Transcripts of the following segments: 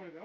Good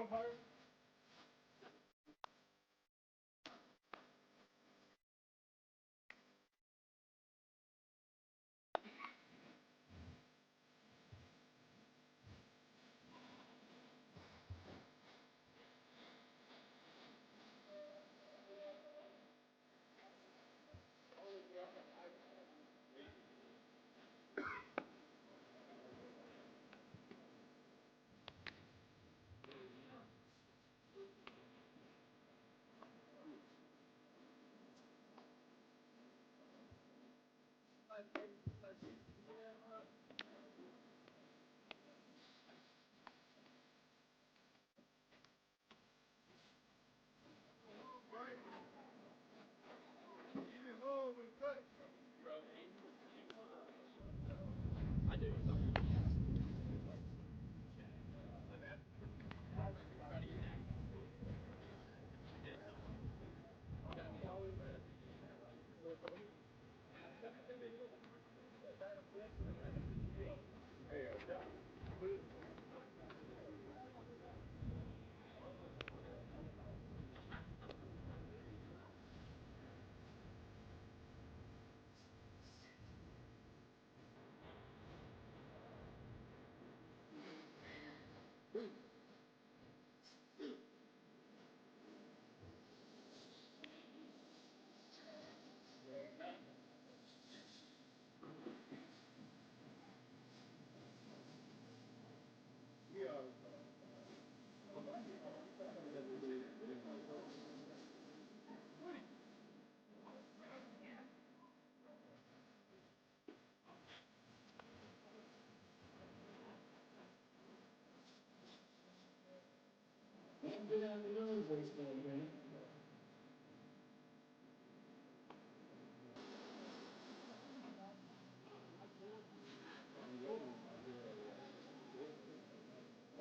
afternoon, baseball fan.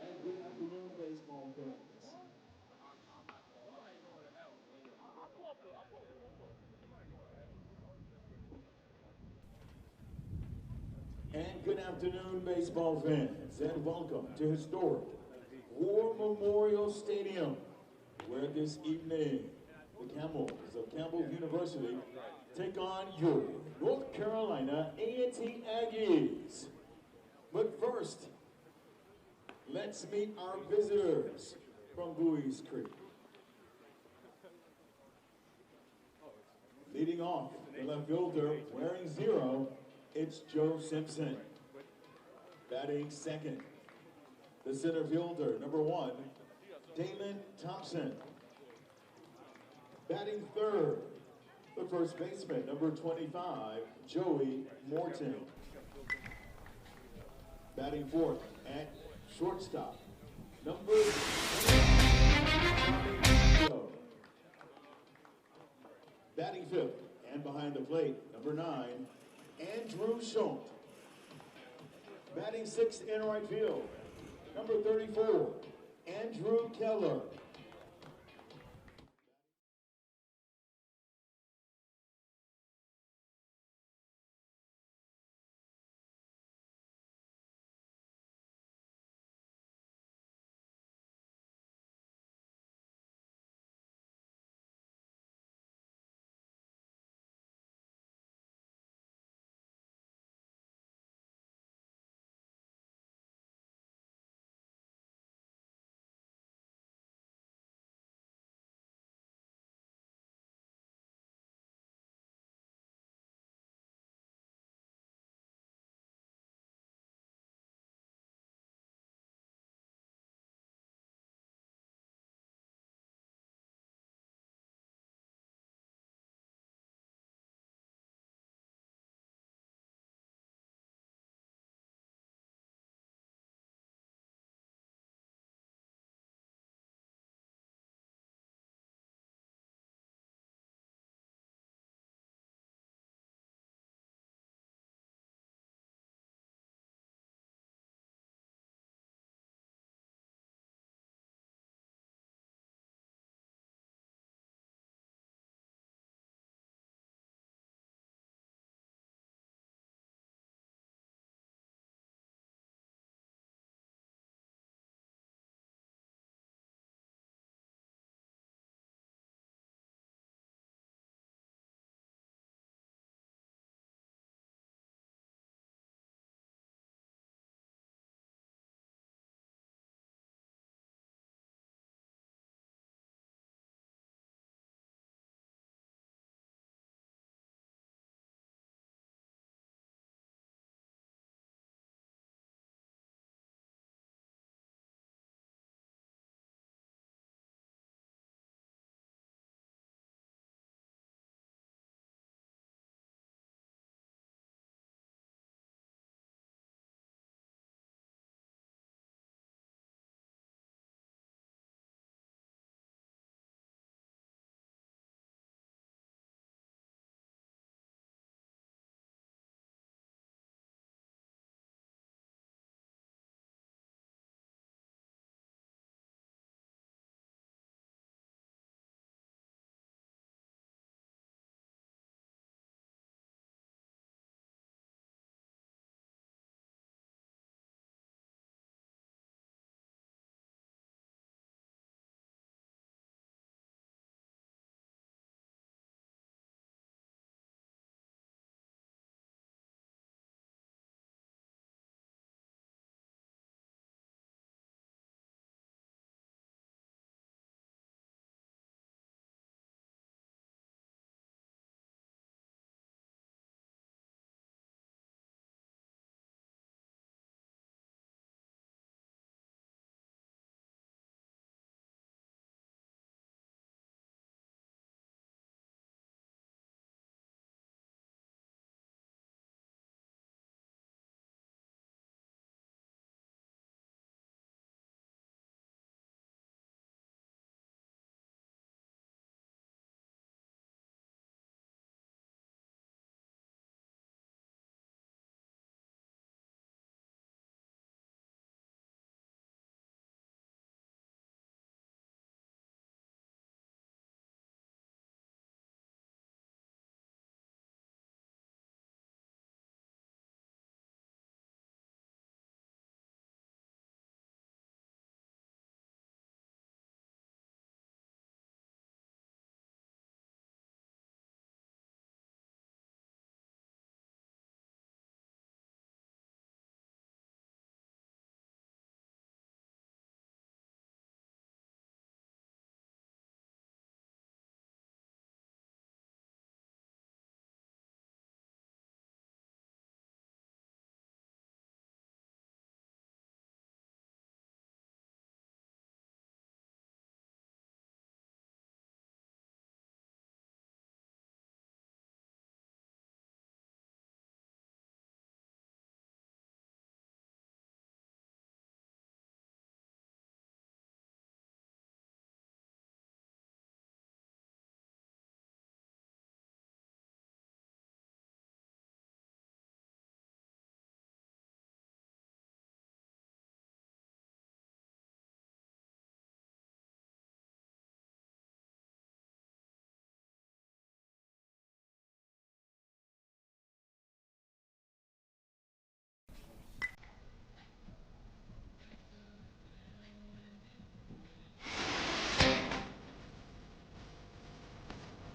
And good afternoon, baseball fans. And good afternoon, baseball fans, and welcome to historic War Memorial Stadium, where this evening the Camels of Campbell University take on your North Carolina A&T Aggies. But first, let's meet our visitors from Buies Creek. Leading off, the left fielder wearing 0, it's Joe Simpson. Batting second, the center fielder, number 1, Dalen Thompson. Batting third, the first baseman, number 25, Joey Morton. Batting fourth at shortstop, number 20, Batting fifth and behind the plate, number 9, Andrew Schont. Batting sixth in right field, number 34, Andrew Keller.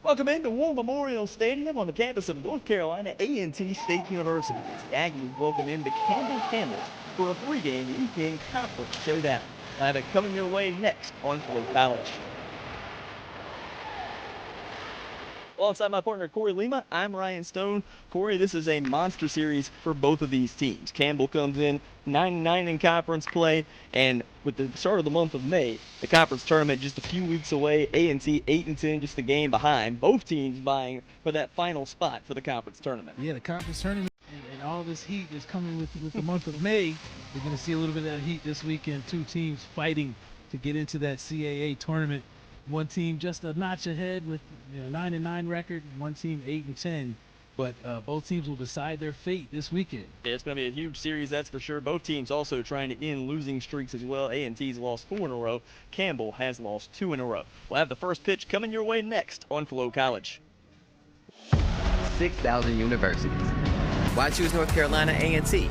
Welcome into War Memorial Stadium on the campus of North Carolina A&T State University. The Aggies welcome into Campbell for a 3-game weekend conference showdown. We'll have it coming your way next on Flow College. Alongside my partner Corey Lima, I'm Ryan Stone. Corey, this is a monster series for both of these teams. Campbell comes in 9-9 in conference play, and with the start of the month of May, the conference tournament just a few weeks away. A&T 8-10, just a game behind. Both teams vying for that final spot for the conference tournament. Yeah, the conference tournament and all this heat is coming with the month of May. We're going to see a little bit of that heat this weekend. Two teams fighting to get into that CAA tournament. One team just a notch ahead with 9-9 record. One team 8-10. But both teams will decide their fate this weekend. Yeah, it's going to be a huge series, that's for sure. Both teams also trying to end losing streaks as well. A&T's lost 4 in a row. Campbell has lost 2 in a row. We'll have the first pitch coming your way next on Flow College. 6,000 universities. Why choose North Carolina A&T?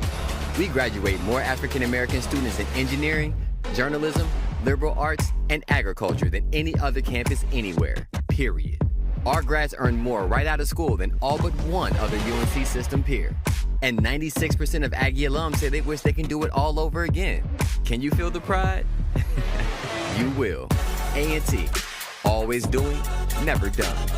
We graduate more African American students in engineering, journalism, liberal arts, and agriculture than any other campus anywhere, period. Our grads earn more right out of school than all but one other UNC system peer. And 96% of Aggie alums say they wish they can do it all over again. Can you feel the pride? You will. A&T, always doing, never done.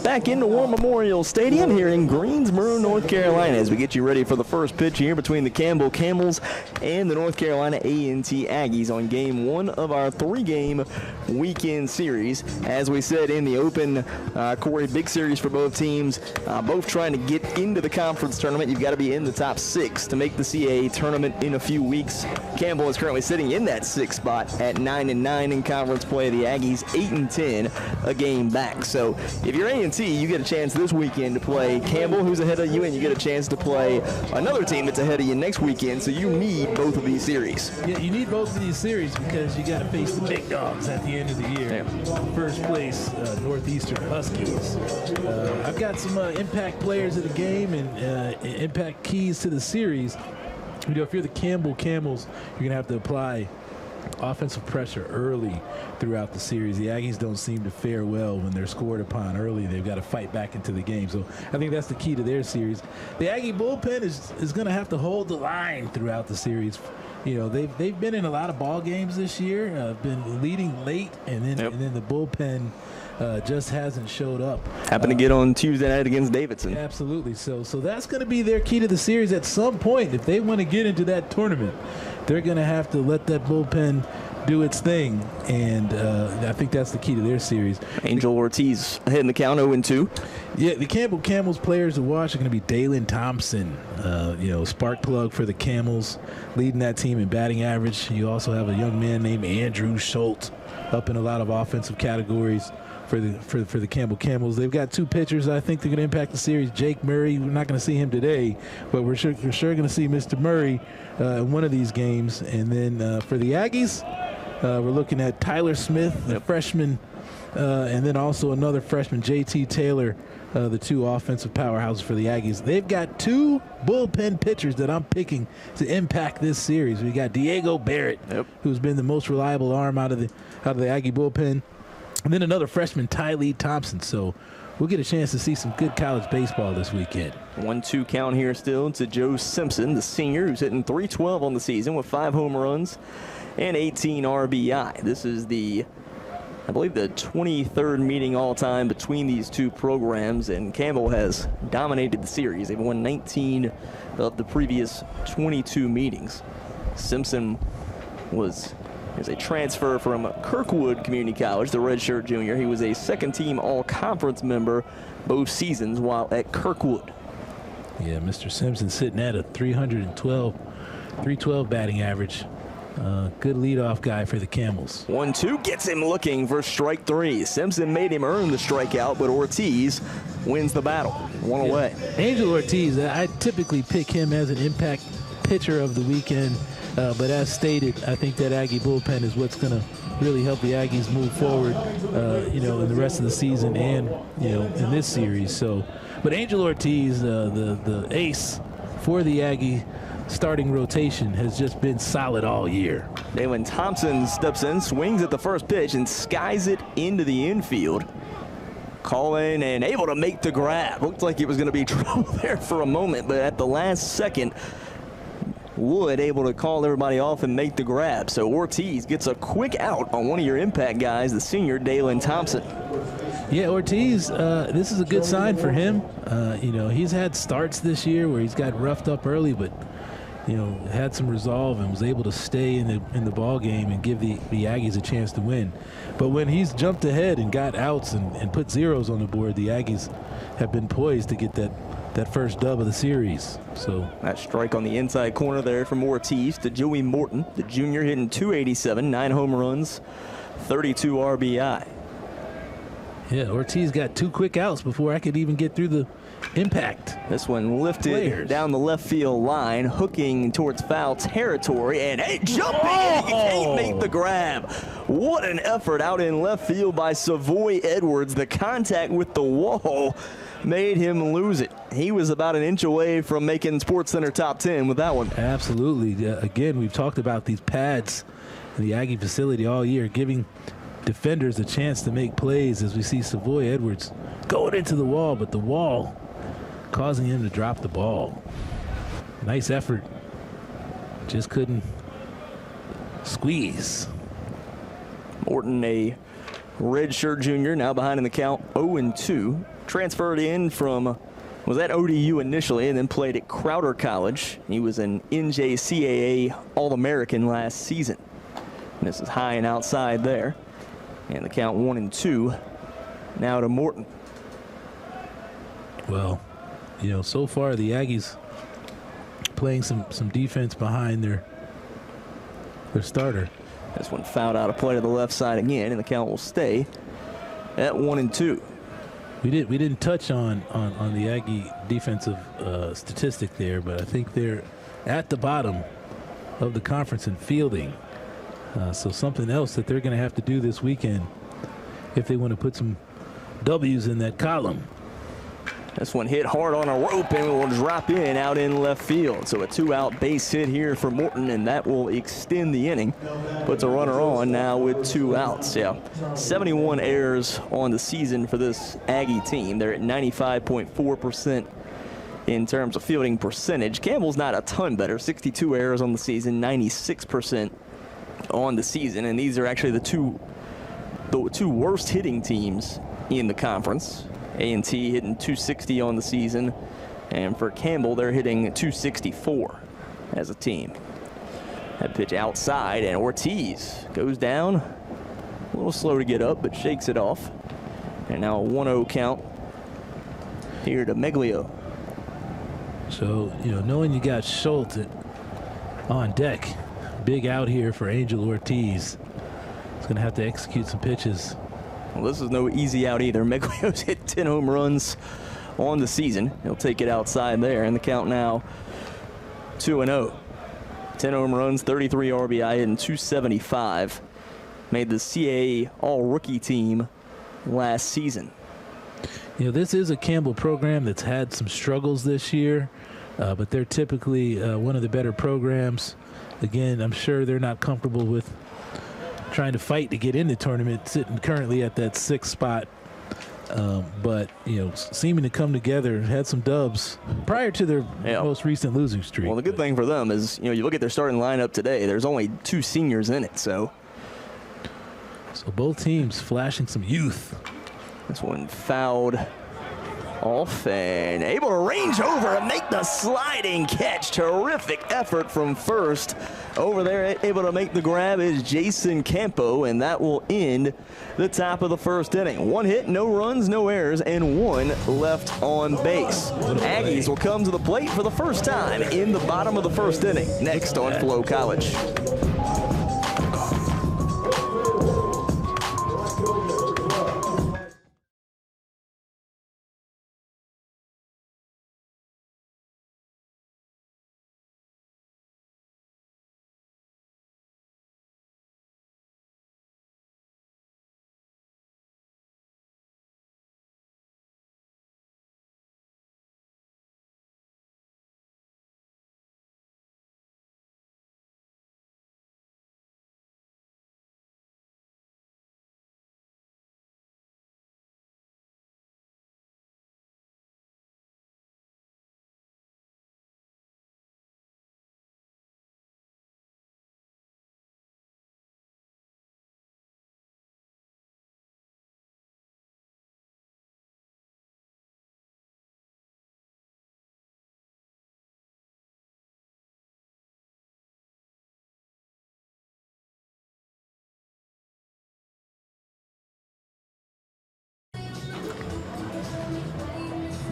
Back into War Memorial Stadium here in Greensboro, North Carolina, as we get you ready for the first pitch here between the Campbell Camels and the North Carolina A&T Aggies on game 1 of our 3-game weekend series. As we said in the open, Corey, big series for both teams, both trying to get into the conference tournament. You've got to be in the top 6 to make the CAA tournament in a few weeks. Campbell is currently sitting in that 6th spot at 9-9 in conference play. The Aggies 8-10, a game back. So if you're A&T, you get a chance this weekend to play Campbell, who's ahead of you, and you get a chance to play another team that's ahead of you next weekend. So you need both of these series. Yeah, you need both of these series because you got to face the big dogs at the end of the year. Yeah. First place, Northeastern Huskies. I've got some impact players of the game and impact keys to the series. If you're the Campbell Camels, you're going to have to apply offensive pressure early throughout the series. The Aggies don't seem to fare well when they're scored upon early. They've got to fight back into the game. So I think that's the key to their series. The Aggie bullpen is going to have to hold the line throughout the series. They've been in a lot of ball games this year, been leading late, and then the bullpen just hasn't showed up. Happened to get on Tuesday night against Davidson. Absolutely. So that's going to be their key to the series at some point. If they want to get into that tournament, they're going to have to let that bullpen do its thing, and I think that's the key to their series. Angel Ortiz ahead in the count, 0-2. Yeah, the Campbell Camels players to watch are going to be Dalen Thompson, spark plug for the Camels, leading that team in batting average. You also have a young man named Andrew Schultz up in a lot of offensive categories for the Campbell Camels. They've got 2 pitchers I think they're going to impact the series. Jake Murray, we're not going to see him today, but we're sure going to see Mr. Murray in one of these games. And then for the Aggies, we're looking at Tyler Smith, the freshman, and then also another freshman, J.T. Taylor, the 2 offensive powerhouses for the Aggies. They've got 2 bullpen pitchers that I'm picking to impact this series. We got Diego Barrett, who's been the most reliable arm out of the Aggie bullpen, and then another freshman, Ty Lee Thompson. So we'll get a chance to see some good college baseball this weekend. 1-2 count here still to Joe Simpson, the senior, who's hitting .312 on the season with 5 home runs and 18 RBI. This is I believe the 23rd meeting all-time between these 2 programs, and Campbell has dominated the series. They've won 19 of the previous 22 meetings. Simpson was a transfer from Kirkwood Community College, the redshirt junior. He was a second-team all-conference member both seasons while at Kirkwood. Yeah, Mr. Simpson sitting at a 312 batting average. Good leadoff guy for the Camels. 1-2 gets him looking for strike 3. Simpson made him earn the strikeout, but Ortiz wins the battle. 1 away. Angel Ortiz, I typically pick him as an impact pitcher of the weekend, but as stated, I think that Aggie bullpen is what's going to really help the Aggies move forward, in the rest of the season and, in this series. So, but Angel Ortiz, the ace for the Aggie starting rotation has just been solid all year. Dalen Thompson steps in, swings at the first pitch, and skies it into the infield. Calling and able to make the grab. Looked like it was going to be trouble there for a moment, but at the last second, Wood able to call everybody off and make the grab. So Ortiz gets a quick out on one of your impact guys, the senior Dalen Thompson. Yeah, Ortiz, this is a good sign for him. He's had starts this year where he's got roughed up early, but had some resolve and was able to stay in the ball game and give the Aggies a chance to win. But when he's jumped ahead and got outs and put zeros on the board, the Aggies have been poised to get that first dub of the series. So that strike on the inside corner there from Ortiz to Joey Morton, the junior, hitting .287, 9 home runs, 32 RBI. Yeah, Ortiz got 2 quick outs before I could even get through the impact. This one lifted down the left field line, hooking towards foul territory, and jumping, and he can't make the grab. What an effort out in left field by Savoy Edwards. The contact with the wall made him lose it. He was about an inch away from making SportsCenter top 10 with that one. Absolutely. Again, we've talked about these pads in the Aggie facility all year, giving defenders a chance to make plays, as we see Savoy Edwards going into the wall, but the wall causing him to drop the ball. Nice effort. Just couldn't squeeze. Morton, a redshirt junior, now behind in the count, 0-2. Transferred in from, was at ODU initially and then played at Crowder College. He was an NJCAA All-American last season. And this is high and outside there. And the count 1-2 now to Morton. Well, so far the Aggies playing some defense behind their starter. This one fouled out of play to the left side again, and the count will stay at 1-2. We didn't touch on the Aggie defensive statistic there, but I think they're at the bottom of the conference in fielding. So something else that they're going to have to do this weekend if they want to put some W's in that column. This one hit hard on a rope and will drop in out in left field. So a 2-out base hit here for Morton, and that will extend the inning. Puts a runner on now with 2 outs. Yeah, 71 errors on the season for this Aggie team. They're at 95.4% in terms of fielding percentage. Campbell's not a ton better, 62 errors on the season, 96% on the season, and these are actually the two worst hitting teams in the conference. A&T hitting .260 on the season, and for Campbell, they're hitting .264 as a team. That pitch outside, and Ortiz goes down. A little slow to get up, but shakes it off. And now a 1-0 count here to Meglio. So, knowing you got Schultz on deck, big out here for Angel Ortiz. He's going to have to execute some pitches. Well, this is no easy out either. Meglio's hit 10 home runs on the season. He'll take it outside there, and the count now 2-0. 10 home runs, 33 RBI, and .275. Made the CAA All-Rookie team last season. This is a Campbell program that's had some struggles this year, but they're typically one of the better programs. Again, I'm sure they're not comfortable with trying to fight to get in the tournament, sitting currently at that 6th spot. But, seeming to come together, had some dubs prior to their most recent losing streak. Well, the good thing for them is, you look at their starting lineup today, there's only 2 seniors in it, so both teams flashing some youth. This one fouled off and able to range over and make the sliding catch. Terrific effort from first. Over there, able to make the grab is Jason Campbell, and that will end the top of the first inning. 1 hit, no runs, no errors, and 1 left on base. Aggies will come to the plate for the first time in the bottom of the first inning. Next on Flow College.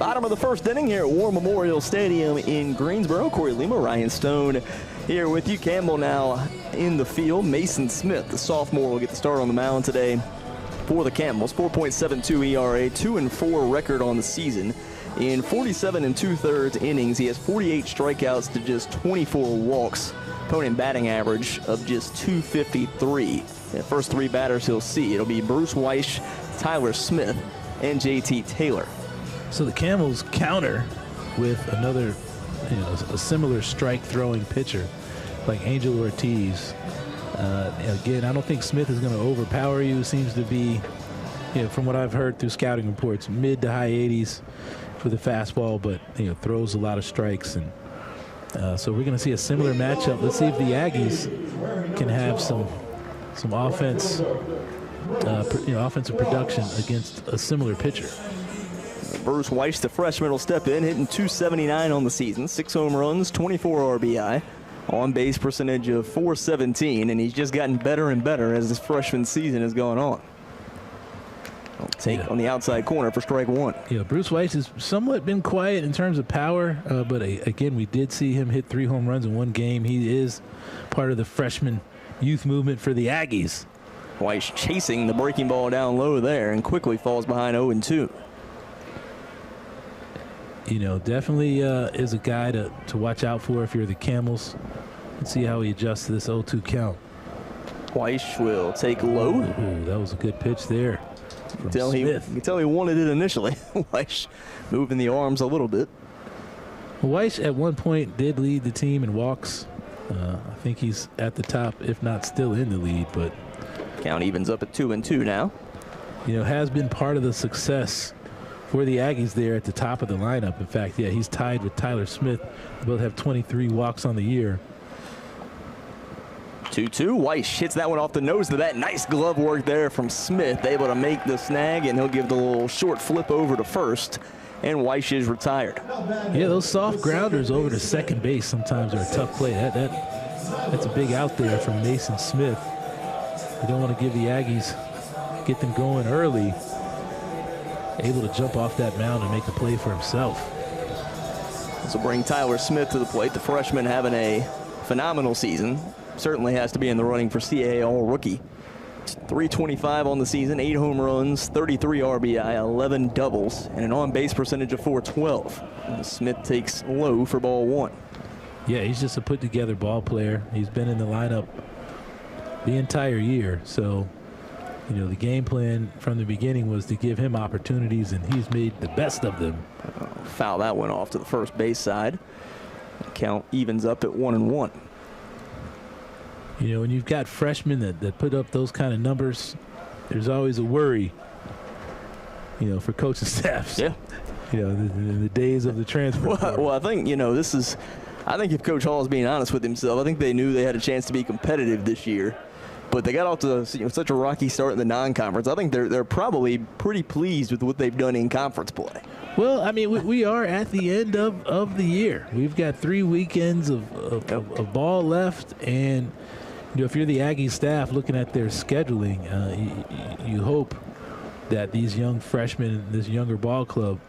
Bottom of the first inning here at War Memorial Stadium in Greensboro. Corey Lima, Ryan Stone here with you. Campbell now in the field. Mason Smith, the sophomore, will get the start on the mound today for the Campbells. 4.72 ERA, 2-4 record on the season. In 47 2/3 innings, he has 48 strikeouts to just 24 walks. Opponent batting average of just .253. The first three batters he'll see, it'll be Bruce Weish, Tyler Smith, and JT Taylor. So the Camels counter with another, a similar strike-throwing pitcher like Angel Ortiz. Again, I don't think Smith is going to overpower you. Seems to be, from what I've heard through scouting reports, mid to high 80s for the fastball, but throws a lot of strikes. And so we're going to see a similar matchup. Let's see if the Aggies can have some offense, offensive production against a similar pitcher. Bruce Weiss, the freshman, will step in, hitting .279 on the season, 6 home runs, 24 RBI, on-base percentage of .417, and he's just gotten better and better as this freshman season has gone on. I'll take on the outside corner for strike one. Bruce Weiss has somewhat been quiet in terms of power, but again, we did see him hit 3 home runs in one game. He is part of the freshman youth movement for the Aggies. Weiss chasing the breaking ball down low there and quickly falls behind 0-2. Definitely is a guy to watch out for if you're the Camels. Let's see how he adjusts to this 0-2 count. Weiss will take low. Ooh, that was a good pitch there. You can tell he wanted it initially. Weiss moving the arms a little bit. Weiss at one point did lead the team in walks. I think he's at the top, if not still in the lead, but count evens up at 2-2 now. Has been part of the success for the Aggies there at the top of the lineup. In fact, he's tied with Tyler Smith. They both have 23 walks on the year. 2-2. Weiss hits that one off the nose of that. Nice glove work there from Smith, able to make the snag, and he'll give the little short flip over to first, and Weiss is retired. Yeah, those soft grounders over to second base sometimes are a tough play. That's a big out there from Mason Smith. You don't want to give the Aggies, get them going early. Able to jump off that mound and make the play for himself. This will bring Tyler Smith to the plate. The freshman having a phenomenal season. Certainly has to be in the running for CAA All-Rookie. 325 on the season, 8 home runs, 33 RBI, 11 doubles, and an on-base percentage of .412. And Smith takes low for ball one. Yeah, he's just a put-together ball player. He's been in the lineup the entire year, so the game plan from the beginning was to give him opportunities, and he's made the best of them. Foul that one off to the first base side. Count evens up at 1-1. When you've got freshmen that put up those kind of numbers, there's always a worry, for coaching staffs. Yeah. In the days of the transfer. Well, I think, I think if Coach Hall is being honest with himself, I think they knew they had a chance to be competitive this year. But they got off to such a rocky start in the non-conference. I think they're probably pretty pleased with what they've done in conference play. Well, I mean, we are at the end of the year. We've got 3 weekends of ball left, and if you're the Aggie staff looking at their scheduling, you hope that these young freshmen, this younger ball club,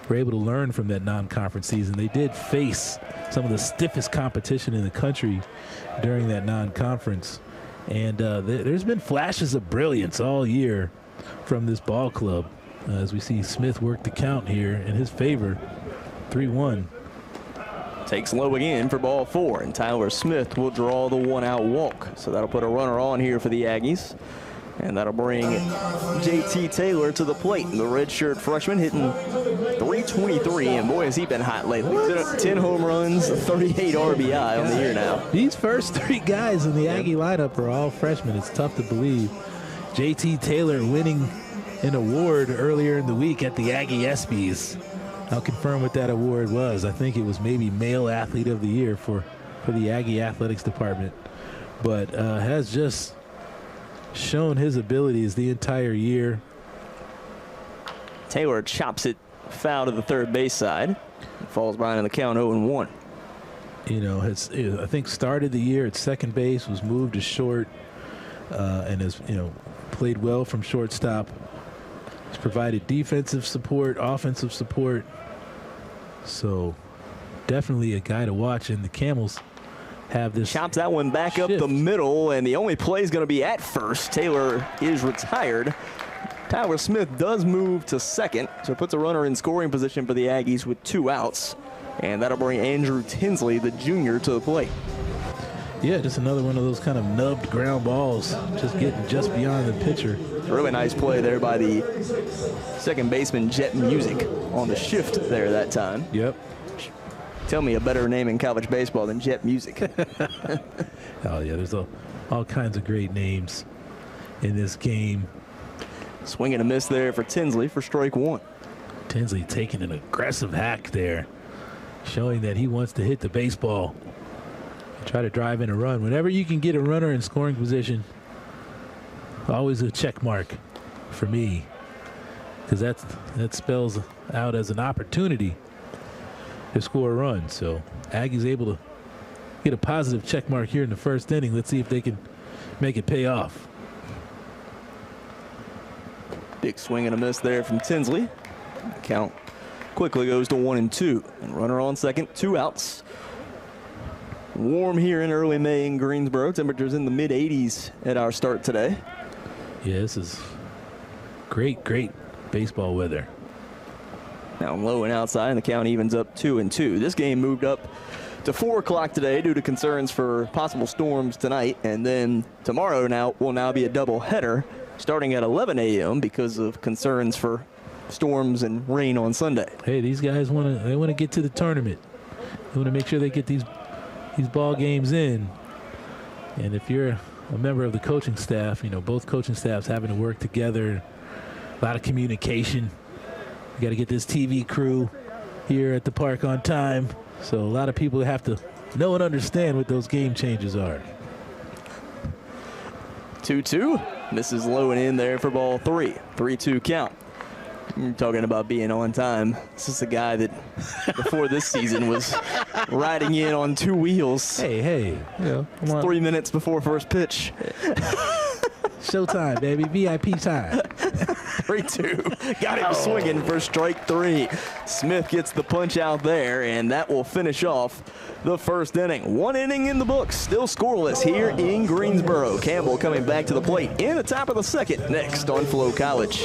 were able to learn from that non-conference season. They did face some of the stiffest competition in the country during that non-conference. And there's been flashes of brilliance all year from this ball club as we see Smith work the count here in his favor, 3-1. Takes low again for ball 4, and Tyler Smith will draw the 1-out walk. So that'll put a runner on here for the Aggies. And that'll bring JT Taylor to the plate. The redshirt freshman hitting .323, and boy, has he been hot lately. 10 home runs, 38 RBI on the year now. These first 3 guys in the Aggie lineup are all freshmen. It's tough to believe. JT Taylor winning an award earlier in the week at the Aggie ESPYs. I'll confirm what that award was. I think it was maybe Male Athlete of the Year for the Aggie Athletics Department. But has just shown his abilities the entire year. Taylor chops it foul to the third base side. Falls behind in the count 0-1. Has I think started the year at second base, was moved to short, and has played well from shortstop. He's provided defensive support, offensive support. So definitely a guy to watch, and the Camels have this. Chops that one back up the middle, and the only play is going to be at first. Taylor is retired. Tyler Smith does move to second, so it puts a runner in scoring position for the Aggies with 2 outs. And that'll bring Andrew Tinsley, the junior, to the plate. Yeah, just another one of those kind of nubbed ground balls, just getting just beyond the pitcher. Really nice play there by the second baseman, Jet Music, on the shift there that time. Yep. Tell me a better name in college baseball than Jet Music. Oh, yeah, there's all kinds of great names in this game. Swing and a miss there for Tinsley for strike 1. Tinsley taking an aggressive hack there, showing that he wants to hit the baseball. Try to drive in a run. Whenever you can get a runner in scoring position, always a check mark for me, because that spells out as an opportunity to score a run. So Aggie's able to get a positive check mark here in the first inning. Let's see if they can make it pay off. Big swing and a miss there from Tinsley. Count quickly goes to 1-2. And runner on second, 2 outs. Warm here in early May in Greensboro. Temperatures in the mid-80s at our start today. Yeah, this is great baseball weather. Now low and outside, and the count evens up 2-2. This game moved up to 4 o'clock today due to concerns for possible storms tonight. And then tomorrow will now be a double header starting at 11 a.m. because of concerns for storms and rain on Sunday. Hey, these guys want to get to the tournament. They want to make sure they get these ball games in. And if you're a member of the coaching staff, both coaching staffs having to work together, a lot of communication. You got to get this TV crew here at the park on time. So a lot of people have to know and understand what those game changes are. 2-2. Misses low and in there for ball 3. 3-2 count. You're talking about being on time. This is a guy that before this season was riding in on 2 wheels. Hey, come on. 3 minutes before first pitch. Showtime, baby. VIP time. 3-2. Got him swinging for strike 3. Smith gets the punch out there, and that will finish off the first inning. 1 inning in the books, still scoreless here in Greensboro. Campbell coming back to the plate in the top of the second, next on Flow College.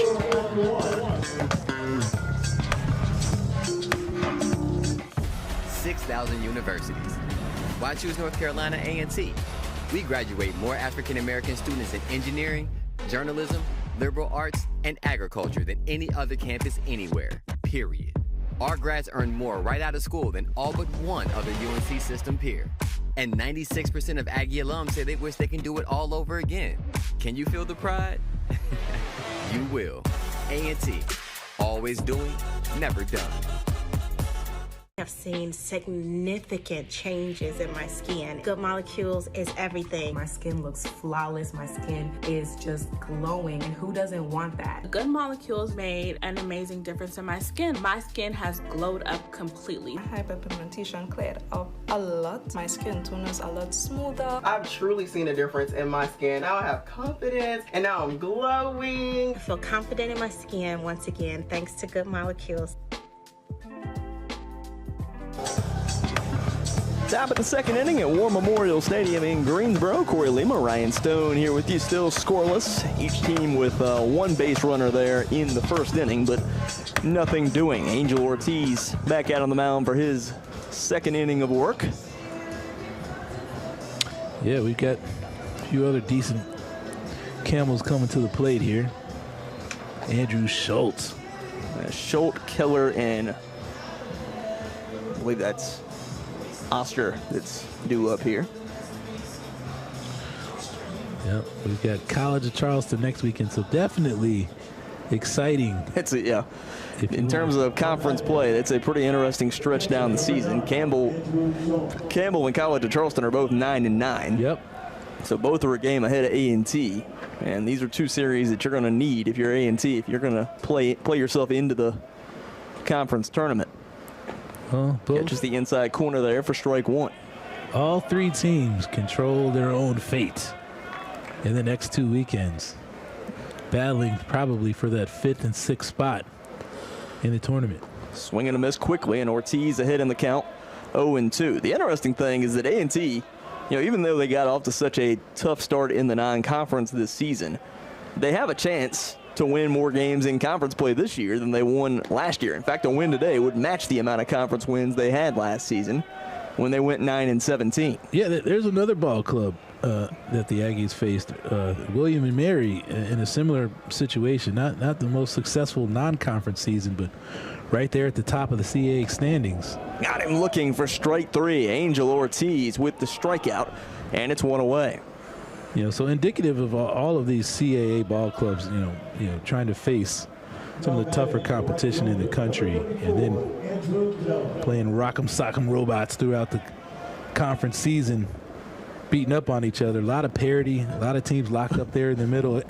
6,000 universities. Why choose North Carolina A&T? We graduate more African American students in engineering, journalism, liberal arts, and agriculture than any other campus anywhere, period. Our grads earn more right out of school than all but one other UNC system peer. And 96% of Aggie alums say they wish they can do it all over again. Can you feel the pride? You will. A&T, always doing, never done. I've seen significant changes in my skin. Good Molecules is everything. My skin looks flawless. My skin is just glowing. And who doesn't want that? Good Molecules made an amazing difference in my skin. My skin has glowed up completely. Hyperpigmentation cleared up a lot. My skin tone is a lot smoother. I've truly seen a difference in my skin. Now I have confidence and now I'm glowing. I feel confident in my skin once again, thanks to Good Molecules. Top of the second inning at War Memorial Stadium in Greensboro. Corey Lima, Ryan Stone here with you, still scoreless. Each team with 1 base runner there in the first inning, but nothing doing. Angel Ortiz back out on the mound for his second inning of work. Yeah, we've got a few other decent Camels coming to the plate here. Andrew Schultz. Schultz, Keller, and I believe that's Oster that's due up here. Yeah, we've got College of Charleston next weekend, so definitely exciting. Yeah. In terms of conference play, it's a pretty interesting stretch down the season. Campbell and College of Charleston are both 9-9. Yep. So both are a game ahead of A&T, and these are 2 series that you're going to need if you're A&T, if you're going to play yourself into the conference tournament. Just the inside corner there for strike 1. All 3 teams control their own fate in the next 2 weekends, battling probably for that 5th and 6th spot in the tournament. Swing and a miss quickly, and Ortiz ahead in the count, 0-2. The interesting thing is that A&T, even though they got off to such a tough start in the non-conference this season, they have a chance to win more games in conference play this year than they won last year. In fact, a win today would match the amount of conference wins they had last season when they went 9-17. Yeah, there's another ball club that the Aggies faced, William and Mary, in a similar situation. Not the most successful non-conference season, but right there at the top of the CAA standings. Got him looking for strike 3. Angel Ortiz with the strikeout, and it's 1 away. So indicative of all of these CAA ball clubs, trying to face some of the tougher competition in the country, and then playing rock'em sock'em robots throughout the conference season, beating up on each other. A lot of parity, a lot of teams locked up there in the middle.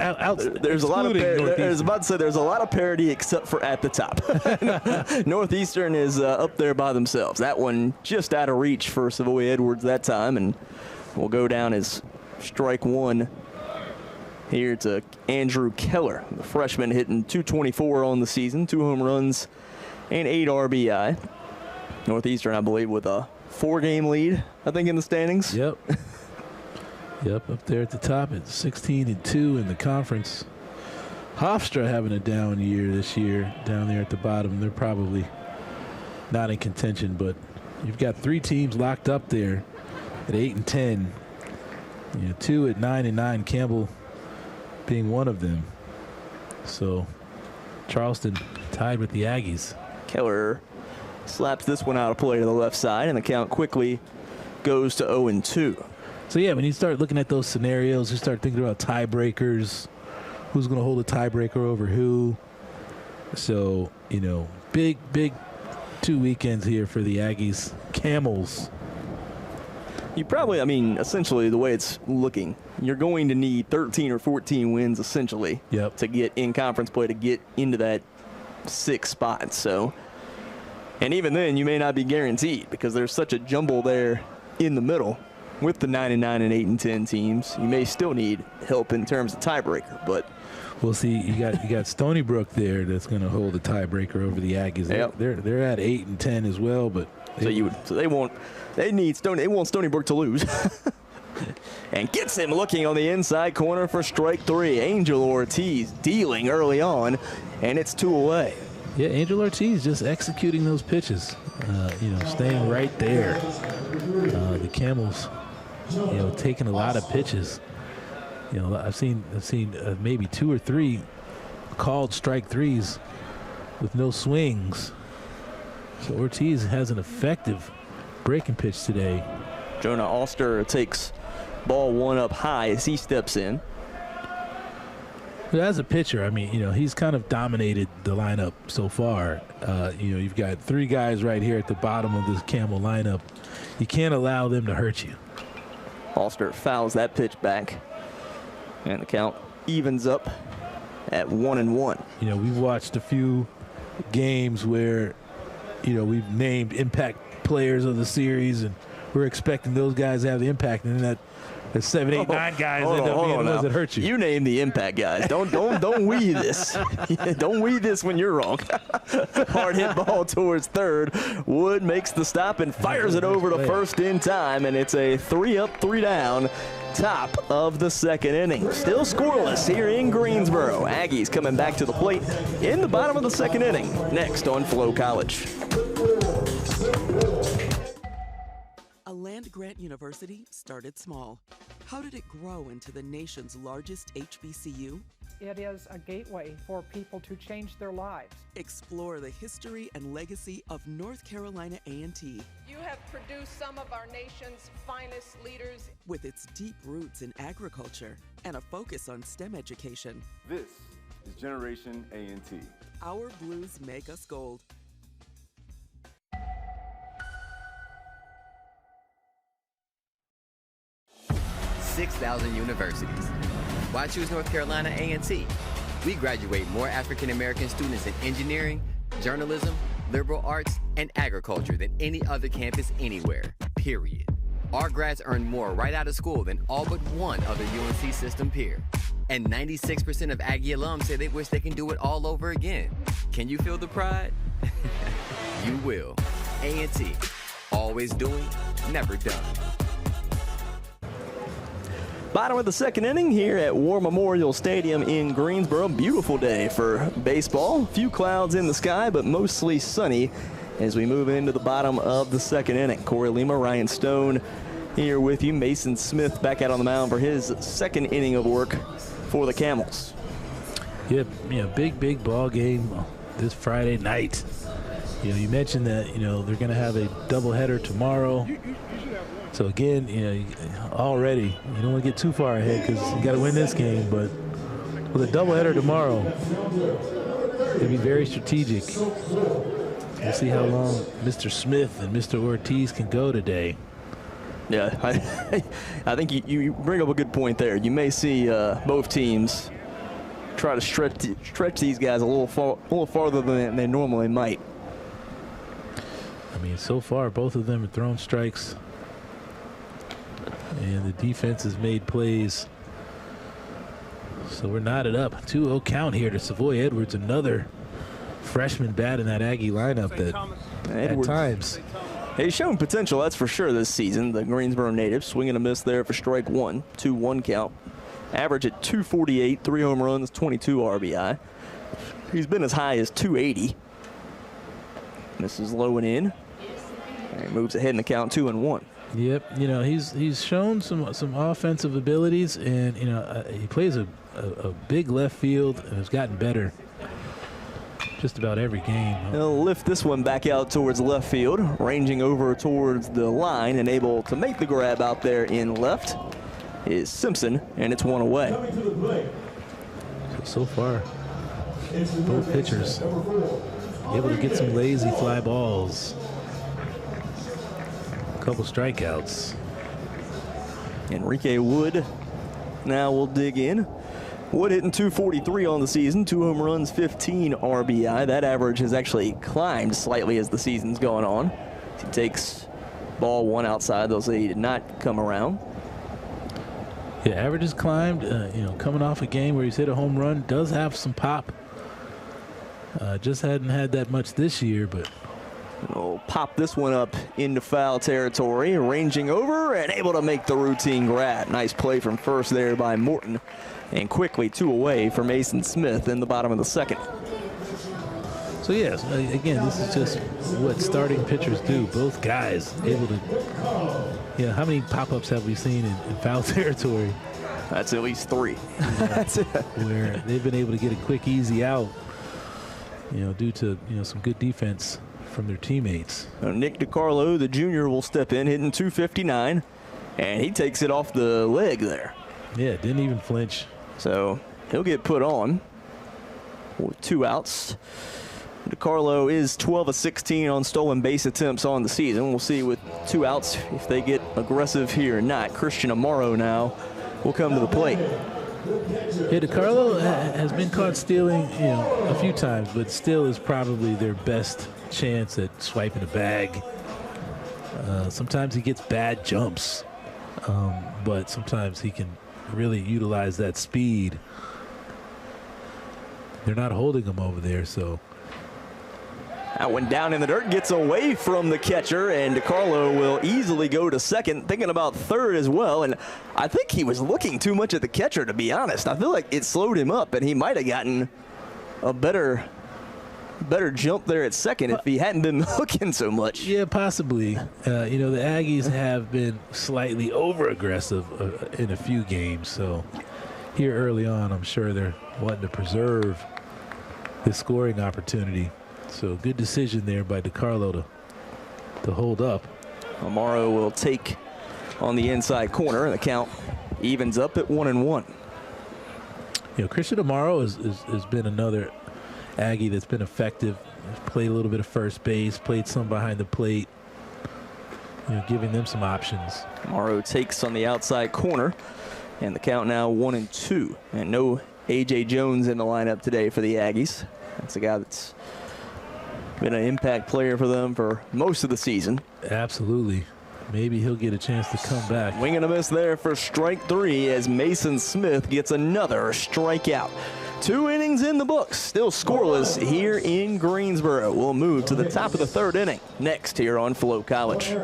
There's a lot of parity. I was about to say there's a lot of parity except for at the top. Northeastern is up there by themselves. That one just out of reach for Savoy Edwards that time, and will go down as strike 1 here to Andrew Keller, the freshman, hitting .224 on the season, 2 home runs and 8 RBI. Northeastern, I believe, with a 4-game lead, I think, in the standings. Yep. Yep, up there at the top at 16-2 in the conference. Hofstra having a down year this year down there at the bottom. They're probably not in contention, but you've got 3 teams locked up there at 8-10. 2 at 9-9, Campbell being one of them. So Charleston tied with the Aggies. Keller slaps this one out of play to the left side, and the count quickly goes to 0-2. So, yeah, when you start looking at those scenarios, you start thinking about tiebreakers, who's going to hold a tiebreaker over who. So, big 2 weekends here for the Aggies. Camels. You probably, essentially the way it's looking, you're going to need 13 or 14 wins essentially to get in conference play, to get into that 6th spot. So, and even then you may not be guaranteed because there's such a jumble there in the middle with the 9-9 and 8-10 teams. You may still need help in terms of tiebreaker, but we'll see. You got Stony Brook there that's going to hold the tiebreaker over the Aggies. They're at 8-10 as well, but they want Stony Brook to lose. And gets him looking on the inside corner for strike 3. Angel Ortiz dealing early on, and it's 2 away. Yeah, Angel Ortiz just executing those pitches, staying right there. The Camels, taking a lot of pitches. I've seen maybe 2 or 3 called strike 3s with no swings. So Ortiz has an effective breaking pitch today. Jonah Oster takes ball 1 up high as he steps in. As a pitcher, he's kind of dominated the lineup so far. You've got 3 guys right here at the bottom of this Camel lineup. You can't allow them to hurt you. Oster fouls that pitch back, and the count evens up at 1-1. We've watched a few games where, we've named impact players of the series, and we're expecting those guys to have the impact, and then the 7, 8, 9 guys end up being the ones that hurt you. You name the impact guys. Don't we this. Don't we this when you're wrong. Hard hit ball towards third. Wood makes the stop and fires it over to first in time, and it's a 3 up, 3 down. Top of the 2nd inning. Still scoreless here in Greensboro. Aggies coming back to the plate in the bottom of the 2nd inning. Next on Flow College. A land-grant university started small. How did it grow into the nation's largest HBCU? It is a gateway for people to change their lives. Explore the history and legacy of North Carolina A&T. You have produced some of our nation's finest leaders. With its deep roots in agriculture and a focus on STEM education. This is Generation A&T. Our blues make us gold. $6,000 universities. Why choose North Carolina A&T? We graduate more African American students in engineering, journalism, liberal arts, and agriculture than any other campus anywhere, period. Our grads earn more right out of school than all but one other UNC system peer. And 96% of Aggie alums say they wish they can do it all over again. Can you feel the pride? You will. A&T. Always doing, never done. Bottom of the second inning here at War Memorial Stadium in Greensboro. Beautiful day for baseball. Few clouds in the sky, but mostly sunny as we move into the bottom of the second inning. Corey Lima, Ryan Stone here with you. Mason Smith back out on the mound for his second inning of work for the Camels. Yep, big ball game this Friday night. You mentioned that, they're going to have a doubleheader tomorrow. So again, already you don't want to get too far ahead because you got to win this game. But with a doubleheader tomorrow, it'll be very strategic. We'll see how long Mr. Smith and Mr. Ortiz can go today. Yeah, I think you bring up a good point there. You may see both teams try to stretch these guys a little farther than they normally might. I mean, so far both of them have thrown strikes. And the defense has made plays. So we're knotted up. 2-0 count here to Savoy Edwards, another freshman bat in that Aggie lineup that Edwards, at times. He's shown potential, that's for sure, this season. The Greensboro native swinging a miss there for strike one. 2-1 count. Average at 248, 3 home runs, 22 RBI. He's been as high as 280. This is low and in. And he moves ahead in the count 2-1. Yep, he's shown some offensive abilities, and he plays a big left field and has gotten better just about every game. He'll lift this one back out towards left field, ranging over towards the line and able to make the grab out there in left is Simpson, and it's one away. So far, both pitchers able to get some lazy fly balls. Couple strikeouts. Enrique Wood now will dig in. Wood hitting 243 on the season, 2 home runs, 15 RBI. That average has actually climbed slightly as the season's gone on. He takes ball one outside. They'll say he did not come around. Yeah, average has climbed. Coming off a game where he's hit a home run, does have some pop. Just hadn't had that much this year, but. We'll pop this one up into foul territory, ranging over and able to make the routine grab. Nice play from first there by Morton, and quickly 2 away for Mason Smith in the bottom of the second. So yes, again, this is just what starting pitchers do. Both guys able to, how many pop-ups have we seen in foul territory? That's at least 3. That's it. Where they've been able to get a quick, easy out, due to, some good defense from their teammates. Nick DiCarlo, the junior, will step in, hitting 259, and he takes it off the leg there. Yeah, didn't even flinch. So he'll get put on with 2 outs. DiCarlo is 12 of 16 on stolen base attempts on the season. We'll see with 2 outs if they get aggressive here or not. Christian Amaro now will come to the plate. Yeah, DiCarlo has been caught stealing, a few times, but still is probably their best chance at swiping a bag. Sometimes he gets bad jumps, but sometimes he can really utilize that speed. They're not holding him over there, so. That one down in the dirt, gets away from the catcher, and DiCarlo will easily go to second, thinking about third as well. And I think he was looking too much at the catcher, to be honest. I feel like it slowed him up, and he might have gotten a better jump there at second if he hadn't been looking so much. Yeah, possibly. The Aggies have been slightly over-aggressive in a few games. So here early on, I'm sure they're wanting to preserve the scoring opportunity. So good decision there by DiCarlo to hold up. Amaro will take on the inside corner, and the count evens up at 1-1. Christian Amaro has been another Aggie that's been effective. Played a little bit of first base, played some behind the plate, giving them some options. Amaro takes on the outside corner, and the count now 1-2. And no A.J. Jones in the lineup today for the Aggies. That's a guy that's been an impact player for them for most of the season. Absolutely. Maybe he'll get a chance to come back. Wing and a miss there for strike 3 as Mason Smith gets another strikeout. 2 innings in the books, still scoreless here in Greensboro. We'll move to the top of the 3rd inning next here on Flow College.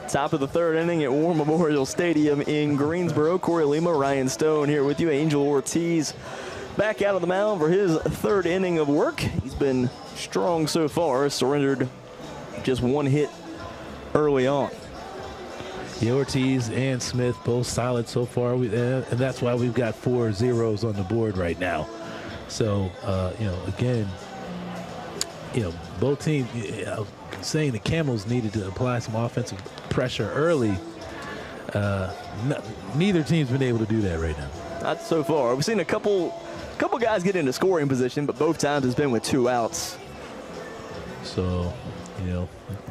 Top of the 3rd inning at War Memorial Stadium in Greensboro. Corey Lima, Ryan Stone here with you. Angel Ortiz back out of the mound for his 3rd inning of work. He's been strong so far, surrendered just 1 hit early on. Yeah, Ortiz and Smith both solid so far, and that's why we've got 4 zeros on the board right now. So, again, both teams, saying the Camels needed to apply some offensive pressure early. Neither team's been able to do that right now. Not so far. We've seen a couple guys get into scoring position, but both times it's been with 2 outs. So,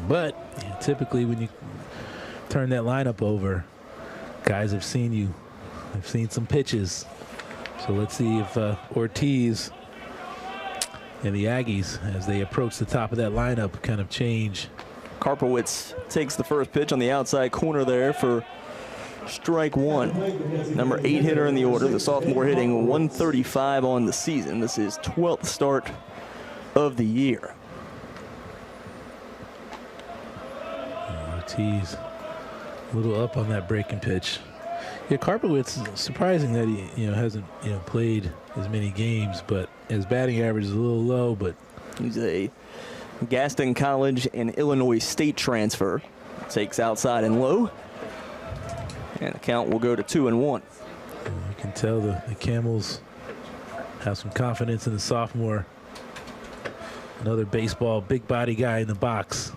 but typically when you turn that lineup over, guys have seen some pitches. So let's see if Ortiz and the Aggies, as they approach the top of that lineup, kind of change. Karpowitz takes the first pitch on the outside corner there for strike 1. Number 8 hitter in the order, the sophomore hitting 135 on the season. This is 12th start of the year. Ortiz a little up on that breaking pitch. Yeah, Karpowitz, surprising that he hasn't played as many games, but his batting average is a little low. But he's a Gaston College and Illinois State transfer. Takes outside and low, and the count will go to 2-1. You can tell the Camels have some confidence in the sophomore. Another baseball big body guy in the box.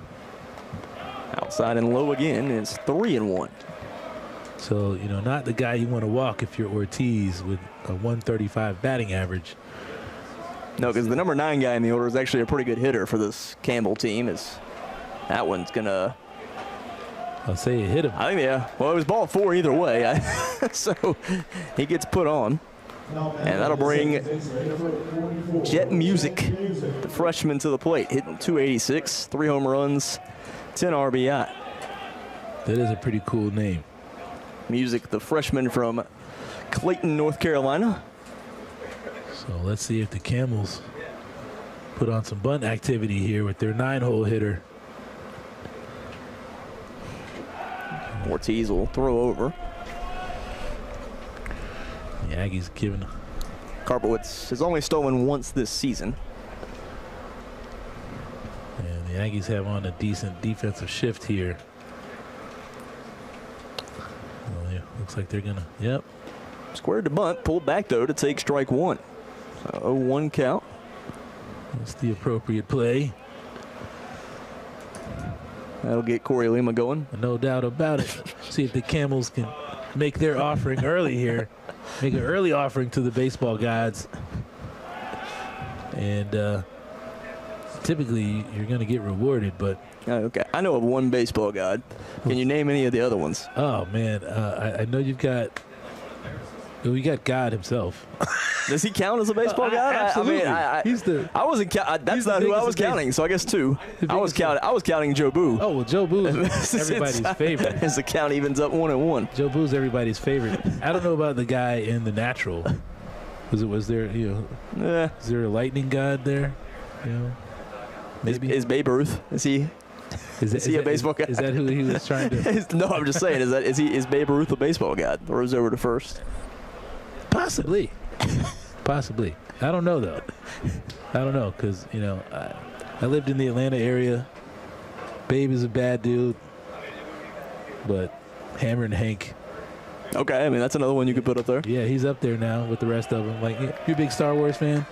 Outside and low again is 3-1. So, not the guy you want to walk if you're Ortiz with a 135 batting average. No, because the number 9 guy in the order is actually a pretty good hitter for this Campbell team. That one's going to... I'll say it hit him. I think, yeah. Well, it was ball 4 either way. So he gets put on. And that'll bring Jet Music, the freshman, to the plate. Hitting 286, 3 home runs, 10 RBI. That is a pretty cool name. Music, the freshman from Clayton, North Carolina. So let's see if the Camels put on some bunt activity here with their 9-hole hitter. Ortiz will throw over. The Aggies giving. Karpowitz has only stolen once this season. And the Aggies have on a decent defensive shift here. Well, yeah, looks like they're gonna, yep. Squared to bunt, pulled back though to take strike 1. 0-1 count. That's the appropriate play. That'll get Corey Lima going. No doubt about it. See if the Camels can make their offering early here. Make an early offering to the baseball gods. And typically you're going to get rewarded, but... Okay, I know of one baseball god. Can you name any of the other ones? Oh, man. I know you've got... We got God himself. Does he count as a baseball god? Absolutely. He's the. I wasn't. That's not who I was counting. So I guess 2. I was counting Joe Boo. Oh well, Joe Boo is everybody's favorite. As the count evens up 1-1. Joe Boo's everybody's favorite. I don't know about the guy in The Natural. Was there is there a lightning god there? Maybe is Babe Ruth? Is he? Is he a baseball guy? Is that who he was trying to? No, I'm just saying. Is Babe Ruth a baseball guy? Throws over to first. Possibly. Possibly. I don't know, though. I don't know, because, I lived in the Atlanta area. Babe is a bad dude, but Hammer and Hank. Okay, I mean, that's another one you could put up there. Yeah, he's up there now with the rest of them. Like, you a big Star Wars fan?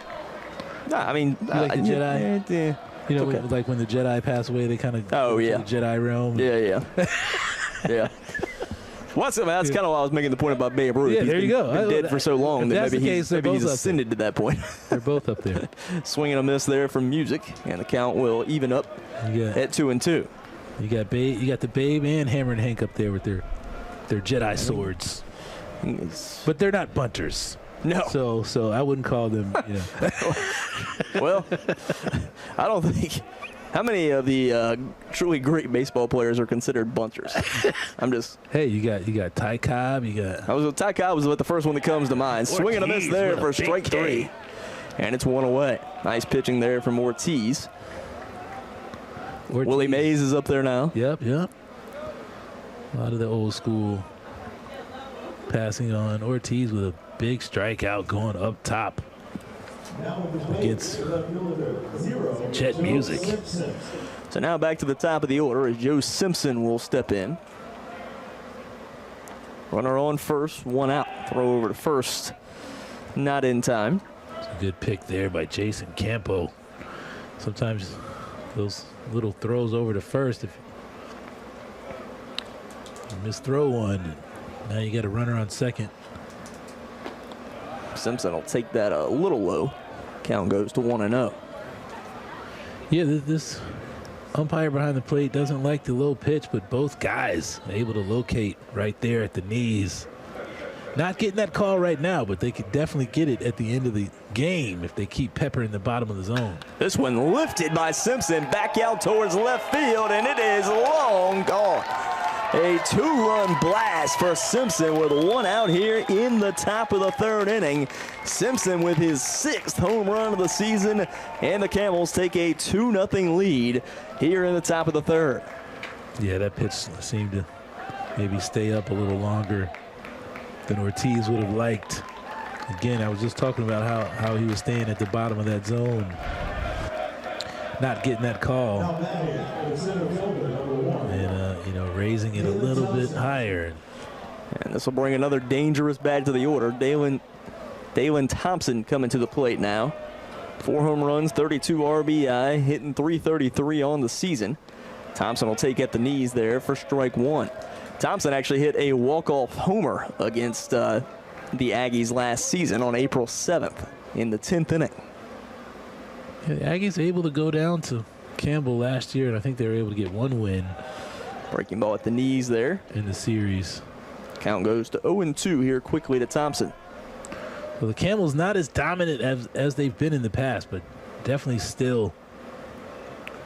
Nah, I mean, you like the Jedi? Yeah. Okay. Like when the Jedi pass away, they kind of go to the Jedi realm. Yeah. Yeah. Well, that's kind of why I was making the point about Babe Ruth. Yeah, there you go. Been dead for so long that maybe he's ascended to that point. They're both up there. Swinging a miss there from Music, and the count will even up at 2-2. You got the Babe and Hammer and Hank up there with their Jedi swords, but they're not bunters. No. So I wouldn't call them. Well, I don't think. How many of the truly great baseball players are considered bunters? I'm just. Hey, you got Ty Cobb. Ty Cobb was the first one that comes to mind. Swinging a miss there for strike 3, and it's one away. Nice pitching there from Ortiz. Willie Mays is up there now. Yep. A lot of the old school passing on. Ortiz with a big strikeout going up top against Jet Music. So now back to the top of the order as Joe Simpson will step in. Runner on first, one out. Throw over to first. Not in time. It's a good pick there by Jason Campbell. Sometimes those little throws over to first, if you misthrow one, now you got a runner on second. Simpson will take that a little low. Count goes to 1-0. Yeah, this umpire behind the plate doesn't like the low pitch, but both guys are able to locate right there at the knees. Not getting that call right now, but they could definitely get it at the end of the game if they keep peppering the bottom of the zone. This one lifted by Simpson back out towards left field, and it is long gone. A 2-run blast for Simpson with one out here in the top of the third inning. Simpson with his 6th home run of the season, and the Camels take a 2-0 lead here in the top of the third. Yeah, that pitch seemed to maybe stay up a little longer than Ortiz would have liked. Again, I was just talking about how he was staying at the bottom of that zone, not getting that call, and raising it a little bit higher. And this will bring another dangerous bat to the order. Dalen Thompson coming to the plate now. 4 home runs, 32 RBI, hitting .333 on the season. Thompson will take at the knees there for strike 1. Thompson actually hit a walk-off homer against the Aggies last season on April 7th in the 10th inning. Yeah, the Aggies able to go down to Campbell last year, and I think they were able to get 1 win. Breaking ball at the knees there. In the series. Count goes to 0-2 here quickly to Thompson. Well, the Camels not as dominant as they've been in the past, but definitely still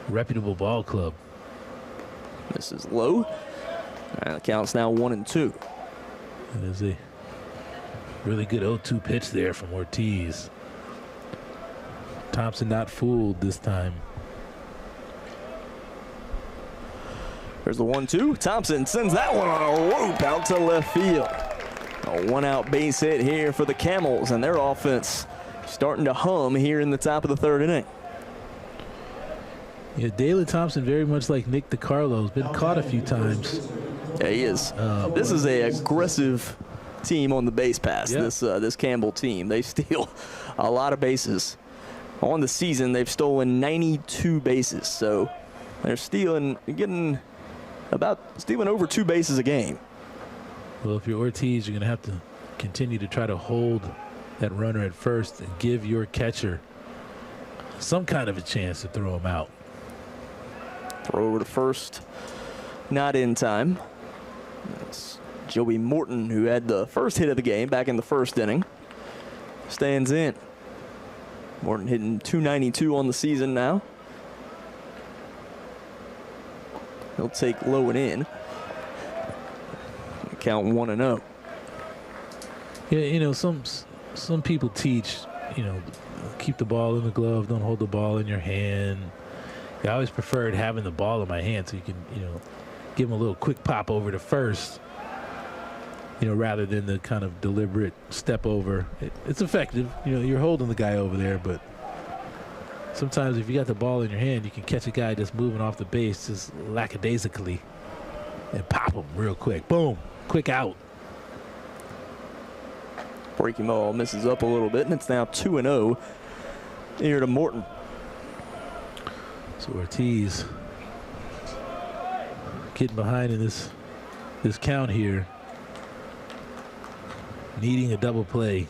reputable ball club. This is low. And the count's now 1-2. There's a really good 0-2 pitch there from Ortiz. Thompson not fooled this time. There's the 1-2. Thompson sends that one on a rope out to left field. A 1-out base hit here for the Camels, and their offense starting to hum here in the top of the third inning. Yeah, Dalen Thompson, very much like Nick DiCarlo, has been caught a few times. Yeah, he is. This is an aggressive team on the base pass, yep. This Campbell team. They steal a lot of bases. On the season, they've stolen 92 bases, so they're stealing over 2 bases a game. Well, if you're Ortiz, you're going to have to continue to try to hold that runner at first and give your catcher some kind of a chance to throw him out. Throw over to first. Not in time. That's Joey Morton, who had the first hit of the game back in the first inning. Stands in. Morton hitting .292 on the season now. He'll take low and in. Count 1-0. Yeah, some people teach, keep the ball in the glove, don't hold the ball in your hand. I always preferred having the ball in my hand so you can, give him a little quick pop over to first, rather than the kind of deliberate step over. It's effective. You're holding the guy over there, but sometimes if you got the ball in your hand, you can catch a guy just moving off the base just lackadaisically and pop him real quick. Boom. Quick out. Breaking ball misses up a little bit, and it's now 2-0 here to Morton. So Ortiz getting behind in this count here, needing a double play.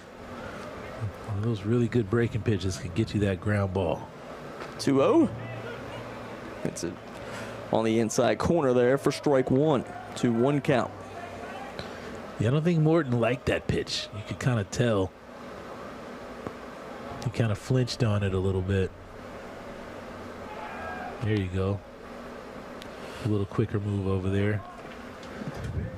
One of those really good breaking pitches can get you that ground ball. 2-0. It's on the inside corner there for strike one. 2-1 count. Yeah, I don't think Morton liked that pitch. You could kind of tell. He kind of flinched on it a little bit. There you go. A little quicker move over there.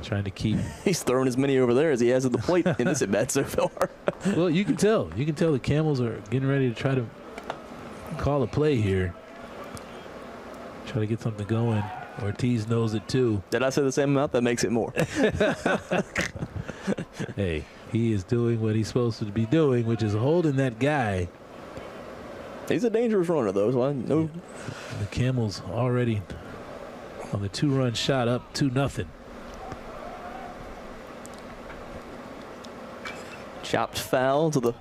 Trying to keep. He's throwing as many over there as he has at the plate in this at bat so far. Well, you can tell. You can tell the Camels are getting ready to try to call a play here. Try to get something going. Ortiz knows it too. Did I say the same amount? That makes it more. Hey, he is doing what he's supposed to be doing, which is holding that guy. He's a dangerous runner, though. So I know. The Camels already on the 2-run shot up 2-0. Chopped foul to the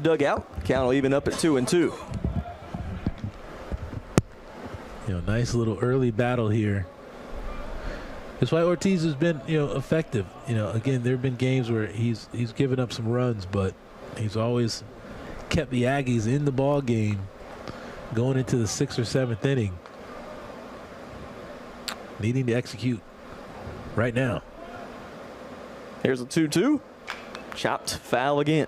dugout. Count will even up at 2-2. Nice little early battle here. That's why Ortiz has been, effective. Again, there have been games where he's given up some runs, but he's always kept the Aggies in the ball game going into the 6th or 7th inning. Needing to execute right now. Here's a 2-2. Chopped foul again.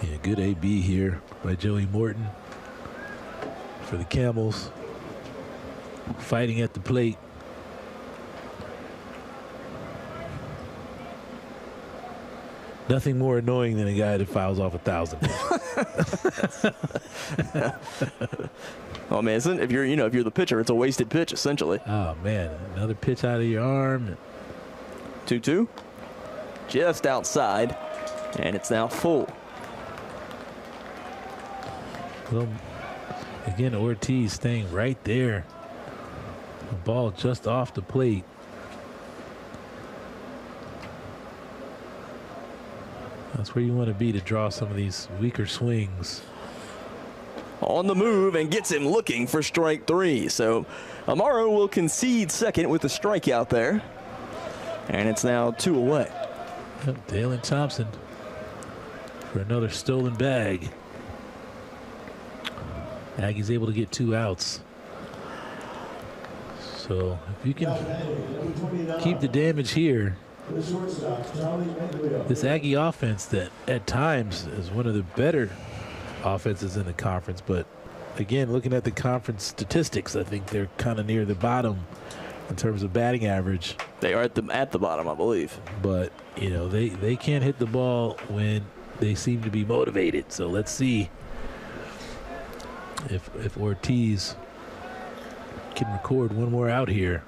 Yeah, good AB here by Joey Morton for the Camels. Fighting at the plate. Nothing more annoying than a guy that fouls off 1,000. Oh man, if you're the pitcher, it's a wasted pitch essentially. Oh man, another pitch out of your arm. 2-2, just outside, and it's now full. Well, again, Ortiz staying right there. The ball just off the plate. That's where you want to be to draw some of these weaker swings. On the move and gets him looking for strike three. So Amaro will concede second with a strikeout there. And it's now 2 away. Yep, Dalen Thompson for another stolen bag. Aggie's able to get 2 outs. So if you can keep the damage here, this Aggie offense that at times is one of the better offenses in the conference, but again, looking at the conference statistics, I think they're kind of near the bottom in terms of batting average. They are at the bottom, I believe. But they can't hit the ball when they seem to be motivated. So let's see if Ortiz can record one more out here.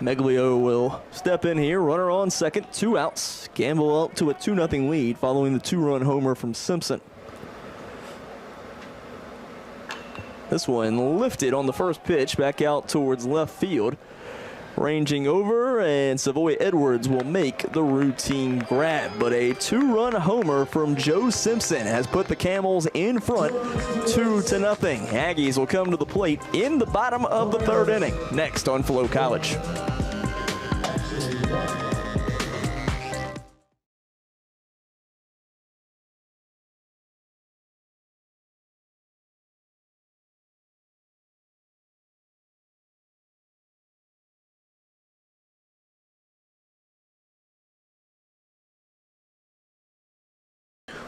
Meglio will step in here. Runner on second, 2 outs. Campbell up to a 2-0 lead following the 2-run homer from Simpson. This one lifted on the first pitch back out towards left field. Ranging over, and Savoy Edwards will make the routine grab. But a 2-run homer from Joe Simpson has put the Camels in front 2-0. Aggies will come to the plate in the bottom of the 3rd inning. Next on Flow College.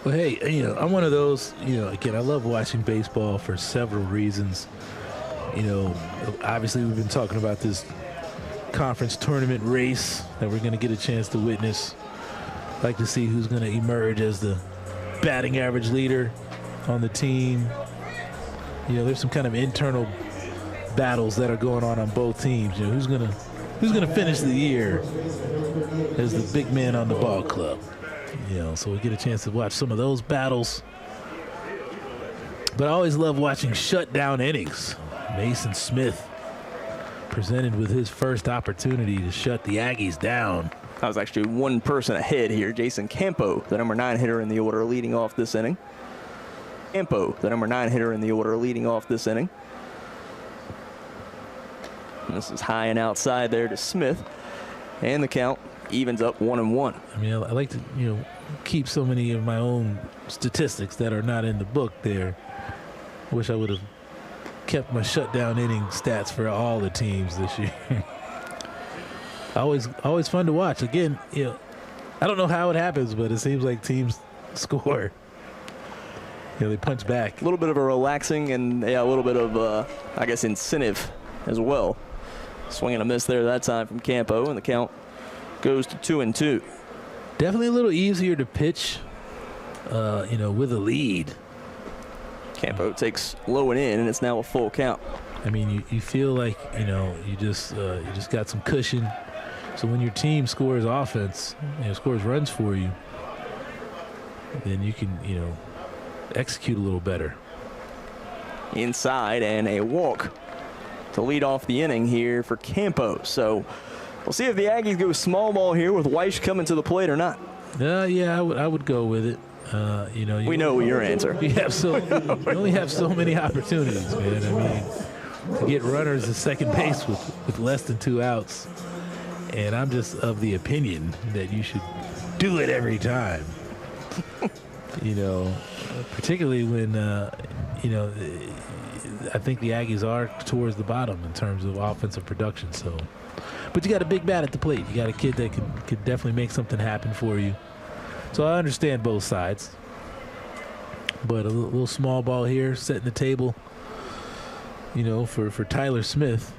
Well, hey, I'm one of those, again, I love watching baseball for several reasons. Obviously we've been talking about this conference tournament race that we're going to get a chance to witness. Like to see who's going to emerge as the batting average leader on the team. You know, there's some kind of internal battles that are going on both teams. You know, who's gonna finish the year as the big man on the ball club? You know, so we get a chance to watch some of those battles. But I always love watching shutdown innings. Mason Smith presented with his first opportunity to shut the Aggies down. I was actually one person ahead here. Jason Campbell, the number 9 hitter in the order, leading off this inning. Campbell, the number 9 hitter in the order, leading off this inning. And this is high and outside there to Smith. And the count evens up 1-1. I mean, I like to, you know, keep so many of my own statistics that are not in the book there. I wish I would have kept my shutdown inning stats for all the teams this year. Always fun to watch. Again, you know, I don't know how it happens, but it seems like teams score. You know, they punch back. A little bit of a relaxing and, yeah, a little bit of, I guess, incentive as well. Swing and a miss there that time from Campo, and the count goes to 2-2. Definitely a little easier to pitch, you know, with a lead. Campo takes low and in, and it's now a full count. I mean, you feel like, you know, you just got some cushion. So when your team scores offense, you know, scores runs for you, then you can, you know, execute a little better. Inside, and a walk to lead off the inning here for Campo. So we'll see if the Aggies go small ball here with Weish coming to the plate or not. Yeah, I would go with it. You know, we know your answer. You only have so many opportunities, man. I mean, to get runners at second base with less than 2 outs. And I'm just of the opinion that you should do it every time. You know, particularly when, you know, I think the Aggies are towards the bottom in terms of offensive production. So, but you got a big bat at the plate. You got a kid that could definitely make something happen for you. So I understand both sides. But a little small ball here, setting the table, you know, for Tyler Smith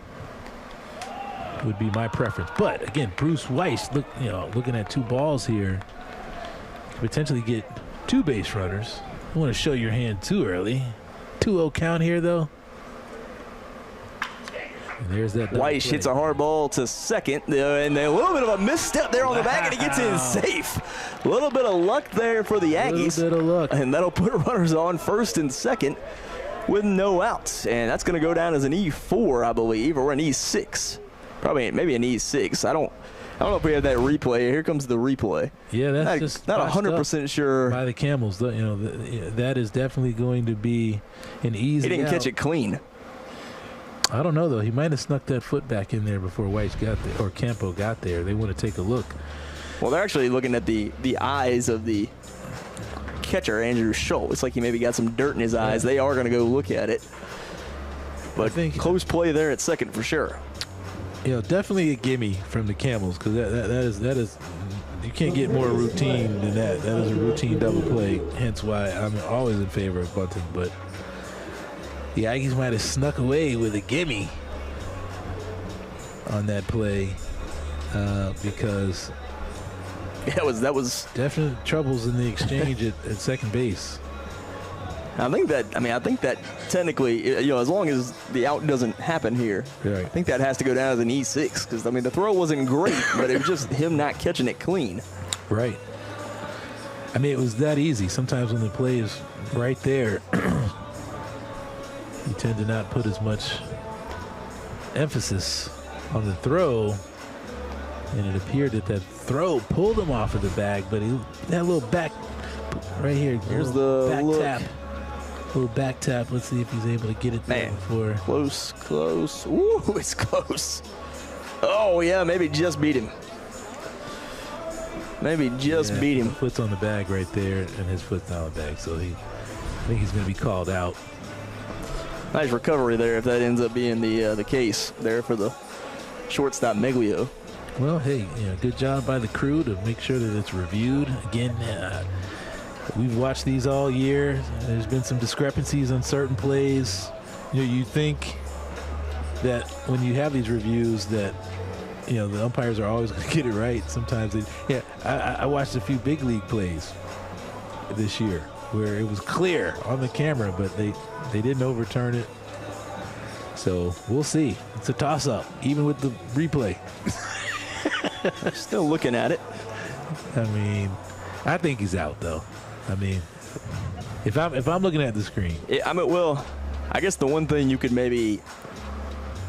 would be my preference. But again, Bruce Weiss, looking at 2 balls here, could potentially get 2 base runners. I want to show your hand too early. 2-0 count here, though. And there's that. Weiss hits a hard ball to second, and a little bit of a misstep there on the back, and he gets in safe. A little bit of luck there for the Aggies. A little bit of luck. And that'll put runners on first and second with no outs. And that's going to go down as an E4, I believe, or an E6. Probably maybe an E6. I don't know if we have that replay. Here comes the replay. Yeah, that's just not 100% sure. By the Camels, you know, that is definitely going to be an easy. He didn't catch it clean. I don't know though. He might have snuck that foot back in there before Weiss got there or Campo got there. They want to take a look. Well, they're actually looking at the eyes of the catcher, Andrew Schultz. It's like he maybe got some dirt in his eyes. They are going to go look at it. But I think close play there at second for sure. You know, definitely a gimme from the Camels because that is you can't get more routine than that. That is a routine double play. Hence why I'm always in favor of bunting. But the Aggies might have snuck away with a gimme on that play because that was definite troubles in the exchange at second base. I think that technically, you know, as long as the out doesn't happen here, right. I think that has to go down as an E6 because, I mean, the throw wasn't great, but it was just him not catching it clean. Right. I mean, it was that easy. Sometimes when the play is right there, you tend to not put as much emphasis on the throw, and it appeared that throw pulled him off of the bag, but that little back right here. Here's the back look. tap. Little back tap. Let's see if he's able to get it there before. Close. Ooh, it's close. Oh, yeah, maybe just beat him. Beat him. Foot's on the bag right there, and his foot's not on the bag, so I think he's going to be called out. Nice recovery there if that ends up being the case there for the shortstop Meglio. Well, hey, good job by the crew to make sure that it's reviewed. Again, we've watched these all year. There's been some discrepancies on certain plays. You think that when you have these reviews that, the umpires are always going to get it right. Sometimes I watched a few big league plays this year. where it was clear on the camera, but they didn't overturn it. So we'll see. It's a toss-up, even with the replay. Still looking at it. I mean, I think he's out, though. I mean, if I'm looking at the screen. I mean, well, I guess the one thing you could maybe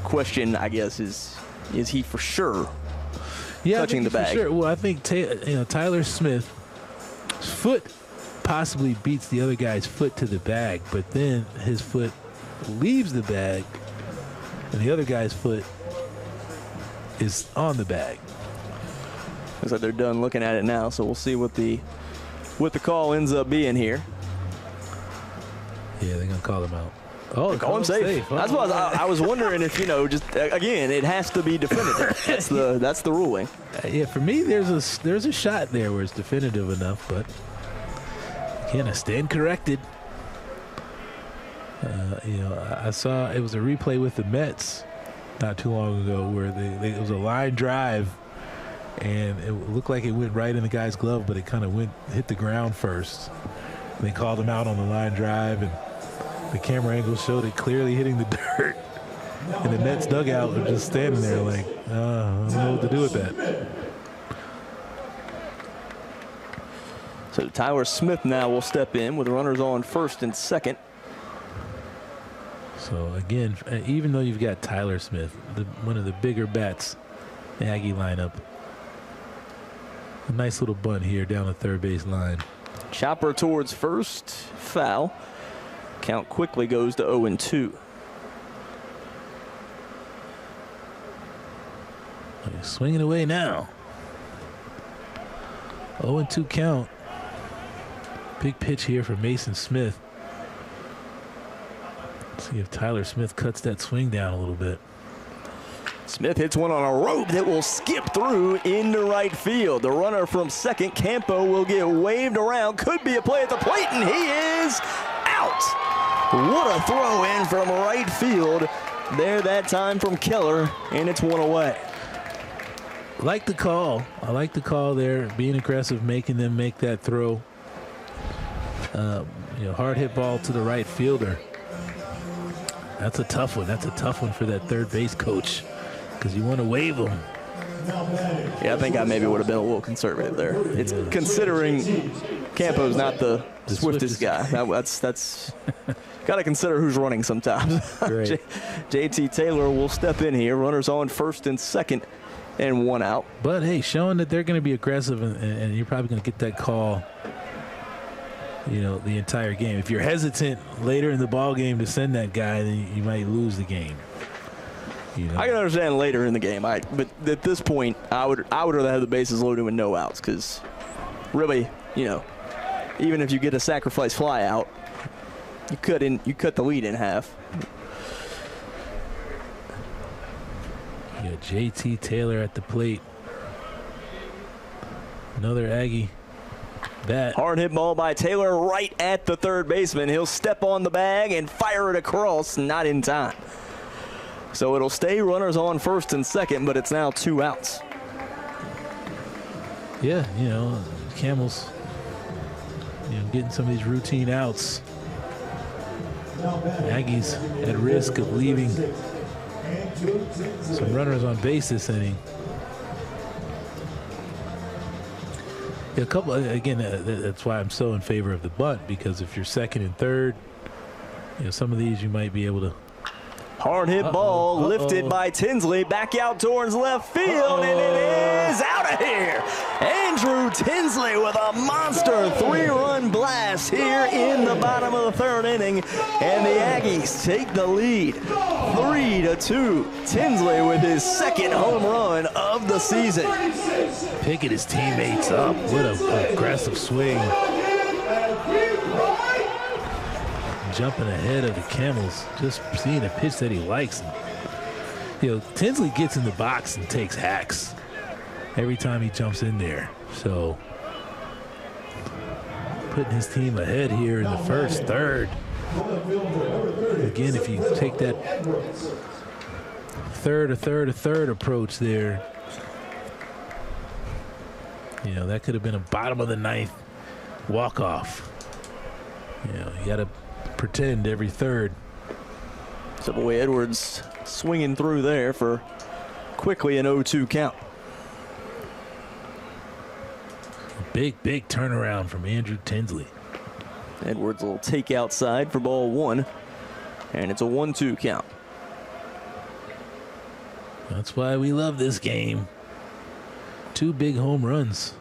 question, I guess, is he for sure touching the bag? Sure. Well, I think Tyler Smith's foot possibly beats the other guy's foot to the bag, but then his foot leaves the bag, and the other guy's foot is on the bag. Looks like they're done looking at it now, so we'll see what the call ends up being here. Yeah, they're gonna call him out. Oh, call him safe. That's what I was wondering if, just again, it has to be definitive. That's the ruling. Yeah, for me, there's a shot there where it's definitive enough, but again, I stand corrected. I saw it was a replay with the Mets not too long ago where it was a line drive, and it looked like it went right in the guy's glove, but it kind of hit the ground first. And they called him out on the line drive, and the camera angle showed it clearly hitting the dirt. And the Mets dugout was just standing there like, I don't know what to do with that. So Tyler Smith now will step in with runners on first and second. So again, even though you've got Tyler Smith, one of the bigger bats, the Aggie lineup, a nice little bunt here down the third base line. Chopper towards first, foul. Count quickly goes to 0-2. Swinging away now. 0-2 count. Big pitch here for Mason Smith. Let's see if Tyler Smith cuts that swing down a little bit. Smith hits one on a rope that will skip through into right field. The runner from second, Campbell, will get waved around. Could be a play at the plate, and he is out. What a throw in from right field there that time from Keller, and it's one away. I like the call. I like the call there, being aggressive, making them make that throw. Hard hit ball to the right fielder. That's a tough one. That's a tough one for that third base coach because you want to wave him. Yeah, I think I maybe would have been a little conservative there. It's considering Campo's not the swiftest guy. That's got to consider who's running sometimes. JT Taylor will step in here. Runners on first and second and one out. But, hey, showing that they're going to be aggressive and you're probably going to get that call, the entire game. If you're hesitant later in the ball game to send that guy, then you might lose the game. I can understand later in the game, but at this point, I would rather have the bases loaded with no outs because, really, even if you get a sacrifice fly out, you cut the lead in half. You got JT Taylor at the plate. Another Aggie bat. Hard hit ball by Taylor right at the third baseman. He'll step on the bag and fire it across, not in time. So it'll stay runners on first and second, but it's now 2 outs. Yeah, Camels, getting some of these routine outs. Aggies at risk of leaving some runners on base this inning. A couple, again, that's why I'm so in favor of the bunt, because if you're second and third, some of these you might be able to. Hard hit ball lifted by Tinsley back out towards left field, and it is out of here. Andrew Tinsley with a monster 3-run blast here in the bottom of the third inning, and the Aggies take the lead 3-2. Tinsley with his second home run of the season. Picking his teammates up. What an aggressive swing. Jumping ahead of the Camels, just seeing a pitch that he likes. Tinsley gets in the box and takes hacks every time he jumps in there. So putting his team ahead here in the first, third. Again, if you take that third approach there, that could have been a bottom of the ninth walk-off. You got to pretend every third. So boy, Edwards swinging through there for quickly an 0-2 count. Big turnaround from Andrew Tinsley. Edwards will take outside for ball one, and it's a 1-2 count. That's why we love this game. 2 big home runs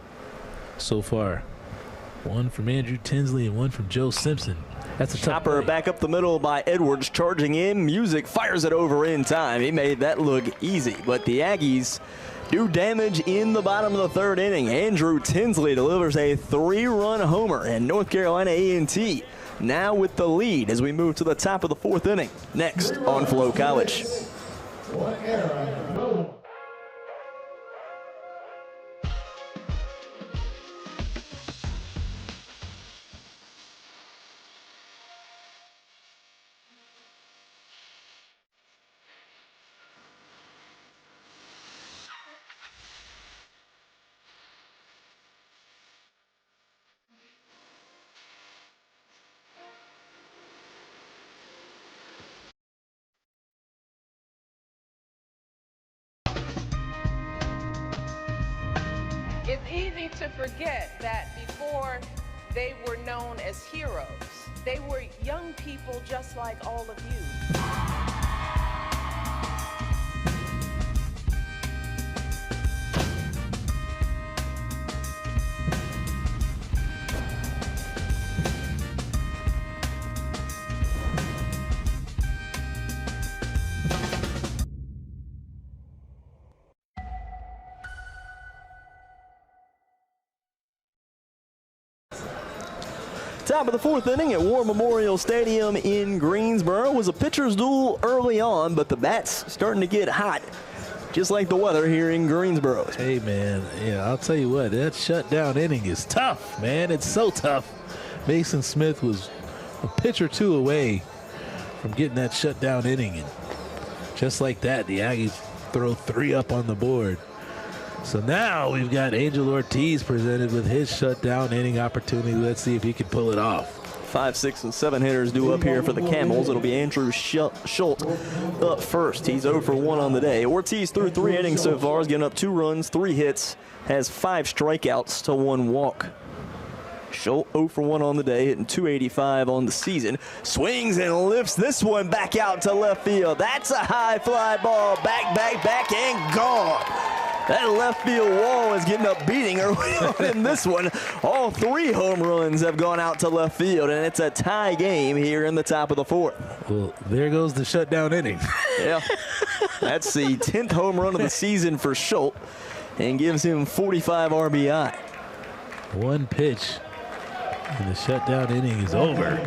so far. One from Andrew Tinsley and one from Joe Simpson. That's a chopper back up the middle by Edwards, charging in. Music fires it over in time. He made that look easy, but the Aggies do damage in the bottom of the third inning. Andrew Tinsley delivers a 3-run homer, and North Carolina A&T now with the lead as we move to the top of the 4th inning. Next on Flow College. It's easy to forget that before they were known as heroes, they were young people just like all of you. Top of the 4th inning at War Memorial Stadium in Greensboro was a pitcher's duel early on, but the bats starting to get hot, just like the weather here in Greensboro. Hey, man, I'll tell you what, that shutdown inning is tough, man. It's so tough. Mason Smith was a pitch or two away from getting that shutdown inning, and just like that, the Aggies throw 3 up on the board. So now we've got Angel Ortiz presented with his shutdown inning opportunity. Let's see if he can pull it off. 5, 6, and 7 hitters due up here for the Camels. It'll be Andrew Schultz up first. He's 0 for 1 on the day. Ortiz through 3 innings so far. He's given up 2 runs, 3 hits, has 5 strikeouts to 1 walk. Schultz 0 for 1 on the day, hitting .285 on the season. Swings and lifts this one back out to left field. That's a high fly ball. Back, and gone. That left field wall is getting up beating early on in this one. All 3 home runs have gone out to left field, and it's a tie game here in the top of the 4th. Well, there goes the shutdown inning. Yeah, that's the 10th home run of the season for Schultz and gives him 45 RBI. 1 pitch, and the shutdown inning is over.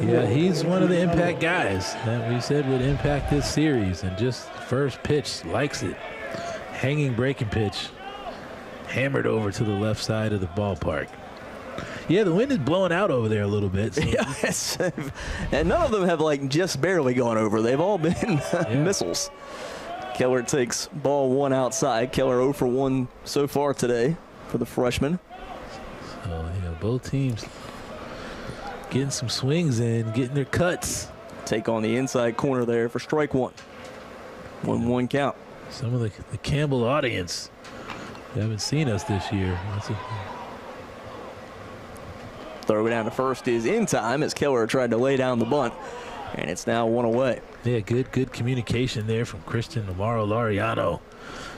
Yeah, he's one of the impact guys that we said would impact this series, and just first pitch likes it. Hanging breaking pitch, hammered over to the left side of the ballpark. Yeah, the wind is blowing out over there a little bit. So. Yes, and none of them have like just barely gone over. They've all been missiles. Keller takes ball 1 outside. Keller 0 for 1 so far today for the freshman. So, both teams getting some swings in, getting their cuts. Take on the inside corner there for strike 1. 1-1 count. Some of the Campbell audience haven't seen us this year. Throw it down to first is in time as Keller tried to lay down the bunt, and it's now 1 away. Yeah, good communication there from Christian Amaro Laureano.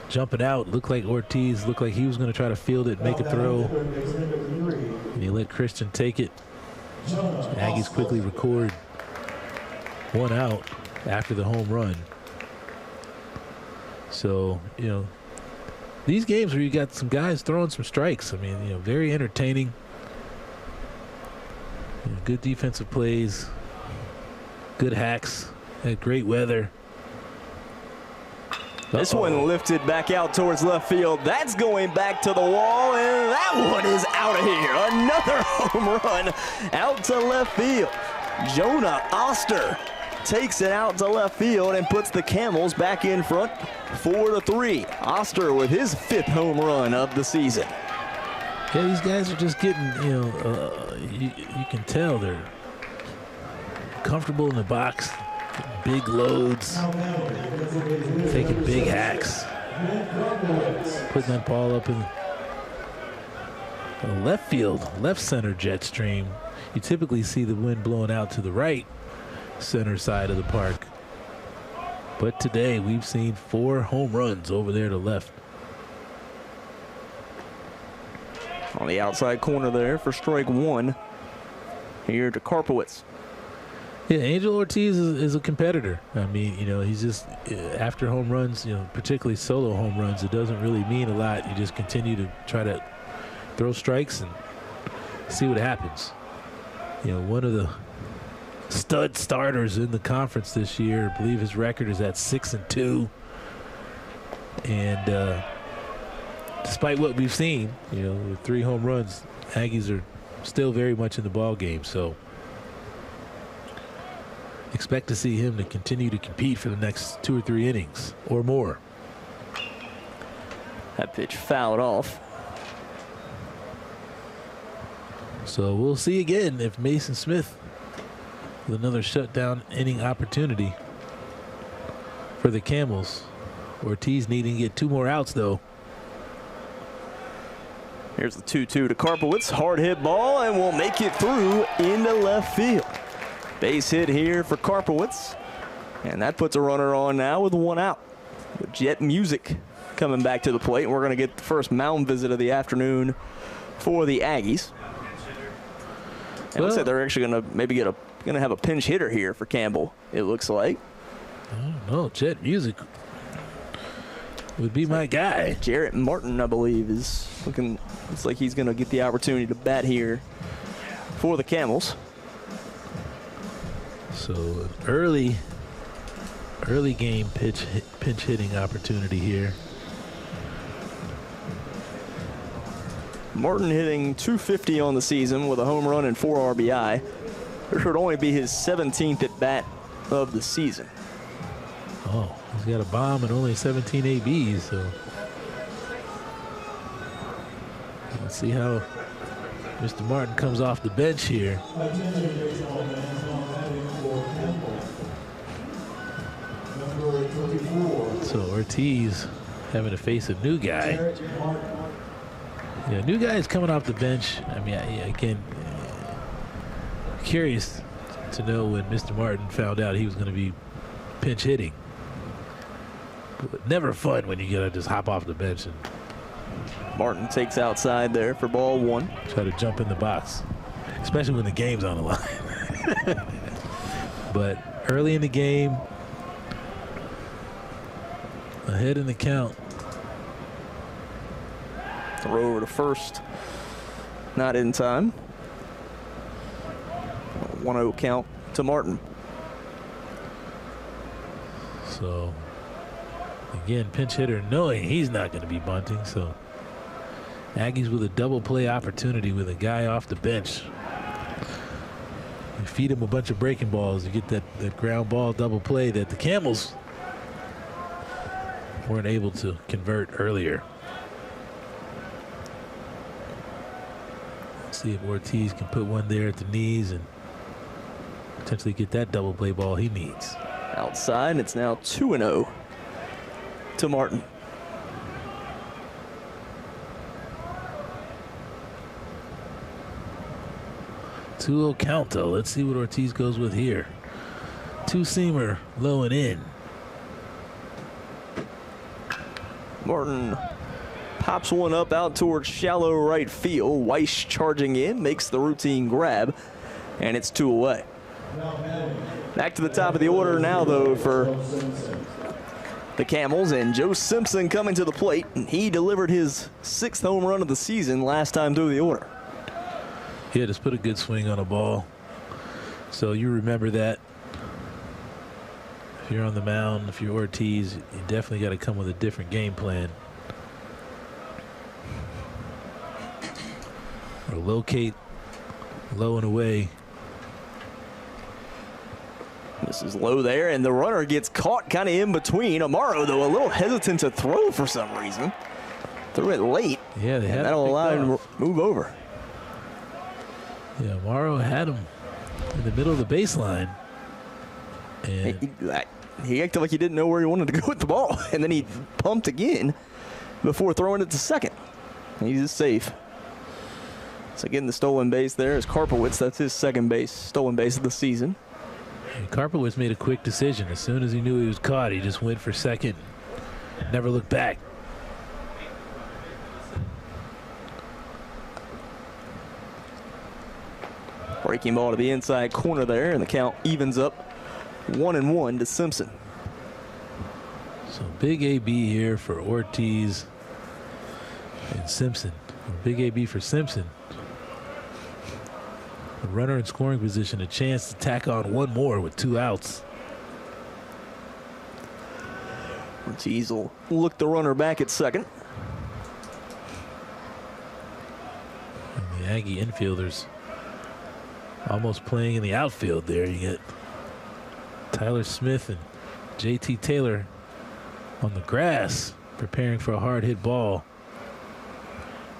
Jumping out, looked like Ortiz, looked like he was going to try to field it, make a throw. And he let Christian take it. Aggies quickly record 1 out after the home run. So, these games where you got some guys throwing some strikes, I mean, very entertaining. Good defensive plays, good hacks, had great weather. This one lifted back out towards left field. That's going back to the wall, and that one is out of here. Another home run out to left field. Jonah Oster takes it out to left field and puts the Camels back in front 4-3. Oster with his 5th home run of the season. Yeah, these guys are just getting, you can tell they're comfortable in the box, big loads, taking big hacks, putting that ball up in the left field, left center jet stream. You typically see the wind blowing out to the right center side of the park. But today we've seen 4 home runs over there to left. On the outside corner there for strike 1 here to Karpowitz. Yeah, Angel Ortiz is a competitor. I mean, he's just, after home runs, particularly solo home runs, it doesn't really mean a lot. You just continue to try to throw strikes and see what happens. One of the stud starters in the conference this year, I believe his record is at 6-2. And despite what we've seen, with 3 home runs, Aggies are still very much in the ball game. So expect to see him to continue to compete for the next 2 or 3 innings or more. That pitch fouled off. So we'll see again if Mason Smith with another shutdown inning opportunity for the Camels. Ortiz needing to get 2 more outs, though. Here's the 2-2 to Karpowitz. Hard hit ball and will make it through into left field. Base hit here for Karpowitz. And that puts a runner on now with 1 out. With Jet Music coming back to the plate. We're going to get the first mound visit of the afternoon for the Aggies. And it looks like they're actually going to maybe gonna have a pinch hitter here for Campbell, it looks like. I don't know. Jet Music would be my guy. Jarrett Martin, I believe, is looking. Looks like he's going to get the opportunity to bat here for the Camels. So early game pinch hitting opportunity here. Martin hitting .250 on the season with a home run and 4 RBI. This would only be his 17th at bat of the season. Oh, he's got a bomb and only 17 ABs. So let's see how Mr. Martin comes off the bench here. So Ortiz having to face a new guy. Yeah, new guy is coming off the bench. I mean, again, curious to know when Mr. Martin found out he was going to be pinch hitting. But never fun when you got to just hop off the bench. And Martin takes outside there for ball 1. Try to jump in the box, especially when the game's on the line. But early in the game, ahead in the count. Throw over to first. Not in time. 1-0 count to Martin. So, again, pinch hitter knowing he's not going to be bunting. So, Aggies with a double play opportunity with a guy off the bench. You feed him a bunch of breaking balls. You get that ground ball double play that the Camels weren't able to convert earlier. See if Ortiz can put one there at the knees and potentially get that double play ball he needs. Outside, it's now 2-0 to Martin. Two-0 count, though. Let's see what Ortiz goes with here. Two-seamer low and in. Martin pops one up out towards shallow right field. Weiss charging in, makes the routine grab, and it's 2 away. Back to the top of the order now, though, for the Camels, and Joe Simpson coming to the plate. And he delivered his 6th home run of the season last time through the order. Yeah, just put a good swing on a ball. So you remember that. If you're on the mound, if you're Ortiz, you definitely got to come with a different game plan. Or locate low and away. This is low there, and the runner gets caught kind of in between. Amaro, though, a little hesitant to throw for some reason. threw it late. Yeah, they had that'll allow him to move over. Yeah, Morrow had him in the middle of the baseline. And he acted like he didn't know where he wanted to go with the ball, and then he pumped again before throwing it to second. He's safe. So getting the stolen base there is Karpowitz. That's his second stolen base of the season. And Karpowitz made a quick decision. As soon as he knew he was caught, he just went for second. Never looked back. Breaking ball to the inside corner there, and the count evens up 1-1 to Simpson. So big AB here for Ortiz and Simpson. Big AB for Simpson. A runner in scoring position, a chance to tack on one more with 2 outs. Ortiz will look the runner back at second. And the Aggie infielders almost playing in the outfield there. You get Tyler Smith and JT Taylor on the grass preparing for a hard hit ball.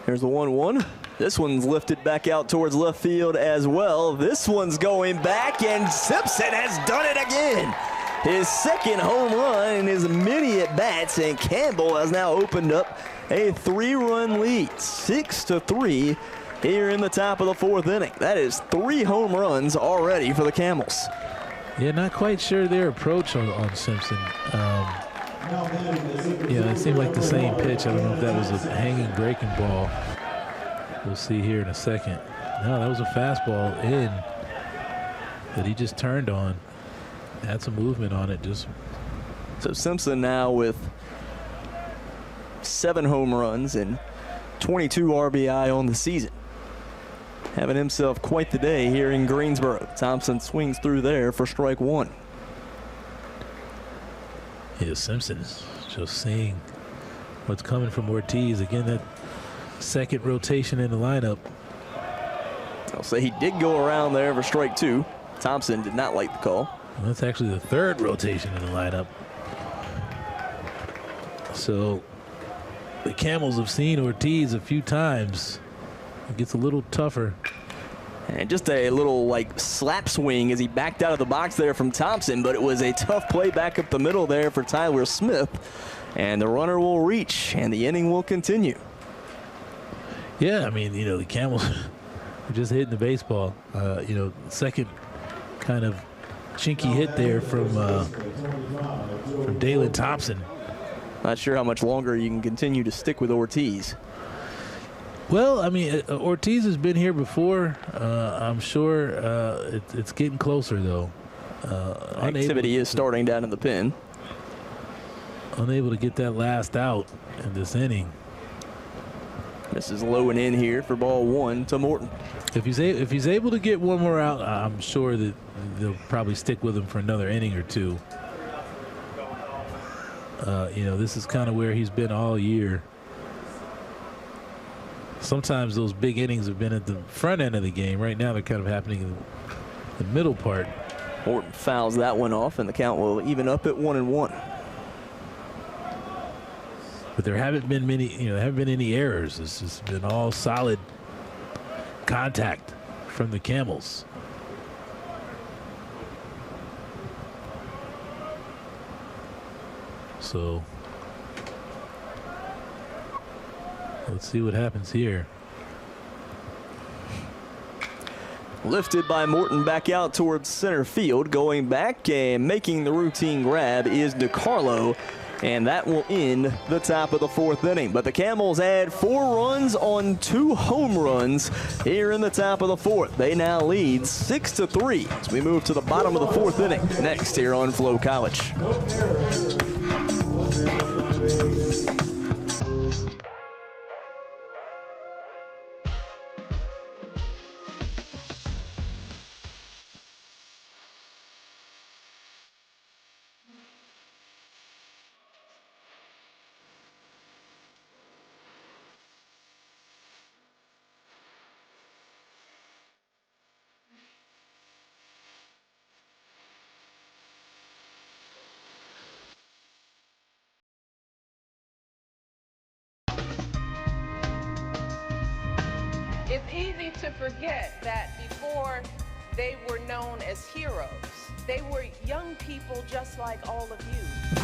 Here's the 1-1. This one's lifted back out towards left field as well. This one's going back, and Simpson has done it again. His second home run in his many at-bats, and Campbell has now opened up a 3-run lead, 6-3 here in the top of the 4th inning. That is 3 home runs already for the Camels. Yeah, not quite sure their approach on Simpson. Yeah, it seemed like the same pitch. I don't know if that was a hanging breaking ball. We'll see here in a second. No, that was a fastball in that he just turned on. Had some movement on it. So Simpson now with 7 home runs and 22 RBI on the season. Having himself quite the day here in Greensboro. Thompson swings through there for strike 1. Yeah, Simpson is just seeing what's coming from Ortiz. Again, that second rotation in the lineup. I'll say he did go around there for strike 2. Thompson did not like the call. Well, that's actually the 3rd rotation in the lineup. So the Camels have seen Ortiz a few times. It gets a little tougher. And just a little slap swing as he backed out of the box there from Thompson, but it was a tough play back up the middle there for Tyler Smith. And the runner will reach, and the inning will continue. Yeah, I mean, the Camels are just hitting the baseball. Second kind of chinky hit there from Dalen Thompson. Not sure how much longer you can continue to stick with Ortiz. Well, I mean, Ortiz has been here before. I'm sure it's getting closer, though. Activity is starting down in the pen. Unable to get that last out in this inning. This is low and in here for ball 1 to Morton. If he's able to get one more out, I'm sure that they'll probably stick with him for another inning or 2. This is kind of where he's been all year. Sometimes those big innings have been at the front end of the game. Right now they're kind of happening in the middle part. Morton fouls that one off, and the count will even up at 1-1. But there haven't been any errors. It's just been all solid contact from the Camels. So let's see what happens here. Lifted by Morton back out towards center field. Going back and making the routine grab is DiCarlo. And that will end the top of the 4th inning. But the Camels add 4 runs on 2 home runs here in the top of the 4th. They now lead 6-3 as we move to the bottom of the 4th inning. Next here on Flow College. It's easy to forget that before they were known as heroes, they were young people just like all of you.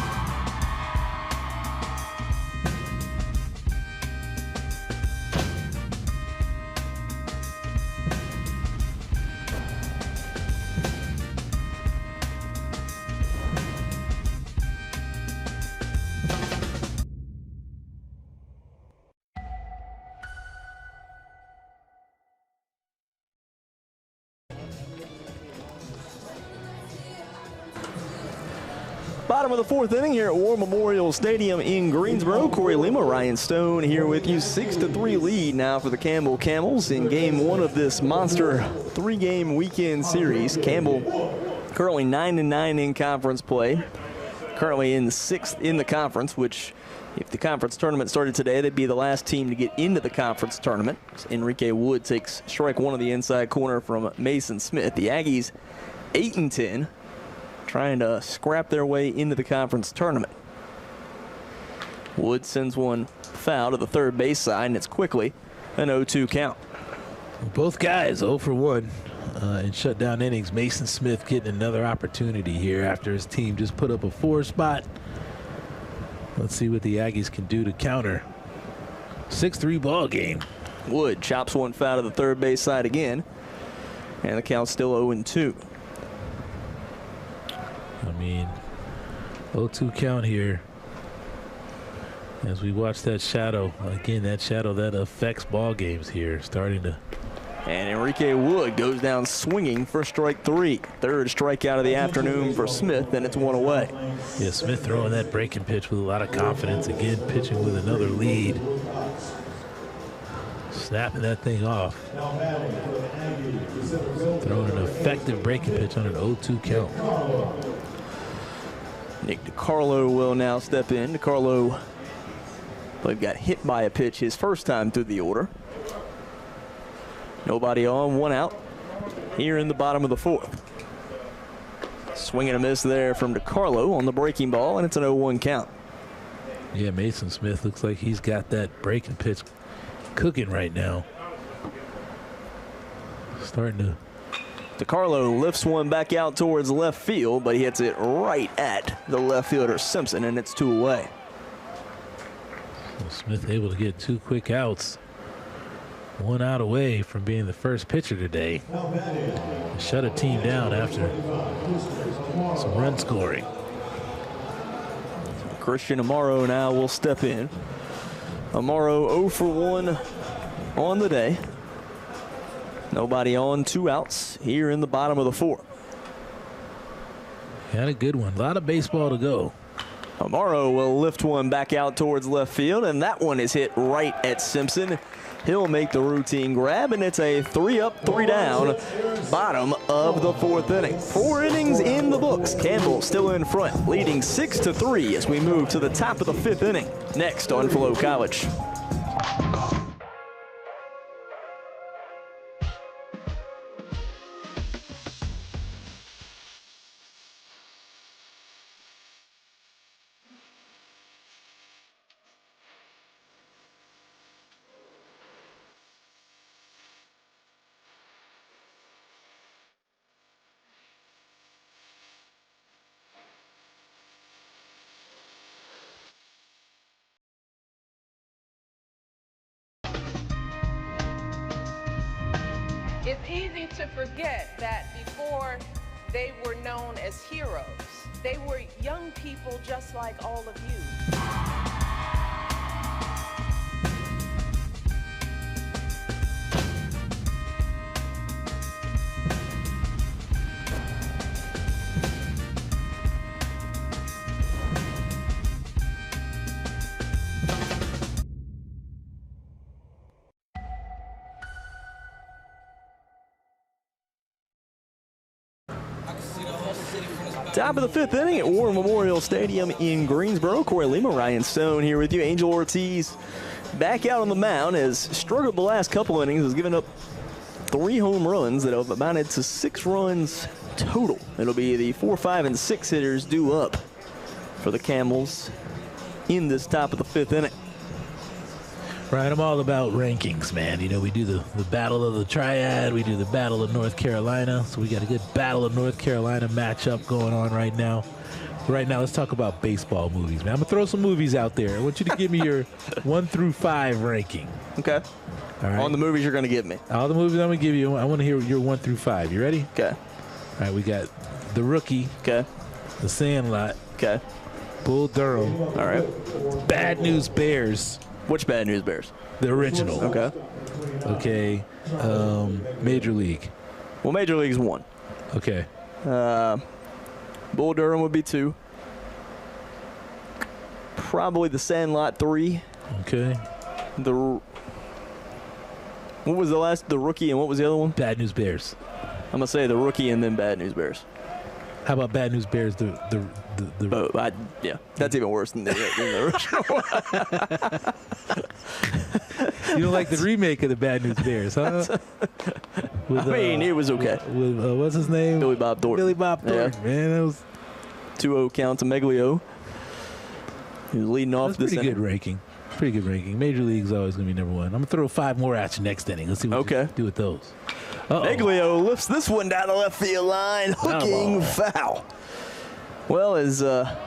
Bottom of the fourth inning here at War Memorial Stadium in Greensboro. Corey Lima, Ryan Stone here with you. 6-3 lead now for the Campbell Camels in game one of this monster three-game weekend series. Campbell currently 9-9 in conference play. Currently in sixth in the conference, which if the conference tournament started today, they'd be the last team to get into the conference tournament. Enrique Wood takes strike one of the inside corner from Mason Smith. The Aggies 8-10. Trying to scrap their way into the conference tournament. Wood sends one foul to the third base side, and it's quickly an 0-2 count. Both guys 0 for 1 in shutdown innings. Mason Smith getting another opportunity here after his team just put up a 4 spot. Let's see what the Aggies can do to counter. 6-3 ball game. Wood chops one foul to the third base side again, and the count's still 0-2. I mean, 0-2 count here as we watch that shadow. Again, that shadow that affects ball games here starting to. And Enrique Wood goes down swinging for strike 3. Third strikeout of the afternoon for Smith, and it's one away. Yeah, Smith throwing that breaking pitch with a lot of confidence. Again, pitching with another lead. Snapping that thing off. Throwing an effective breaking pitch on an 0-2 count. Nick DiCarlo will now step in. DiCarlo got hit by a pitch his first time through the order. Nobody on, one out here in the bottom of the fourth. Swing and a miss there from DiCarlo on the breaking ball, and it's an 0-1 count. Yeah, Mason Smith looks like he's got that breaking pitch cooking right now. Starting to. DiCarlo lifts one back out towards left field, but he hits it right at the left fielder Simpson, and it's 2 away. So Smith able to get 2 quick outs. 1 out away from being the first pitcher today. Shut a team down after some run scoring. Christian Amaro now will step in. Amaro 0 for 1 on the day. Nobody on, 2 outs here in the bottom of the fourth. Had a good one. A lot of baseball to go. Amaro will lift one back out towards left field, and that one is hit right at Simpson. He'll make the routine grab, and it's a 3 up, 3 down, bottom of the fourth inning. 4 innings in the books. Campbell still in front, leading 6-3 as we move to the top of the 5th inning. Next on Flow College. It's easy to forget that before they were known as heroes, they were young people just like all of you. Top of the 5th inning at War Memorial Stadium in Greensboro. Corey Lima, Ryan Stone here with you. Angel Ortiz back out on the mound, has struggled the last couple innings, has given up 3 home runs that have amounted to 6 runs total. It'll be the 4, 5, and 6 hitters due up for the Camels in this top of the 5th inning. Right, I'm all about rankings, man. You know, we do the Battle of the Triad. We do the Battle of North Carolina. So we got a good Battle of North Carolina matchup going on right now. Right now, let's talk about baseball movies, man. I'm going to throw some movies out there. I want you to give me your 1 through 5 ranking. Okay. All right. On the movies you're going to give me. All the movies I'm going to give you, I want to hear your 1 through 5. You ready? Okay. All right, we got The Rookie. Okay. The Sandlot. Okay. Bull Durham. All right. Bad News Bears. Which Bad News Bears? The original. Okay. Okay. Major League. Well, Major League's 1. Okay. Bull Durham would be 2. Probably The Sandlot 3. Okay. What was the last? The Rookie, and what was the other one? Bad News Bears. I'm gonna say The Rookie and then Bad News Bears. How about Bad News Bears? Yeah, that's even worse than the original. You don't like the remake of the Bad News Bears, huh? I mean, it was okay. With what's his name? Billy Bob Thornton. Billy Bob Thornton, man. That was 2-0 count to Meglio. He was leading off this pretty good ranking. Pretty good ranking. Major League's always going to be number 1. I'm going to throw 5 more at you next inning. Let's see what you do with those. Meglio lifts this one down the left field line. Hooking foul. Well, as a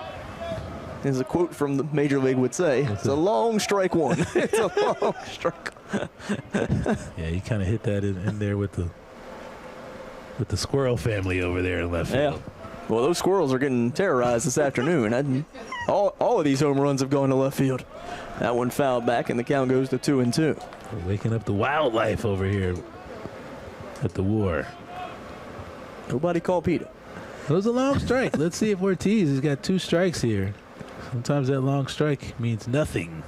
quote from the Major League would say, it's a long strike 1. It's a long strike. Yeah, you kind of hit that in there with the squirrel family over there in left field. Yeah. Well, those squirrels are getting terrorized this afternoon. All of these home runs have gone to left field. That one fouled back, and the count goes to 2-2. We're waking up the wildlife over here at the war. Nobody called Peter. It was a long strike. Let's see if Ortiz has got 2 strikes here. Sometimes that long strike means nothing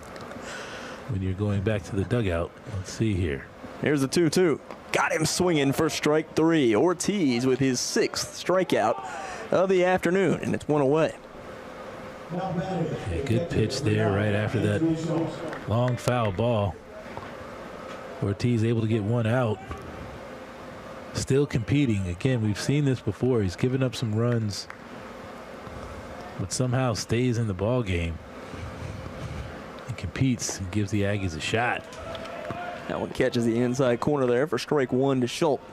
when you're going back to the dugout. Let's see here. Here's the 2-2. Got him swinging for strike 3. Ortiz with his 6th strikeout of the afternoon, and it's 1 away. Yeah, good pitch there right after that long foul ball. Ortiz able to get 1 out. Still competing. Again, we've seen this before. He's given up some runs, but somehow stays in the ball game and competes and gives the Aggies a shot. That one catches the inside corner there for strike 1 to Schultz.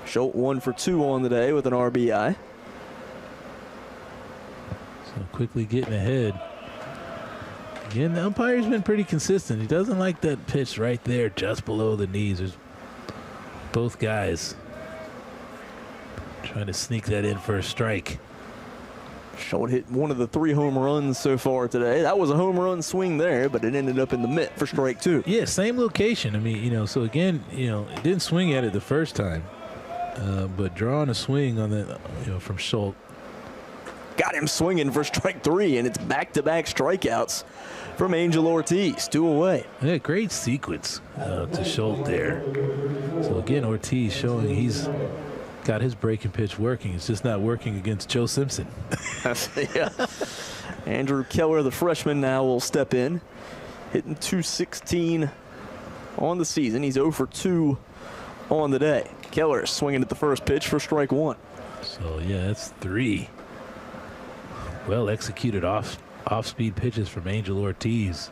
Schultz 1 for 2 on the day with an RBI. So quickly getting ahead. Again, the umpire's been pretty consistent. He doesn't like that pitch right there just below the knees. There's both guys trying to sneak that in for a strike. Schultz hit one of the 3 home runs so far today. That was a home run swing there, but it ended up in the mitt for strike 2. Yeah, same location. I mean, so again, it didn't swing at it the first time, but drawing a swing on that, from Schultz. Got him swinging for strike 3, and it's back-to-back strikeouts from Angel Ortiz. 2 away. Yeah, great sequence to Schultz there. So again, Ortiz showing he's got his breaking pitch working. It's just not working against Joe Simpson. Yeah. Andrew Keller, the freshman, now will step in, hitting .216 on the season. He's 0 for 2 on the day. Keller swinging at the first pitch for strike 1. So yeah, that's 3 well executed off-speed pitches from Angel Ortiz.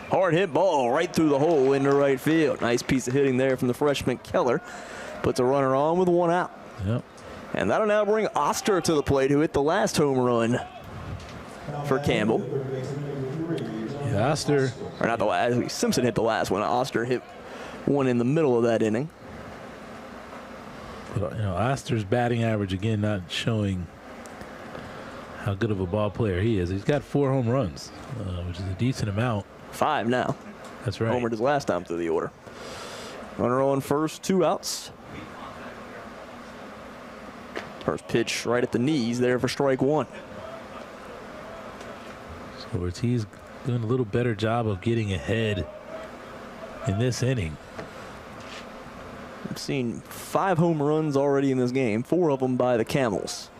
Hard hit ball right through the hole into right field. Nice piece of hitting there from the freshman Keller. Puts a runner on with 1 out. Yep. And that'll now bring Oster to the plate, who hit the last home run for Campbell. Yeah, Oster. Or not the last. Simpson hit the last one. Oster hit one in the middle of that inning. But, Oster's batting average, again, not showing how good of a ball player he is. He's got 4 home runs, which is a decent amount. 5 now. That's right. Homered his last time through the order. Runner on first, 2 outs. First pitch right at the knees there for strike 1. So Ortiz doing a little better job of getting ahead in this inning. I've seen 5 home runs already in this game, 4 of them by the Camels.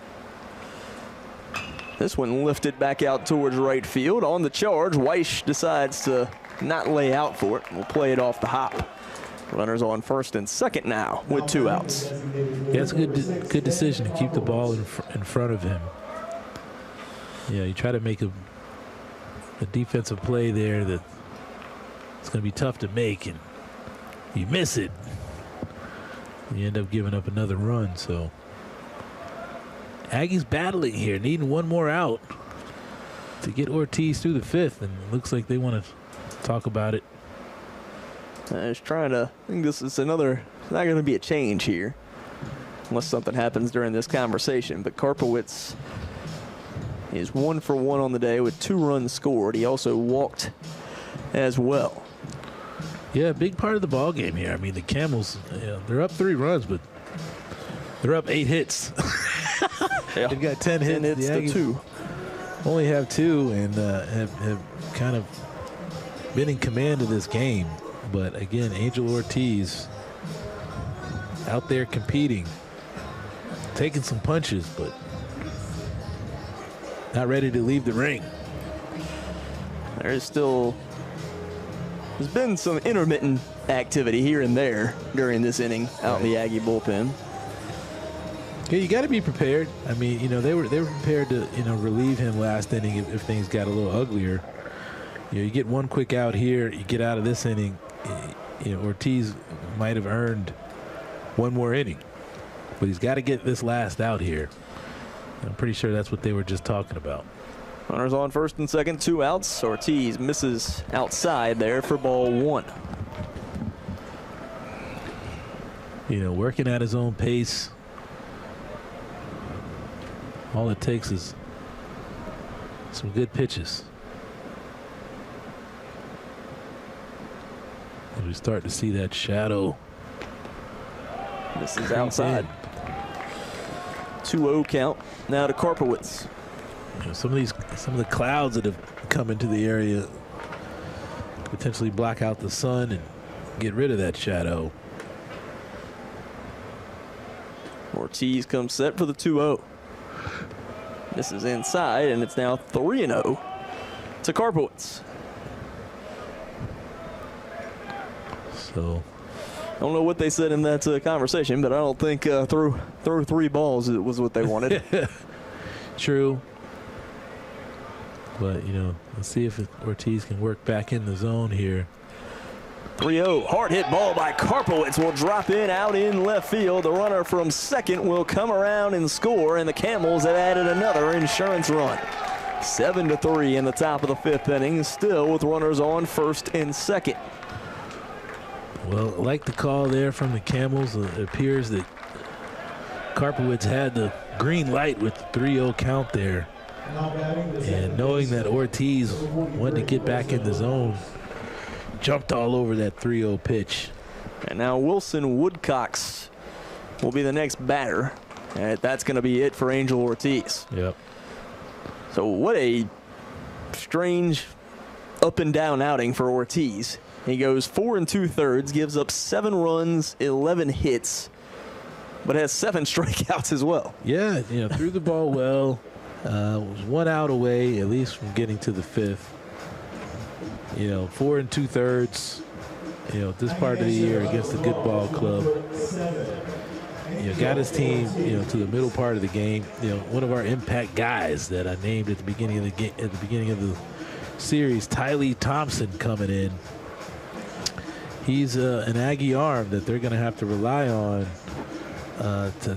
This one lifted back out towards right field. On the charge, Weish decides to not lay out for it. We'll play it off the hop. Runners on first and second now with 2 outs. Yeah, it's a good decision to keep the ball in front of him. Yeah, you try to make a defensive play there that it's going to be tough to make, and you miss it. You end up giving up another run. So Aggies battling here, needing one more out to get Ortiz through the fifth, and it looks like they want to talk about it. I was trying to think this is another, it's not going to be a change here unless something happens during this conversation, but Karpowitz is 1 for 1 on the day with 2 runs scored. He also walked as well. Yeah, big part of the ball game here. I mean, the Camels, they're up 3 runs, but they're up 8 hits. Yeah. They've got 10 hits. 10 hits to 2. Only have 2 and have kind of been in command of this game. But again, Angel Ortiz out there competing, taking some punches, but not ready to leave the ring. There's been some intermittent activity here and there during this inning out in the Aggie bullpen. Yeah, you got to be prepared. I mean, they were prepared to relieve him last inning if things got a little uglier. You get one quick out here, you get out of this inning. Ortiz might have earned one more inning, but he's got to get this last out here. I'm pretty sure that's what they were just talking about. Runners on first and second, 2 outs. Ortiz misses outside there for ball 1. Working at his own pace. All it takes is some good pitches. We start to see that shadow. This is outside. 2-0 count. Now to Karpowitz. Some of the clouds that have come into the area potentially block out the sun and get rid of that shadow. Ortiz comes set for the 2-0. This is inside, and it's now 3-0 to Karpowitz. So, I don't know what they said in that conversation, but I don't think throw 3 balls was what they wanted. True. But, let's see if Ortiz can work back in the zone here. 3-0. Hard hit ball by Karpowitz will drop in out in left field. The runner from second will come around and score, and the Camels have added another insurance run. 7-3 in the top of the 5th inning, still with runners on first and second. Well, like the call there from the Camels, it appears that Karpowitz had the green light with the 3-0 count there. And knowing that Ortiz wanted to get back in the zone, jumped all over that 3-0 pitch. And now Wilson Woodcocks will be the next batter. And that's going to be it for Angel Ortiz. Yep. So what a strange up and down outing for Ortiz. He goes 4 2/3, gives up 7 runs, 11 hits, but has 7 strikeouts as well. Yeah, threw the ball well. Was 1 out away, at least from getting to the 5th. 4 2/3. This part of the year against a good ball club. Got his team, to the middle part of the game. One of our impact guys that I named at the beginning of the game, at the beginning of the series, Tylee Thompson coming in. He's an Aggie arm that they're going to have to rely on to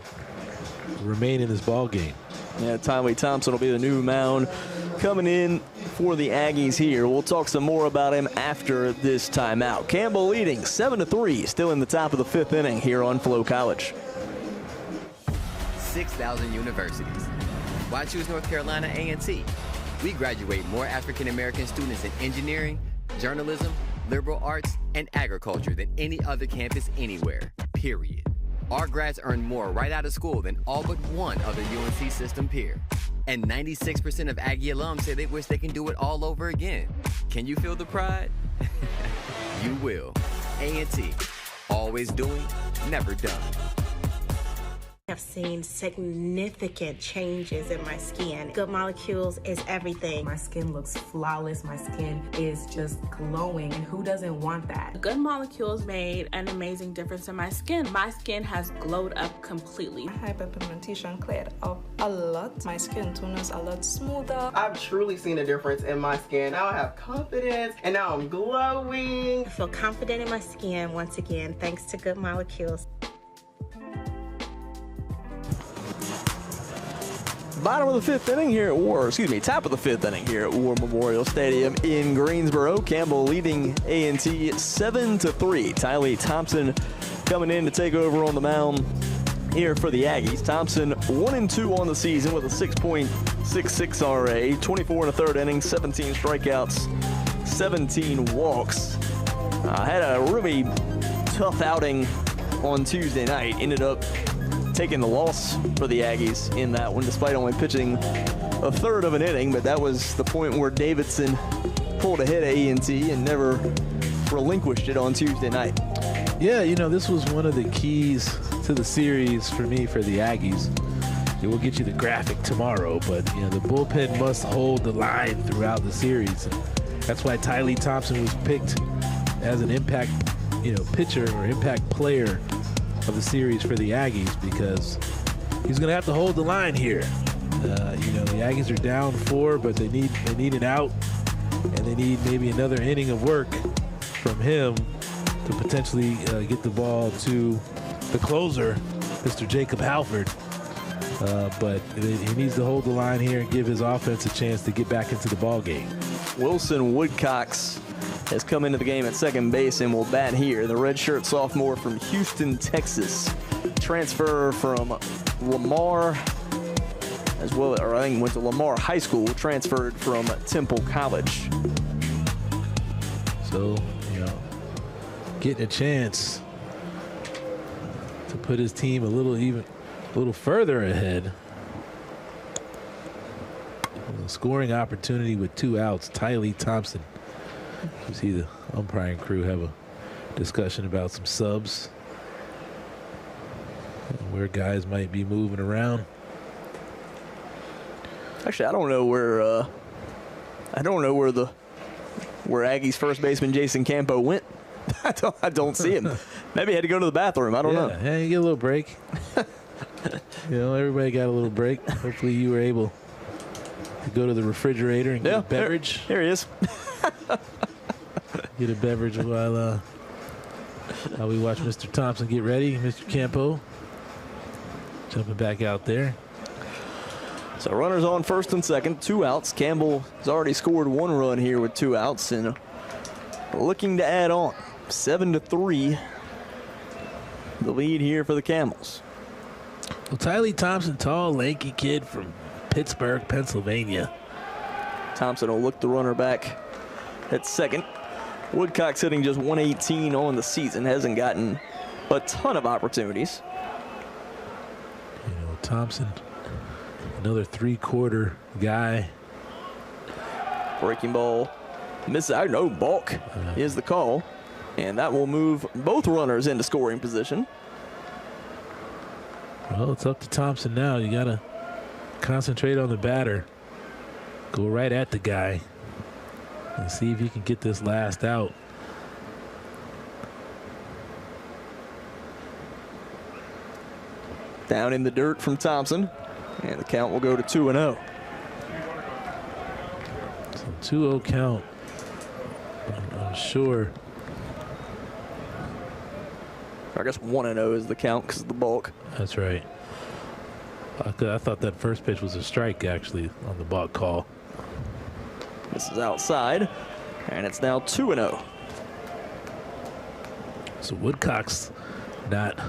remain in this ball game. Yeah, Tylee Thompson will be the new mound coming in for the Aggies here. We'll talk some more about him after this timeout. Campbell leading 7-3, still in the top of the 5th inning here on Flow College. 6,000 universities. Why choose North Carolina A&T? We graduate more African American students in engineering, journalism, liberal arts, and agriculture than any other campus anywhere, period. Our grads earn more right out of school than all but one other UNC system peer. And 96% of Aggie alums say they wish they can do it all over again. Can you feel the pride? You will. A&T, always doing, never done. I've seen significant changes in my skin. Good Molecules is everything. My skin looks flawless. My skin is just glowing. And who doesn't want that? Good Molecules made an amazing difference in my skin. My skin has glowed up completely. My hyperpigmentation cleared up a lot. My skin tone is a lot smoother. I've truly seen a difference in my skin. Now I have confidence and now I'm glowing. I feel confident in my skin once again, thanks to Good Molecules. Bottom of the fifth inning here at top of the fifth inning here at War Memorial Stadium in Greensboro. Campbell leading A&T 7-3. Tylee Thompson coming in to take over on the mound here for the Aggies. Thompson 1-2 on the season with a 6.66 RA, 24 and a third inning, 17 strikeouts, 17 walks. Had a really tough outing on Tuesday night. Ended up taking the loss for the Aggies in that one, despite only pitching a third of an inning. But that was the point where Davidson pulled ahead of A&T and never relinquished it on Tuesday night. Yeah, you know, this was one of the keys to the series for me for the Aggies. We'll get you the graphic tomorrow, but you know the bullpen must hold the line throughout the series. And that's why Tylee Thompson was picked as an impact, pitcher or impact player of the series for the Aggies, because he's going to have to hold the line here. The Aggies are down 4, but they need an out, and they need maybe another inning of work from him to potentially get the ball to the closer, Mr. Jacob Halford. But he needs to hold the line here and give his offense a chance to get back into the ball game. Wilson Woodcox has come into the game at second base and will bat here. The redshirt sophomore from Houston, Texas. Transfer from Lamar, as well, or I think went to Lamar High School, transferred from Temple College. So, getting a chance to put his team a little further ahead. A scoring opportunity with 2 outs. Tylee Thompson. You see the umpiring crew have a discussion about some subs and where guys might be moving around. Actually, I don't know where where Aggies first baseman Jason Campo went. I don't see him. Maybe he had to go to the bathroom. I don't know. Yeah, you get a little break. Everybody got a little break. Hopefully you were able to go to the refrigerator and get a beverage. There he is. Get a beverage while we watch Mr. Thompson get ready. Mr. Campo jumping back out there. So runners on first and second, 2 outs. Campbell has already scored 1 run here with 2 outs and looking to add on. 7-3, the lead here for the Camels. Well, Tylee Thompson, tall, lanky kid from Pittsburgh, Pennsylvania. Thompson will look the runner back at second. Woodcock's hitting just 118 on the season, hasn't gotten a ton of opportunities. Thompson, another 3-quarter guy. Breaking ball, misses out. No, balk is the call, and that will move both runners into scoring position. Well, it's up to Thompson now. You got to concentrate on the batter. Go right at the guy and see if you can get this last out. Down in the dirt from Thompson, and the count will go to 2-0. So 2-0 count. I'm sure. I guess 1-0 is the count because of the balk. That's right. I thought that first pitch was a strike, actually, on the balk call. This is outside, and it's now 2-0. So Woodcock's not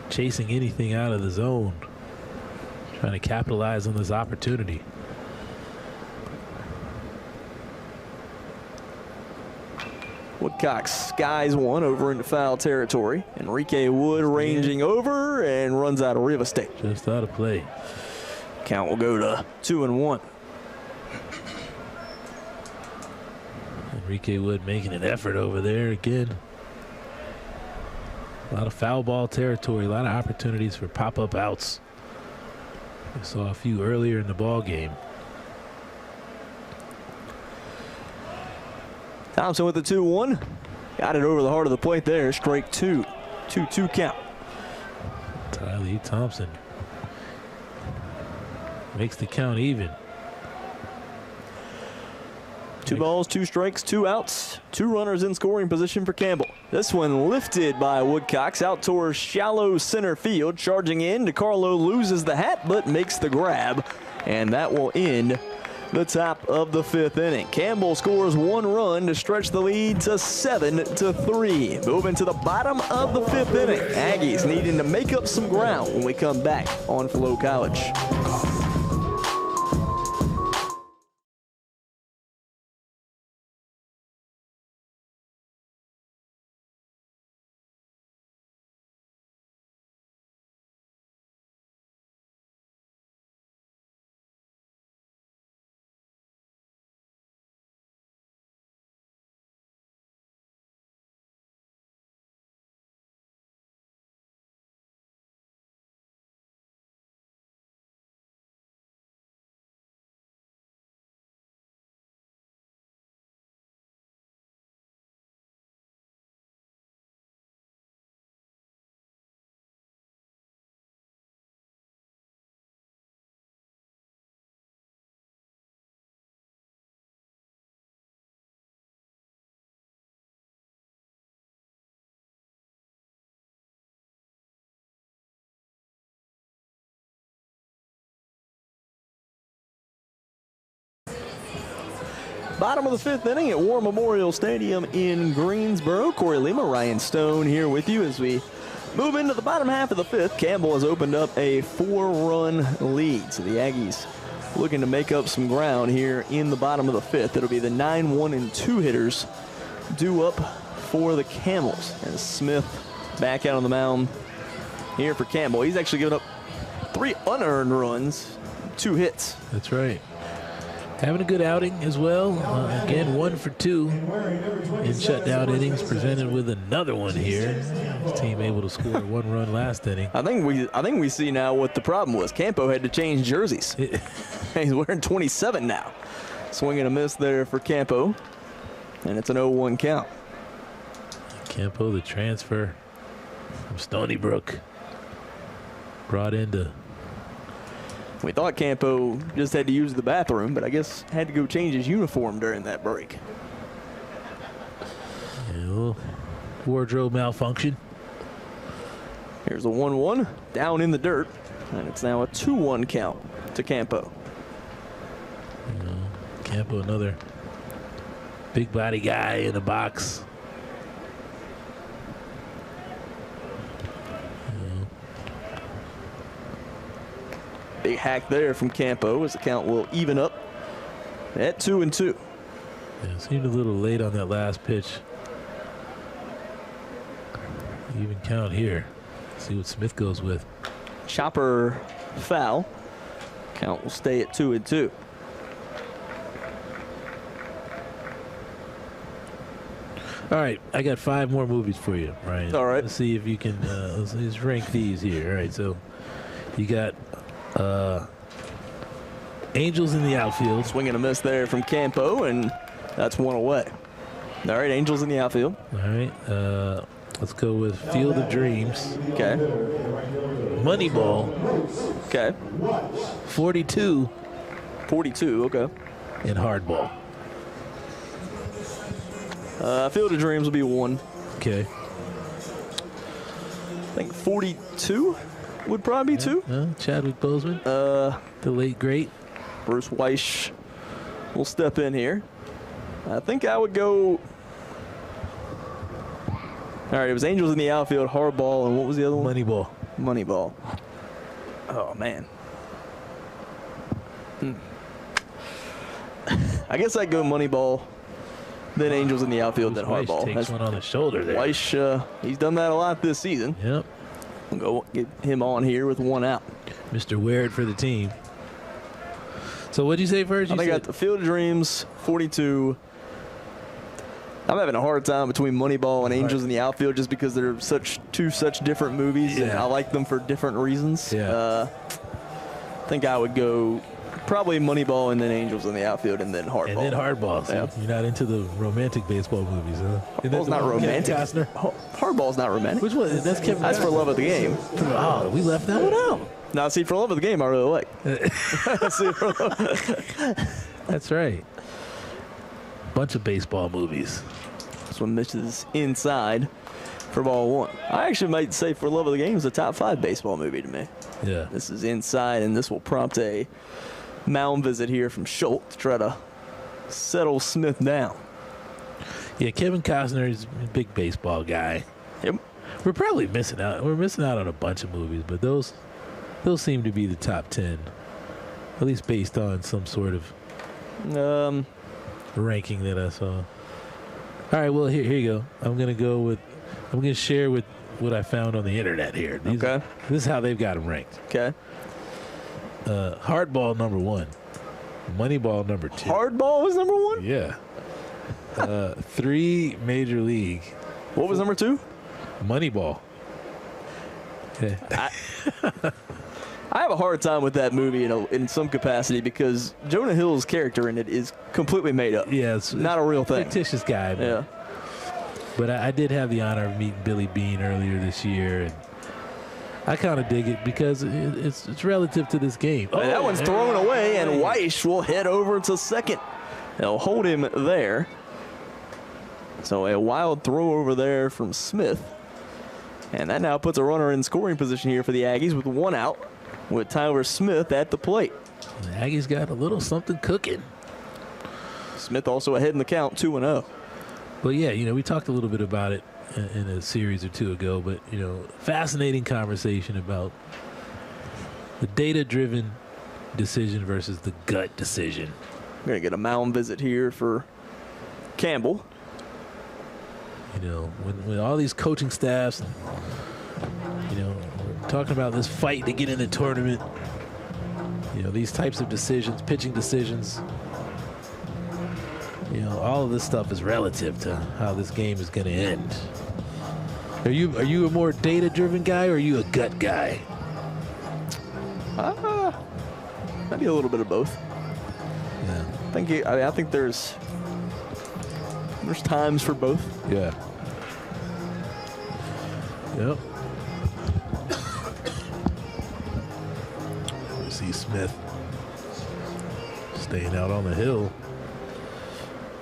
chasing anything out of the zone, trying to capitalize on this opportunity. Woodcock skies one over into foul territory. Enrique Wood ranging over and runs out of real estate. Just out of play. Count will go to 2-1. Enrique Wood making an effort over there again. A lot of foul ball territory, a lot of opportunities for pop-up outs. We saw a few earlier in the ball game. Thompson with the 2-1. Got it over the heart of the plate there. Strike 2. 2-2 count. Tylee Thompson makes the count even. 2 balls, 2 strikes, 2 outs, 2 runners in scoring position for Campbell. This one lifted by Woodcocks out towards shallow center field. Charging in, DeCarlo loses the hat but makes the grab, and that will end the top of the 5th inning. Campbell scores 1 run to stretch the lead to 7-3. Moving to the bottom of the 5th inning. Aggies needing to make up some ground when we come back on Flow College. Bottom of the 5th inning at War Memorial Stadium in Greensboro. Corey Lima, Ryan Stone here with you as we move into the bottom half of the 5th. Campbell has opened up a 4-run lead. So the Aggies looking to make up some ground here in the bottom of the 5th. It'll be the 9, 1, and 2 hitters due up for the Camels. And Smith back out on the mound here for Campbell. He's actually given up 3 unearned runs, 2 hits. That's right. Having a good outing as well. Again, 1 for 2 in shutdown innings. Presented with another one here. His team able to score 1 run last inning. I think we see now what the problem was. Campo had to change jerseys. He's wearing 27 now. Swing and a miss there for Campo, and it's an 0-1 count. Campo, the transfer from Stony Brook, brought into. We thought Campo just had to use the bathroom, but I guess had to go change his uniform during that break. Yeah, a little wardrobe malfunction. Here's a 1-1 down in the dirt, and it's now a 2-1 count to Campo. Campo, another big body guy in the box. Big hack there from Campo as the count will even up at 2-2. Yeah, seemed a little late on that last pitch. Even count here. See what Smith goes with. Chopper foul. Count will stay at 2-2. All right, I got 5 more movies for you, Ryan. All right. Let's see if you can, let's rank these here. All right, so you got Angels in the outfield. Swing and a miss there from Campo, and that's 1 away. All right, Angels in the outfield. All right, let's go with Field of Dreams. Okay. Moneyball. Okay. 42. 42, okay. And Hardball. Field of Dreams will be 1. Okay. I think 42 would probably be 2. Chadwick Boseman. The late great. Bruce Weiss will step in here. I think I would go. All right, it was Angels in the outfield, Hardball, and what was the other one? Moneyball. Moneyball. Oh, man. I guess I'd go Moneyball, then Angels in the outfield, then Hardball. Takes one on the shoulder there. Weiss, he's done that a lot this season. Yep. We'll go get him on here with 1 out. Mr. Weird for the team. So what'd you say first? I got the Field of Dreams, 42, I'm having a hard time between Moneyball and Angels in the Outfield just because they're two such different movies, and I like them for different reasons. I think I would go probably Moneyball and then Angels in the Outfield and then Hardball. And then Hardball. So you're not into the romantic baseball movies, huh? Hardball's not romantic. Hardball's not romantic. Which one? That's Kevin. That's For Love of the Game. Oh, we left that one out. Now, see, For Love of the Game, I really like. That's right. Bunch of baseball movies. This one misses inside for ball one. I actually might say For Love of the Game is a top 5 baseball movie to me. Yeah. This is inside, and this will prompt a mound visit here from Schultz to try to settle Smith down. Yeah, Kevin Costner is a big baseball guy. Yep. We're probably missing out. We're missing out on a bunch of movies, but those seem to be the top 10, at least based on some sort of ranking that I saw. All right, well, here you go. I'm going to share with what I found on the internet here. This is how they've got them ranked. Okay. Hardball number 1. Moneyball number 2. Hardball was number 1? Yeah. 3 Major League. What was number 2? Moneyball. Yeah. I have a hard time with that movie in some capacity because Jonah Hill's character in it is completely made up. Yeah, it's not a real thing. Fictitious guy. But I did have the honor of meeting Billy Beane earlier this year, and I kind of dig it because it's relative to this game. That one's thrown away, and Weish will head over to second. They'll hold him there. So a wild throw over there from Smith. And that now puts a runner in scoring position here for the Aggies with 1 out, with Tyler Smith at the plate. The Aggies got a little something cooking. Smith also ahead in the count, 2-0. Well, yeah, we talked a little bit about it in a series or two ago, but, fascinating conversation about the data-driven decision versus the gut decision. We're going to get a mound visit here for Campbell. When all these coaching staffs, we're talking about this fight to get in the tournament, these types of decisions, pitching decisions, all of this stuff is relative to how this game is going to end. Are you a more data-driven guy or are you a gut guy? Maybe a little bit of both. Yeah. I think there's times for both. Yeah. Yep. We see Smith staying out on the hill.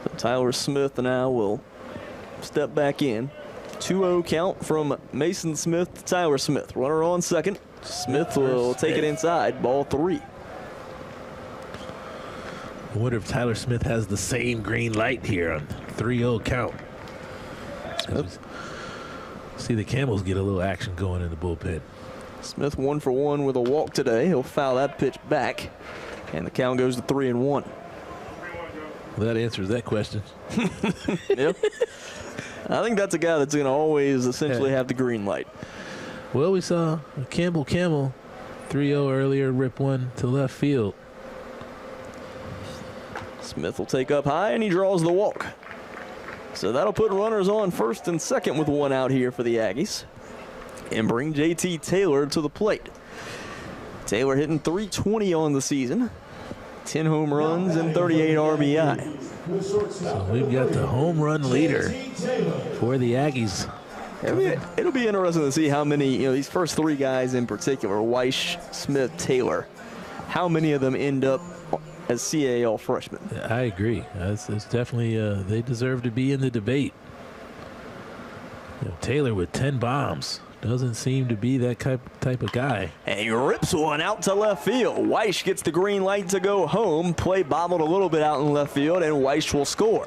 So Tyler Smith now will step back in. 2-0 count from Mason Smith to Tyler Smith. Runner on second. Smith will take it inside. Ball 3. I wonder if Tyler Smith has the same green light here on 3-0 count. See the Camels get a little action going in the bullpen. Smith 1 for 1 with a walk today. He'll foul that pitch back, and the count goes to 3-1. Well, that answers that question. Yep. I think that's a guy that's going to always essentially have the green light. Well, we saw Campbell 3-0 earlier, rip one to left field. Smith will take up high, and he draws the walk. So that'll put runners on first and second with 1 out here for the Aggies, and bring JT Taylor to the plate. Taylor hitting .320 on the season, 10 home runs and 38 RBI. So we've got the home run leader for the Aggies. It'll be interesting to see how many, these first 3 guys in particular, Weish, Smith, Taylor, how many of them end up as CAA freshmen. I agree. It's definitely, they deserve to be in the debate. Taylor with 10 bombs. Doesn't seem to be that type of guy. And he rips one out to left field. Weish gets the green light to go home. Play bobbled a little bit out in left field, and Weish will score.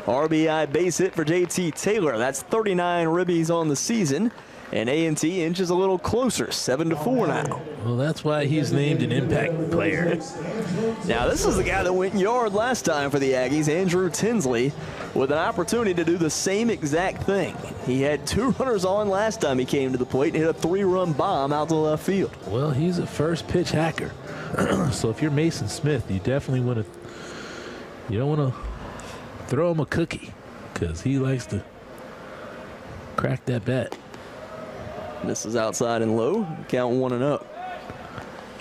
RBI base hit for JT Taylor. That's 39 ribbies on the season. And A&T inches a little closer, 7-4 now. Well, that's why he's named an impact player. Now, this is the guy that went yard last time for the Aggies, Andrew Tinsley, with an opportunity to do the same exact thing. He had 2 runners on last time he came to the plate and hit a 3-run bomb out to left field. Well, he's a first pitch hacker. So if you're Mason Smith, you definitely want to, you don't want to throw him a cookie. because he likes to crack that bat. Misses outside and low. Count 1-0.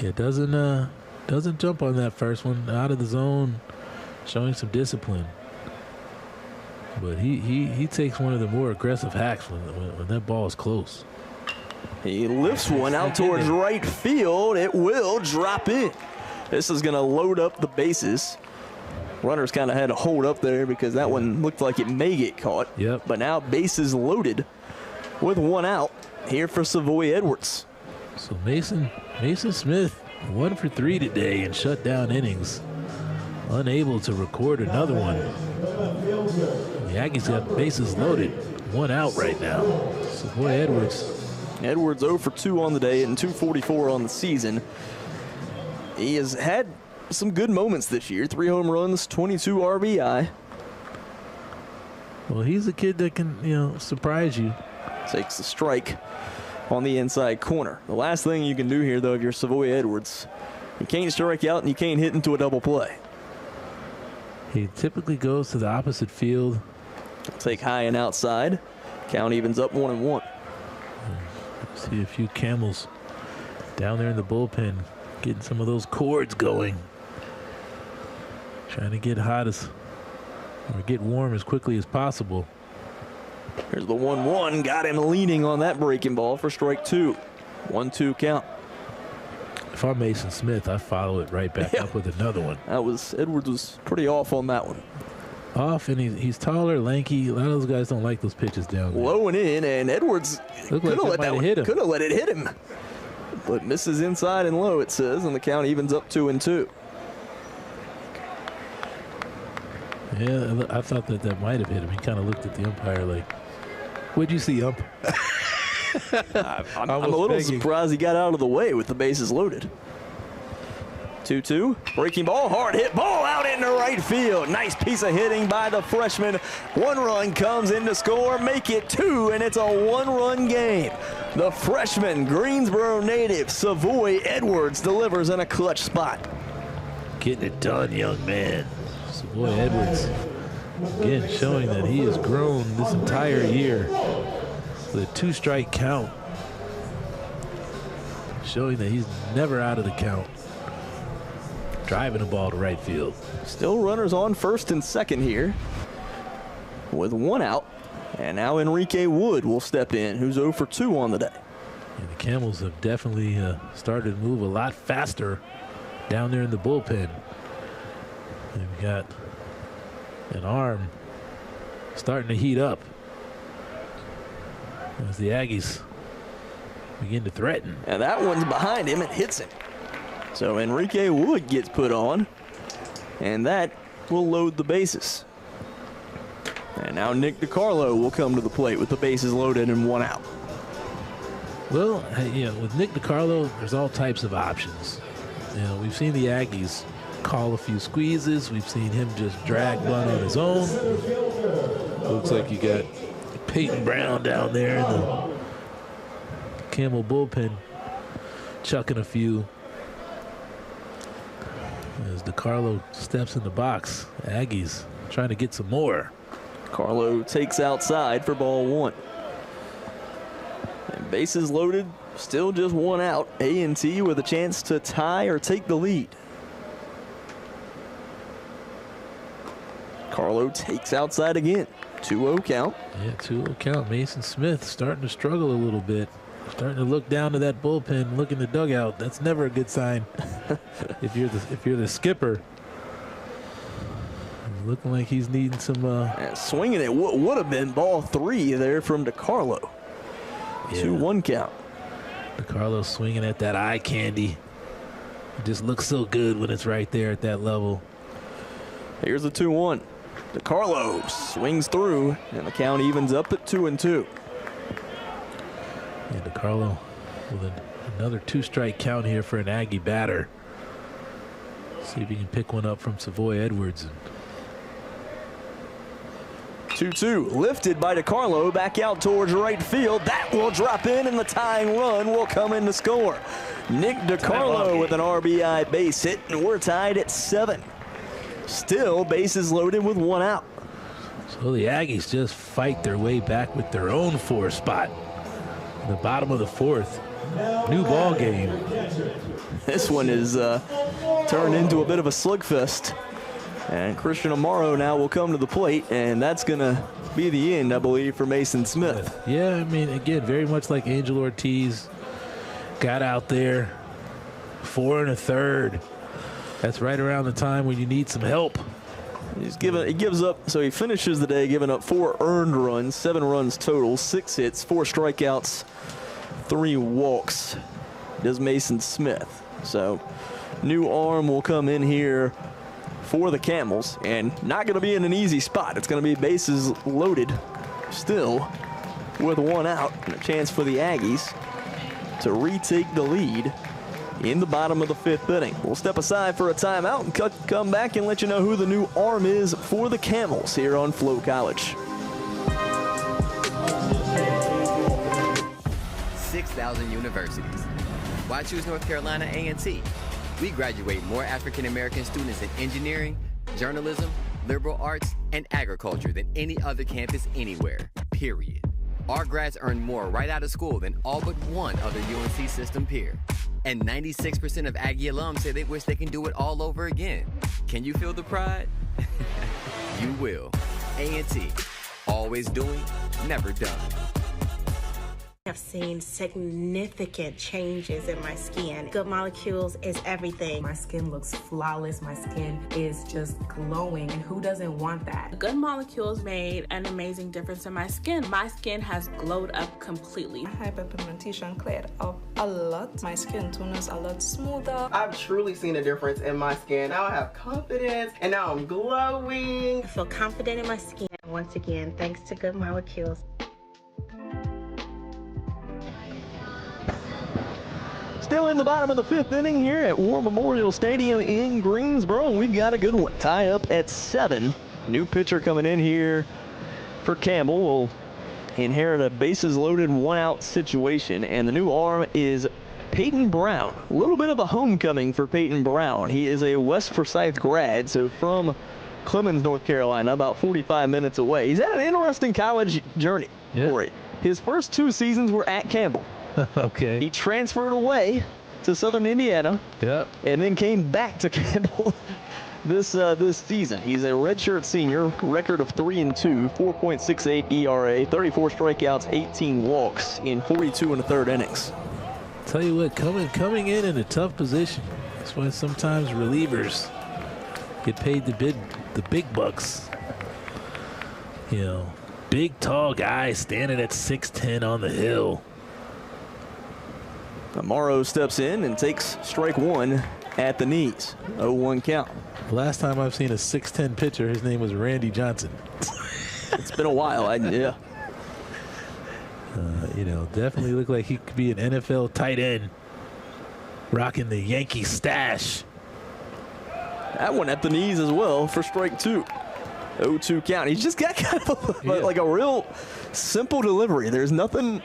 Yeah, doesn't jump on that first one. Out of the zone, showing some discipline. But he takes one of the more aggressive hacks when that ball is close. He lifts one out towards right field. It will drop in. This is going to load up the bases. Runners kind of had to hold up there because that one looked like it may get caught. Yep. But now bases loaded with 1 out here for Savoy Edwards. So Mason Smith, 1 for 3 today in shutdown innings. Unable to record another one. The Aggies got bases loaded. 1 out right now. Savoy Edwards. Edwards 0 for 2 on the day and 244 on the season. He has had some good moments this year. 3 home runs, 22 RBI. Well, he's a kid that can, surprise you. Takes the strike on the inside corner. The last thing you can do here, though, if you're Savoy Edwards, you can't strike out and you can't hit into a double play. He typically goes to the opposite field. Take high and outside. Count evens up 1-1. See a few Camels down there in the bullpen, getting some of those cords going. Trying to get get warm as quickly as possible. Here's the 1-1. Got him leaning on that breaking ball for strike 2. 1-2 count. If I'm Mason Smith, I follow it right back up with another one. Edwards was pretty off on that one. Off, and he's taller, lanky. A lot of those guys don't like those pitches down there. Low and in, and Edwards could have let it hit him. But misses inside and low, it says, and the count evens up 2-2. Yeah, I thought that might have hit him. He kind of looked at the umpire like, what'd you see, ump? I'm a little surprised he got out of the way with the bases loaded. 2-2, breaking ball, hard hit ball out into right field. Nice piece of hitting by the freshman. 1 run comes in to score, make it 2, and it's a 1-run game. The freshman, Greensboro native, Savoy Edwards, delivers in a clutch spot. Getting it done, young man. Savoy Edwards, again, showing that he has grown this entire year with a 2-strike count. Showing that he's never out of the count. Driving the ball to right field. Still runners on first and second here with 1 out. And now Enrique Wood will step in, who's 0 for 2 on the day. And the Camels have definitely started to move a lot faster down there in the bullpen. They've got an arm starting to heat up as the Aggies begin to threaten. And that one's behind him. It hits him. So Enrique Wood gets put on, and that will load the bases. And now Nick DiCarlo will come to the plate with the bases loaded and 1 out. Well, with Nick DiCarlo, there's all types of options. We've seen the Aggies call a few squeezes. We've seen him just drag one on his own. Looks like you got Peyton Brown down there in the Campbell bullpen chucking a few. As DiCarlo steps in the box, Aggies trying to get some more. Carlo takes outside for ball 1. And bases loaded, still just 1 out. A&T with a chance to tie or take the lead. Carlo takes outside again. 2-0 count. Yeah, 2-0 count. Mason Smith starting to struggle a little bit. Starting to look down to that bullpen, look in the dugout. That's never a good sign. if you're the skipper. Looking like he's needing some. Swinging it would have been ball 3 there from DiCarlo. Yeah. 2-1 count. DiCarlo swinging at that eye candy. It just looks so good when it's right there at that level. Here's the 2-1. DiCarlo swings through, and the count evens up at 2-2. Yeah, DiCarlo with another 2-strike count here for an Aggie batter. See if he can pick one up from Savoy Edwards. 2-2, lifted by DiCarlo, back out towards right field. That will drop in, and the tying run will come in to score. Nick DiCarlo with an RBI base hit, and we're tied at 7. Still bases loaded with 1 out. So the Aggies just fight their way back with their own 4 spot. In the bottom of the 4th. New ball game. This one is turned into a bit of a slugfest. And Christian Amaro now will come to the plate, and that's going to be the end, I believe, for Mason Smith. Yeah, I mean, again, very much like Angel Ortiz. Got out there, 4 1/3. That's right around the time when you need some help. He gives up, so he finishes the day giving up 4 earned runs, 7 runs total, 6 hits, 4 strikeouts, 3 walks. Does Mason Smith. So new arm will come in here for the Camels, and not going to be in an easy spot. It's going to be bases loaded still with 1 out and a chance for the Aggies to retake the lead in the bottom of the 5th inning. We'll step aside for a timeout and come back and let you know who the new arm is for the Camels here on Flow College. 6,000 universities. Why choose North Carolina A&T? We graduate more African American students in engineering, journalism, liberal arts, and agriculture than any other campus anywhere, period. Our grads earn more right out of school than all but one other UNC system peer. And 96% of Aggie alums say they wish they can do it all over again. Can you feel the pride? You will. A&T, always doing, never done. I've seen significant changes in my skin. Good Molecules is everything. My skin looks flawless. My skin is just glowing. And who doesn't want that? Good Molecules made an amazing difference in my skin. My skin has glowed up completely. Hyperpigmentation cleared up a lot. My skin tone is a lot smoother. I've truly seen a difference in my skin. Now I have confidence and now I'm glowing. I feel confident in my skin once again, thanks to Good Molecules. Still in the bottom of the 5th inning here at War Memorial Stadium in Greensboro. We've got a good one. Tie up at 7. New pitcher coming in here for Campbell will inherit a bases loaded 1 out situation, and the new arm is Peyton Brown. A little bit of a homecoming for Peyton Brown. He is a West Forsyth grad, so from Clemens, North Carolina, about 45 minutes away. He's had an interesting college journey for it. His first 2 seasons were at Campbell. Okay. He transferred away to Southern Indiana. Yep. And then came back to Campbell this season. He's a redshirt senior, record of 3-2, 4.68 ERA, 34 strikeouts, 18 walks in 42 1/3 innings. Tell you what, coming in a tough position. That's why sometimes relievers get paid the big bucks. You know, big tall guy standing at 6'10" on the hill. Amaro steps in and takes strike 1 at the knees. 0-1 count. Last time I've seen a 6'10" pitcher, his name was Randy Johnson. It's been a while, yeah. You know, definitely looked like he could be an NFL tight end, rocking the Yankee stash. That one at the knees as well for strike 2. 0-2 count. He's just got kind of like a real simple delivery. There's nothing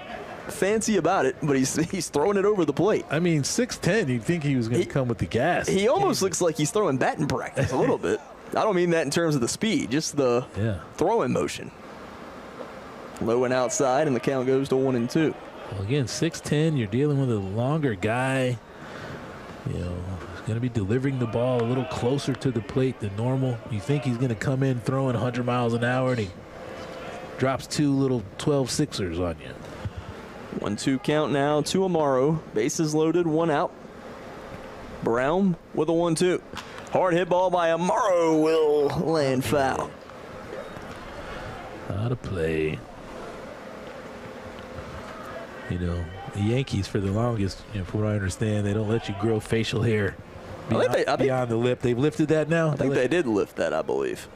fancy about it, but he's throwing it over the plate. I mean, 6'10", you'd think he was going to come with the gas. He almost looks like he's throwing batting practice a little bit. I don't mean that in terms of the speed, just the throwing motion. Low and outside, and the count goes to 1-2. Well, again, 6'10", you're dealing with a longer guy. You know, he's going to be delivering the ball a little closer to the plate than normal. You think he's going to come in throwing 100 miles an hour, and he drops 2 little 12-6ers on you. 1-2 count now to Amaro. Bases loaded, 1 out. Brown with a 1-2. Hard hit ball by Amaro will land foul. Out of play. You know, the Yankees for the longest, from what I understand, they don't let you grow facial hair beyond the lip. They've lifted that now? I think they did lift that, I believe.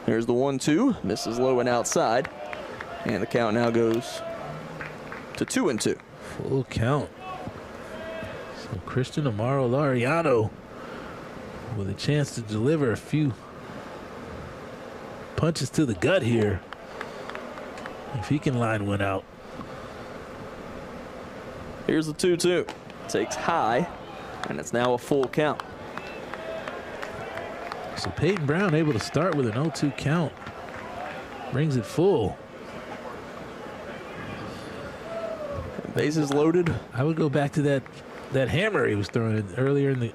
Here's the 1-2. Misses low and outside. And the count now goes to 2-2. Full count. So Christian Amaro Laureano with a chance to deliver a few punches to the gut here. If he can line 1 out. Here's the 2-2. Takes high, and it's now a full count. So Peyton Brown able to start with an 0-2 count. Brings it full. Bases loaded. I would go back to that hammer he was throwing earlier in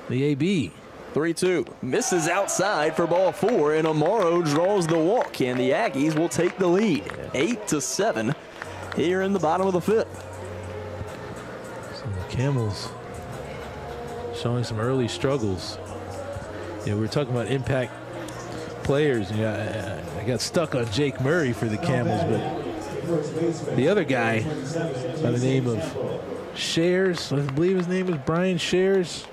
the AB. 3-2. Misses outside for ball 4, and Amaro draws the walk, and the Aggies will take the lead. 8-7 here in the bottom of the 5th. So the Camels showing some early struggles. We were talking about impact players. I got stuck on Jake Murray for the Camels, but the other guy by the name of Shares, I believe his name is Brian Shares,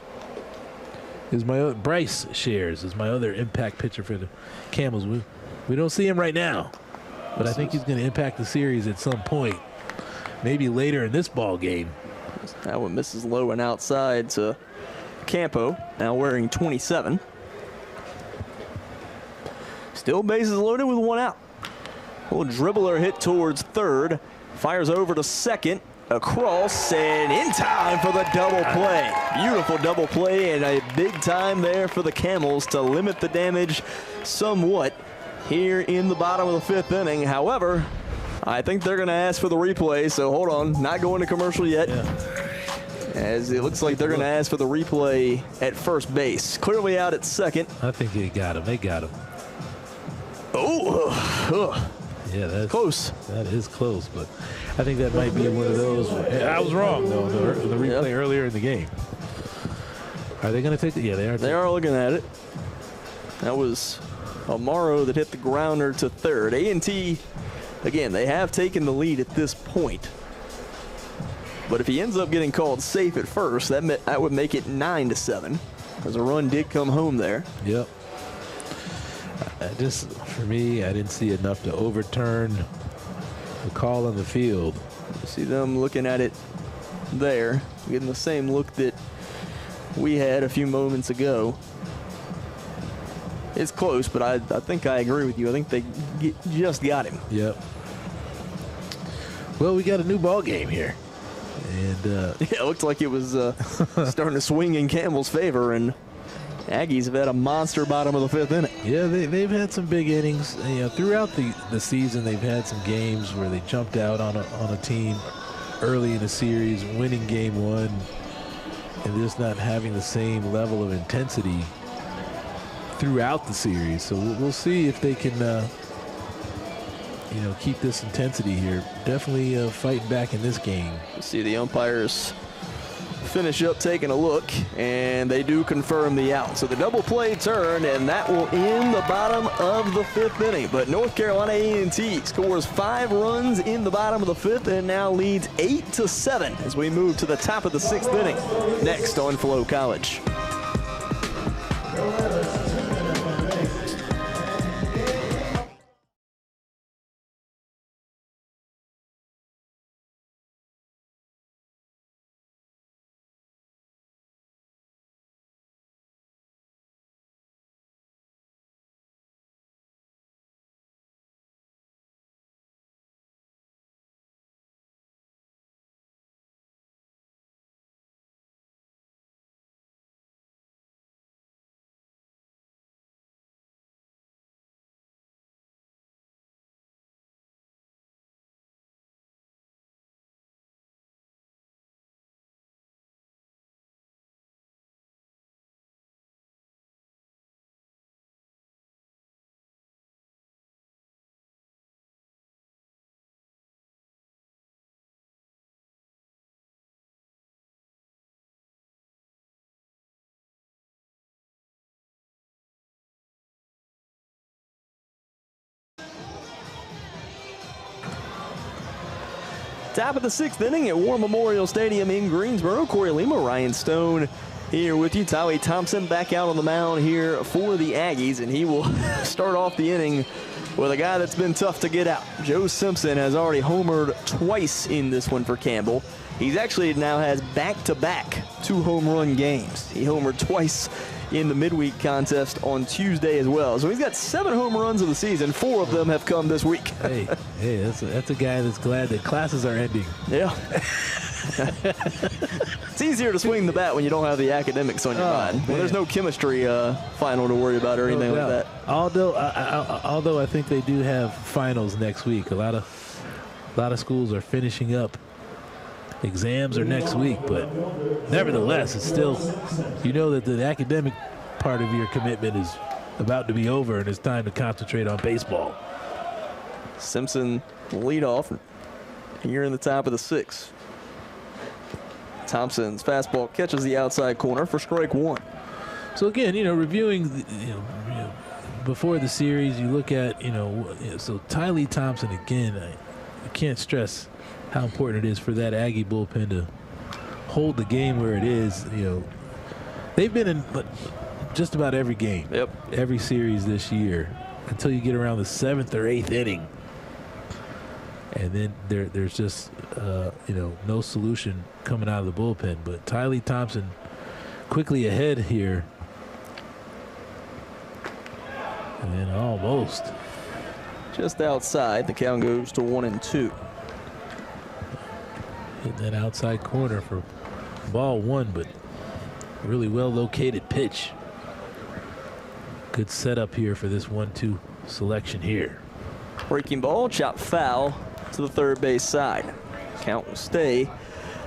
Bryce Shares is my other impact pitcher for the Camels. We don't see him right now, but I think he's going to impact the series at some point, maybe later in this ball game. That one misses low and outside to Campo, now wearing 27. Still bases loaded with 1 out. A little dribbler hit towards third. Fires over to second. Across and in time for the double play. Beautiful double play and a big time there for the Camels to limit the damage somewhat here in the bottom of the 5th inning. However, I think they're going to ask for the replay, so hold on. Not going to commercial yet. As it looks like they're going to ask for the replay at first base. Clearly out at second. I think they got him. They got him. Oh, yeah, that's close. That is close, but I think that might be one of those. I was wrong, though, the replay earlier in the game. Are they going to take it? Yeah, they are. They are looking at it. That was Amaro that hit the grounder to third. A&T, again, they have taken the lead at this point. But if he ends up getting called safe at first, that would make it 9-7, as a run did come home there. Yep. For me, I didn't see enough to overturn the call on the field. You see them looking at it there, getting the same look that we had a few moments ago. It's close, but I think I agree with you. I think they just got him. Yep. Well, we got a new ball game here. And yeah, it looked like it was starting to swing in Campbell's favor, and Aggies have had a monster bottom of the 5th inning. Yeah, they've had some big innings. Throughout the season, they've had some games where they jumped out on a team early in the series, winning game 1, and just not having the same level of intensity throughout the series. So we'll see if they can, keep this intensity here. Definitely fighting back in this game. You see the umpires finish up taking a look, and they do confirm the out. So the double play turned, and that will end the bottom of the 5th inning. But North Carolina A&T scores 5 runs in the bottom of the 5th and now leads 8-7 as we move to the top of the 6th inning. Next on Flow College. Top of the 6th inning at War Memorial Stadium in Greensboro. Corey Lima, Ryan Stone here with you. Tally Thompson back out on the mound here for the Aggies, and he will start off the inning with a guy that's been tough to get out. Joe Simpson has already homered twice in this one for Campbell. He's actually now has back-to-back 2 home run games. He homered twice in the midweek contest on Tuesday as well. So he's got 7 home runs of the season. 4 of them have come this week. hey, that's a guy that's glad that classes are ending. Yeah. It's easier to swing the bat when you don't have the academics on your mind. When there's no chemistry final to worry about or anything like that. Although I think they do have finals next week. A lot of schools are finishing up. Exams are next week, but nevertheless, it's still, you know that the academic part of your commitment is about to be over, and it's time to concentrate on baseball. Simpson lead off here in the top of the 6th. Thompson's fastball catches the outside corner for strike 1. So again, reviewing, before the series, you look at, so Tylee Thompson again. I can't stress how important it is for that Aggie bullpen to hold the game where it is. They've been in just about every game, every series this year, until you get around the 7th or 8th inning. And then there's just, no solution coming out of the bullpen. But Tylee Thompson quickly ahead here. And almost. Just outside, the count goes to 1-2. Hitting that outside corner for ball 1, but really well located pitch. Good setup here for this 1-2 selection here. Breaking ball, chop foul to the third base side. Count will stay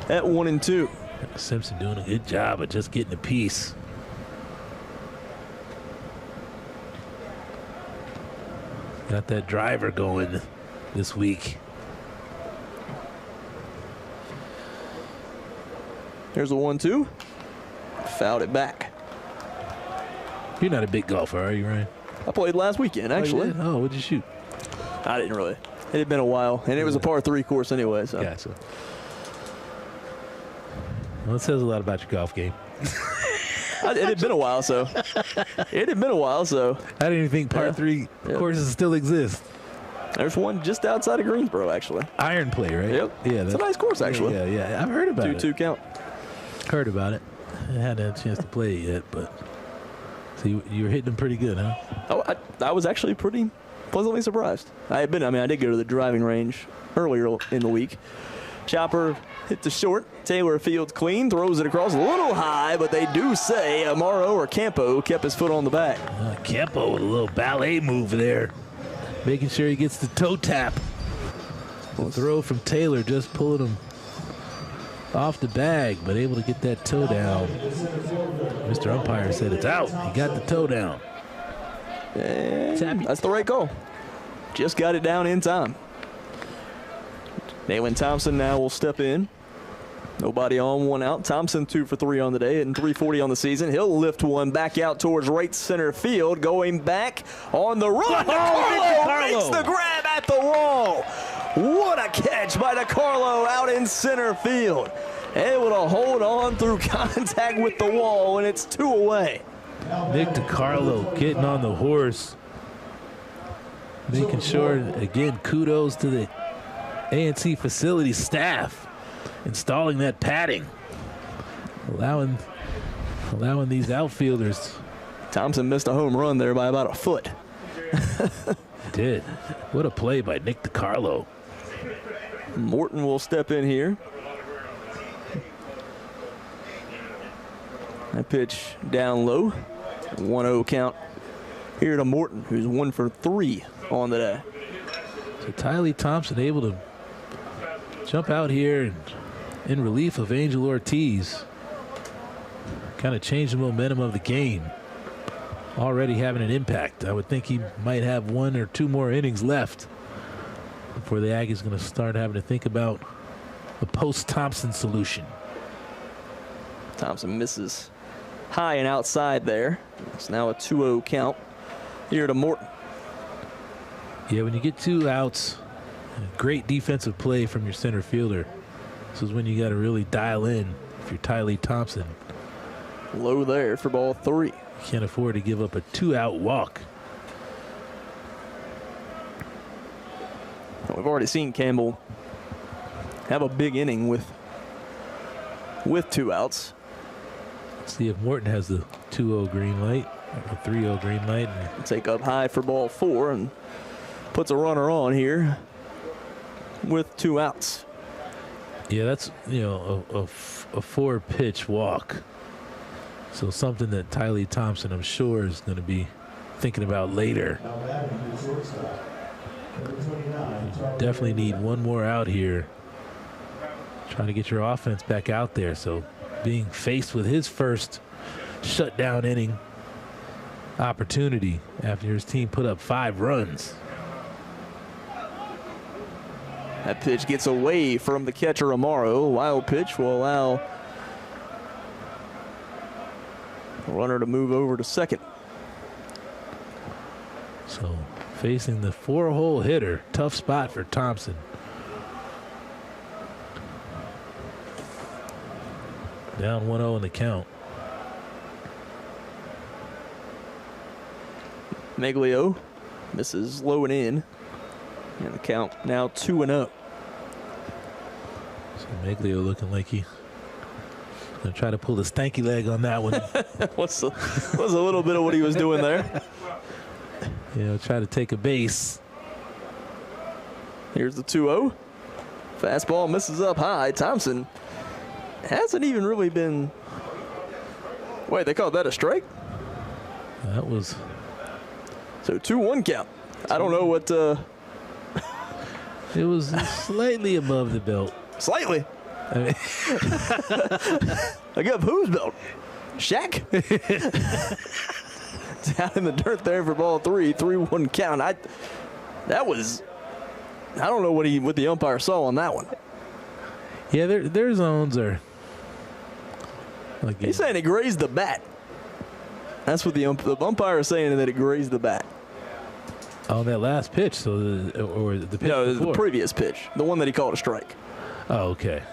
at 1-2. Simpson doing a good job of just getting a piece. Got that driver going this week. Here's a 1-2. Fouled it back. You're not a big golfer, are you, Ryan? I played last weekend, actually. Oh, what'd you shoot? I didn't really. It had been a while, and it was a par 3 course anyway. So. Gotcha. Well, it says a lot about your golf game. It had been a while, so. It had been a while, so. I didn't even think par 3 courses still exist. There's one just outside of Greensboro, actually. Iron Play, right? Yep. Yeah, it's a nice course, actually. Yeah. I've heard about it. 2-2 count. Heard about it. I hadn't had a chance to play it yet, but so you were hitting them pretty good, huh? Oh, I was actually pretty pleasantly surprised. I did go to the driving range earlier in the week. Chopper hit the short. Taylor fields clean, throws it across a little high, but they do say Amaro or Campo kept his foot on the back. Campo with a little ballet move there, making sure he gets the toe tap. The throw from Taylor just pulling him off the bag, but able to get that toe down. Mr. Umpire said it's out. He got the toe down. That's the right call. Just got it down in time. Nayland Thompson now will step in. Nobody on, 1 out. Thompson 2 for 3 on the day and 340 on the season. He'll lift one back out towards right center field. Going back on the run. DeCarlo makes the grab at the wall. What a catch by DeCarlo out in center field. Able to hold on through contact with the wall, and it's 2 away. Nick DeCarlo getting on the horse. Making sure, again, kudos to the A&T facility staff installing that padding, allowing these outfielders. Thompson missed a home run there by about a foot. Did. What a play by Nick DeCarlo. Morton will step in here. That pitch down low. 1-0 count here to Morton, who's 1 for 3 on the day. So Tylee Thompson able to jump out here and in relief of Angel Ortiz. Kind of change the momentum of the game. Already having an impact. I would think he might have 1 or 2 more innings left before the Aggies going to start having to think about the post-Thompson solution. Thompson misses high and outside there. It's now a 2-0 count here to Morton. Yeah, when you get 2 outs, great defensive play from your center fielder. This is when you got to really dial in if you're Tylee Thompson. Low there for ball 3. Can't afford to give up a 2-out walk. We've already seen Campbell have a big inning with 2 outs. See if Morton has the 2-0 green light, or 3-0 green light. Take up high for ball 4 and puts a runner on here with 2 outs. Yeah, that's, you know, a 4-pitch walk. So something that Tylee Thompson, I'm sure, is going to be thinking about later. You definitely need one more out here. Trying to get your offense back out there. So being faced with his first shutdown inning opportunity after his team put up 5 runs. That pitch gets away from the catcher Amaro. Wild pitch will allow the runner to move over to second. So facing the 4-hole hitter, tough spot for Thompson. Down 1-0 in the count. Meglio misses low and in. And the count now 2-0. So Meglio looking like he gonna try to pull the stanky leg on that one. was a little bit of what he was doing there. You know, try to take a base. Here's the 2-0. Fastball misses up high. Thompson hasn't even really been. Wait, they called that a strike? That was. So 2-1 count. I don't know what. It was slightly above the belt. Slightly. I mean, I got whose belt? Shaq? Down in the dirt there for ball 3. 3-1 count. That was. I don't know what the umpire saw on that one. Yeah, their zones are. He's saying it grazed the bat. That's what the umpire is saying, that it grazed the bat. On that last pitch, so or the pitch No, before. the previous pitch, the one that he called a strike. Oh, okay.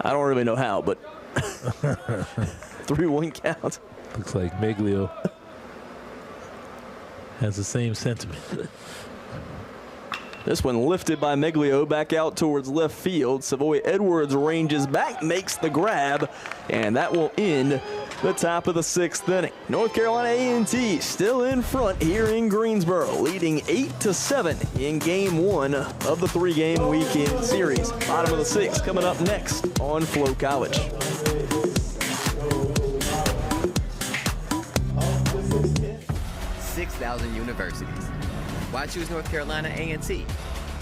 I don't really know how, but 3-1 count. Looks like Meglio has the same sentiment. This one lifted by Meglio back out towards left field. Savoy Edwards ranges back, makes the grab, and that will end the top of the 6th inning. North Carolina A&T still in front here in Greensboro, leading 8-7 in game 1 of the 3-game weekend series. Bottom of the 6th coming up next on Flow College. 6,000 universities. Why choose North Carolina A&T?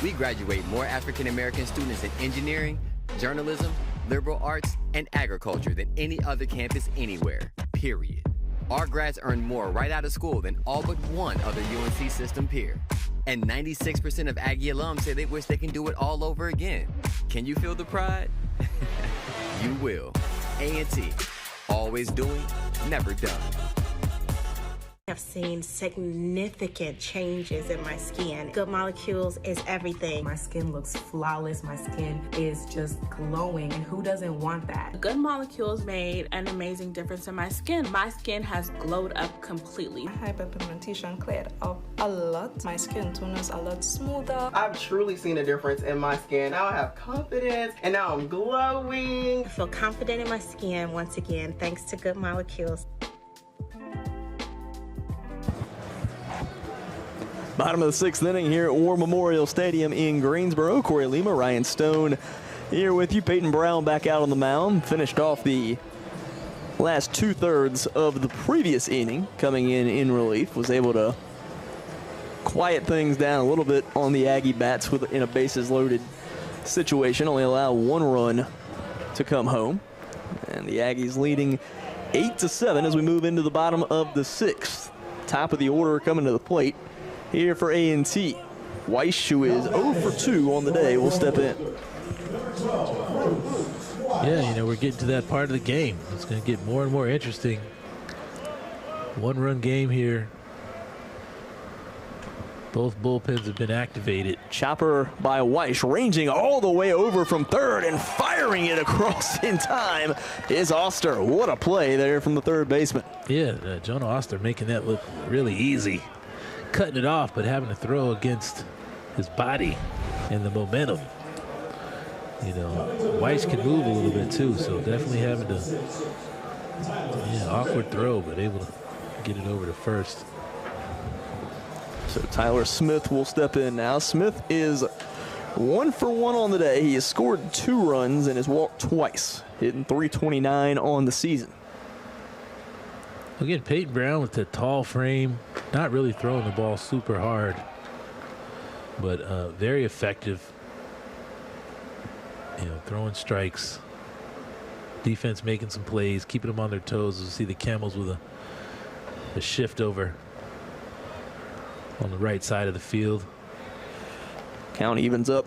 We graduate more African American students in engineering, journalism, liberal arts, and agriculture than any other campus anywhere, period. Our grads earn more right out of school than all but one other UNC system peer. And 96% of Aggie alums say they wish they can do it all over again. Can you feel the pride? You will. A&T, always doing, never done. I've seen significant changes in my skin. Good Molecules is everything. My skin looks flawless. My skin is just glowing. And who doesn't want that? Good Molecules made an amazing difference in my skin. My skin has glowed up completely. Hyperpigmentation cleared up a lot. My skin tone is a lot smoother. I've truly seen a difference in my skin. Now I have confidence and now I'm glowing. I feel confident in my skin once again, thanks to Good Molecules. Bottom of the 6th inning here at War Memorial Stadium in Greensboro. Corey Lima, Ryan Stone here with you. Peyton Brown back out on the mound. Finished off the last 2/3 of the previous inning, coming in relief. Was able to quiet things down a little bit on the Aggie bats in a bases loaded situation. Only allow 1 run to come home. And the Aggies leading 8-7 as we move into the bottom of the 6th. Top of the order coming to the plate here for A&T. Weiss, who is 0 for 2 on the day, will step in. Yeah, you know, we're getting to that part of the game. It's going to get more and more interesting. 1-run game here. Both bullpens have been activated. Chopper by Weiss, ranging all the way over from third and firing it across in time is Oster. What a play there from the third baseman. Yeah, Jonah Oster making that look really easy. Cutting it off, but having to throw against his body and the momentum. You know, Weiss can move a little bit too, so definitely having to, awkward throw, but able to get it over to first. So Tyler Smith will step in now. Smith is 1 for 1 on the day. He has scored 2 runs and has walked twice, hitting .329 on the season. Again, Peyton Brown with the tall frame, not really throwing the ball super hard, but very effective. You know, throwing strikes. Defense making some plays, keeping them on their toes. We'll see the Camels with a shift over on the right side of the field. Count evens up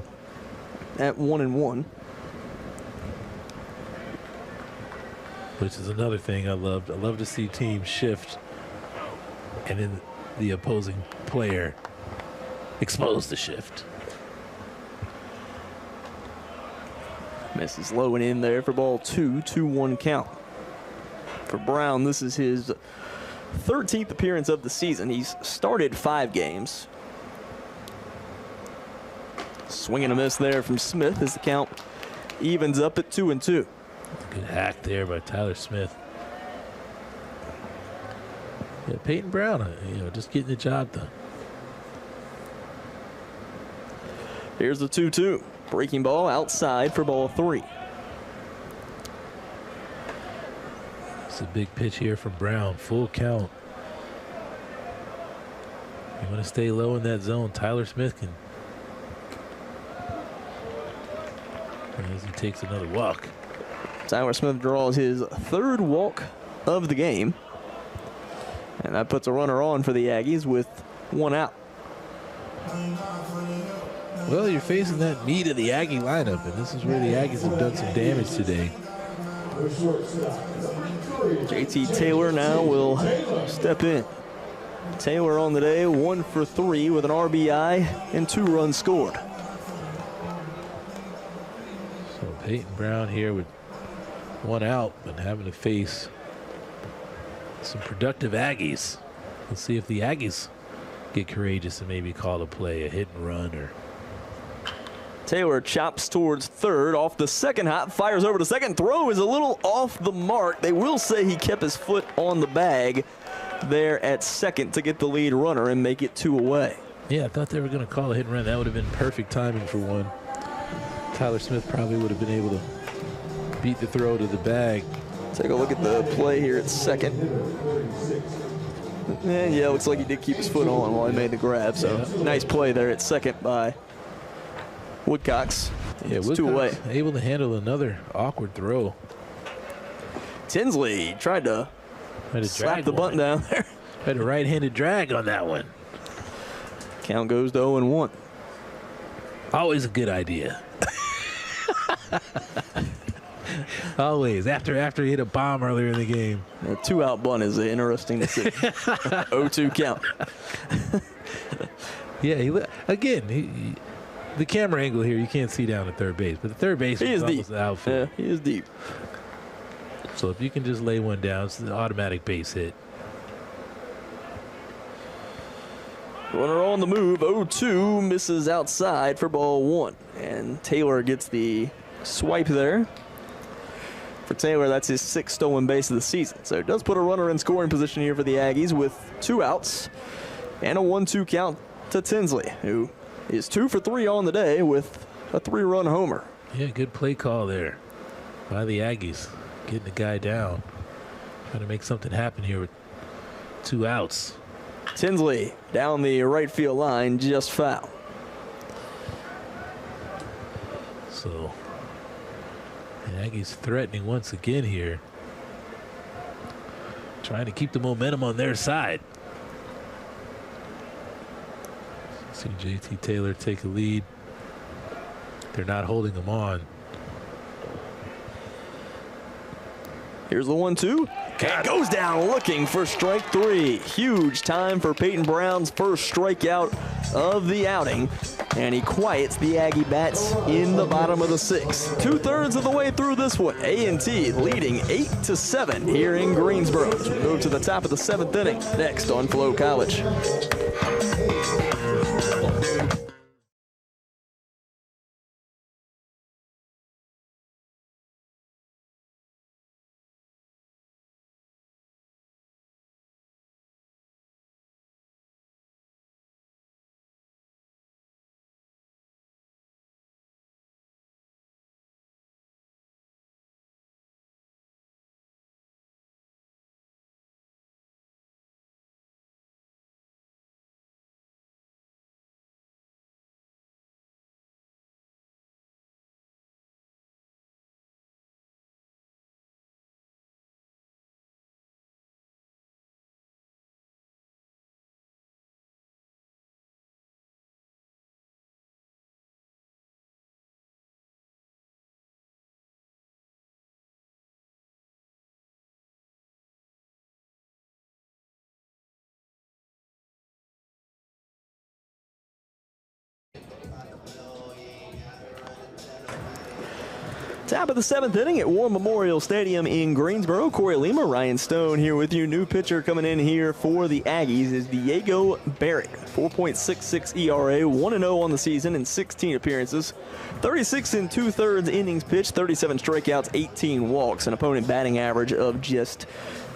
at 1-1. Which is another thing I loved. I love to see teams shift and then the opposing player expose the shift. Misses low and in there for ball 2, 2-1 count. For Brown, this is his 13th appearance of the season. He's started 5 games. Swing and a miss there from Smith as the count evens up at 2-2. Good hack there by Tyler Smith. Yeah, Peyton Brown, just getting the job done. Here's the 2-2. Breaking ball outside for ball 3. It's a big pitch here from Brown. Full count. You want to stay low in that zone. Tyler Smith can. As he takes another walk. Tyler Smith draws his 3rd walk of the game. And that puts a runner on for the Aggies with 1 out. Well, you're facing that meat of the Aggie lineup, and this is where the Aggies have done some damage today. JT Taylor now will step in. Taylor on the day, 1 for 3 with an RBI and 2 runs scored. So Peyton Brown here with 1 out, but having to face some productive Aggies. Let's see if the Aggies get courageous and maybe call a play, a hit and run. Or Taylor chops towards 3rd off the second hop, fires over to second. Throw is a little off the mark. They will say he kept his foot on the bag there at second to get the lead runner and make it 2 away. Yeah, I thought they were going to call a hit and run. That would have been perfect timing for one. Tyler Smith probably would have been able to beat the throw to the bag. Take a look at the play here at second. And yeah, looks like he did keep his foot on while he made the grab. So nice play there at second by Woodcocks. Yeah, Woodcocks 2 away. Able to handle another awkward throw. Tinsley tried to slap the bunt down there. Had a right-handed drag on that one. Count goes to 0-1. Always a good idea. Always. After he hit a bomb earlier in the game. A 2-out bunt is an interesting decision. 0-2 count. Yeah, the camera angle here, you can't see down at third base, but the third base is almost the outfield. Yeah, he is deep. So if you can just lay one down, it's an automatic base hit. Runner on the move, 0-2, misses outside for ball 1. And Taylor gets the swipe there. For Taylor, that's his 6th stolen base of the season. So it does put a runner in scoring position here for the Aggies with 2 outs and a 1-2 count to Tinsley, who is 2 for 3 on the day with a 3-run homer. Yeah, good play call there by the Aggies. Getting the guy down. Trying to make something happen here with 2 outs. Tinsley down the right field line, just foul. So the Aggies threatening once again here. Trying to keep the momentum on their side. See JT Taylor take a lead. They're not holding him on. Here's the 1-2. And goes down looking for strike 3. Huge time for Peyton Brown's first strikeout of the outing. And he quiets the Aggie bats in the bottom of the 6th. 2/3 of the way through this one. A&T leading 8-7 here in Greensboro. As we move to the top of the 7th inning. Next on Flow College. Top of the 7th inning at War Memorial Stadium in Greensboro. Corey Lima, Ryan Stone here with you. New pitcher coming in here for the Aggies is Diego Barrett. 4.66 ERA, 1-0 on the season in 16 appearances. 36 and 2/3 innings pitched, 37 strikeouts, 18 walks, an opponent batting average of just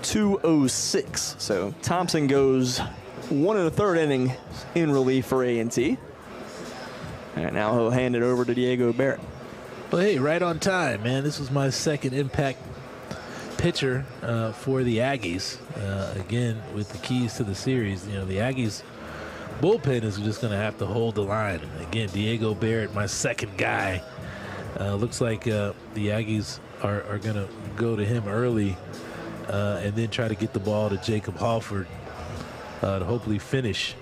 .206. So Thompson goes 1 1/3 inning in relief for A&T. And now he'll hand it over to Diego Barrett. Well, hey, right on time, man. This was my second impact pitcher for the Aggies. Again, with the keys to the series, you know, the Aggies bullpen is just going to have to hold the line. Again, Diego Barrett, my second guy. Looks like the Aggies are going to go to him early and then try to get the ball to Jacob Halford to hopefully finish.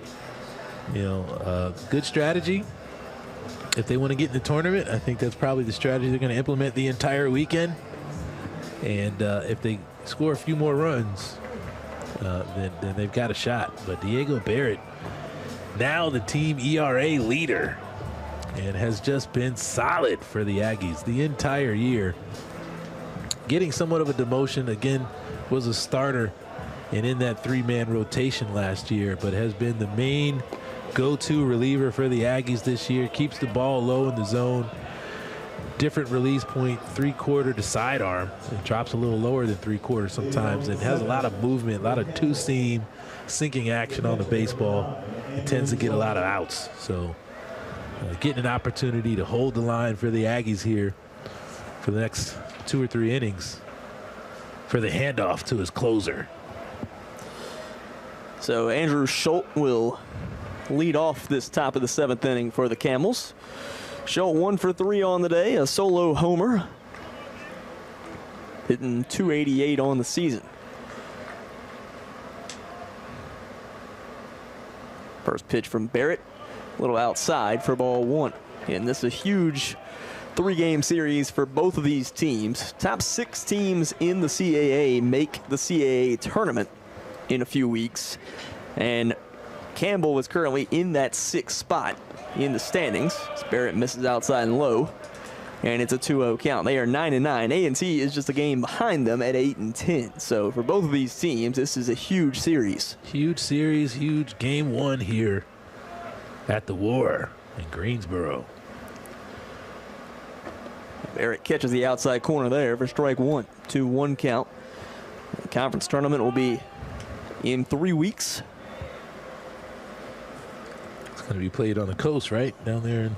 You know, good strategy. If they want to get in the tournament, I think that's probably the strategy they're going to implement the entire weekend. And if they score a few more runs, then they've got a shot. But Diego Barrett, now the team ERA leader, and has just been solid for the Aggies the entire year. Getting somewhat of a demotion, again, was a starter and in that 3-man rotation last year, but has been the main go-to reliever for the Aggies this year. Keeps the ball low in the zone. Different release point, 3/4 to sidearm. It drops a little lower than 3/4 sometimes. It has a lot of movement, a lot of two-seam sinking action on the baseball. It tends to get a lot of outs. So getting an opportunity to hold the line for the Aggies here for the next 2 or 3 innings for the handoff to his closer. So Andrew Schultz will lead off this top of the 7th inning for the Camels. Schultz 1 for 3 on the day, a solo homer, hitting .288 on the season. First pitch from Barrett, a little outside for ball 1. And this is a huge 3-game series for both of these teams. Top 6 teams in the CAA make the CAA tournament in a few weeks. And Campbell was currently in that 6th spot in the standings. Barrett misses outside and low, and it's a 2-0 count. They are 9-9. A&T is just a game behind them at 8-10. So for both of these teams, this is a huge series. Huge series, huge game 1 here at the War in Greensboro. Barrett catches the outside corner there for strike 1. 2-1 count. The conference tournament will be in 3 weeks. Going to be played on the coast, right? Down there in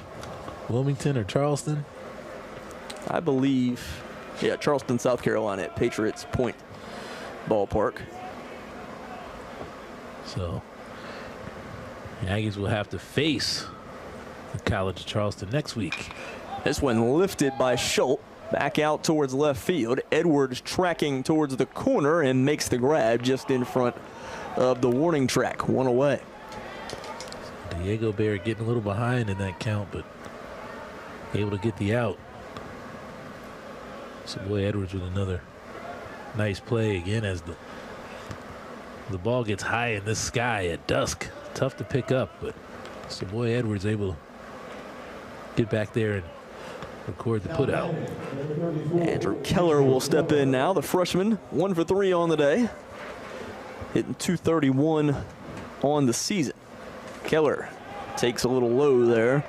Wilmington or Charleston? I believe, yeah, Charleston, South Carolina at Patriots Point Ballpark. So the Aggies will have to face the College of Charleston next week. This one lifted by Schultz back out towards left field. Edwards tracking towards the corner and makes the grab just in front of the warning track. 1 away. Diego Barrett getting a little behind in that count, but able to get the out. Savoy Edwards with another nice play again as the ball gets high in this sky at dusk. Tough to pick up, but Savoy Edwards able to get back there and record the putout. Andrew Keller will step in now, the freshman. 1 for 3 on the day, hitting .231 on the season. Keller takes a little low there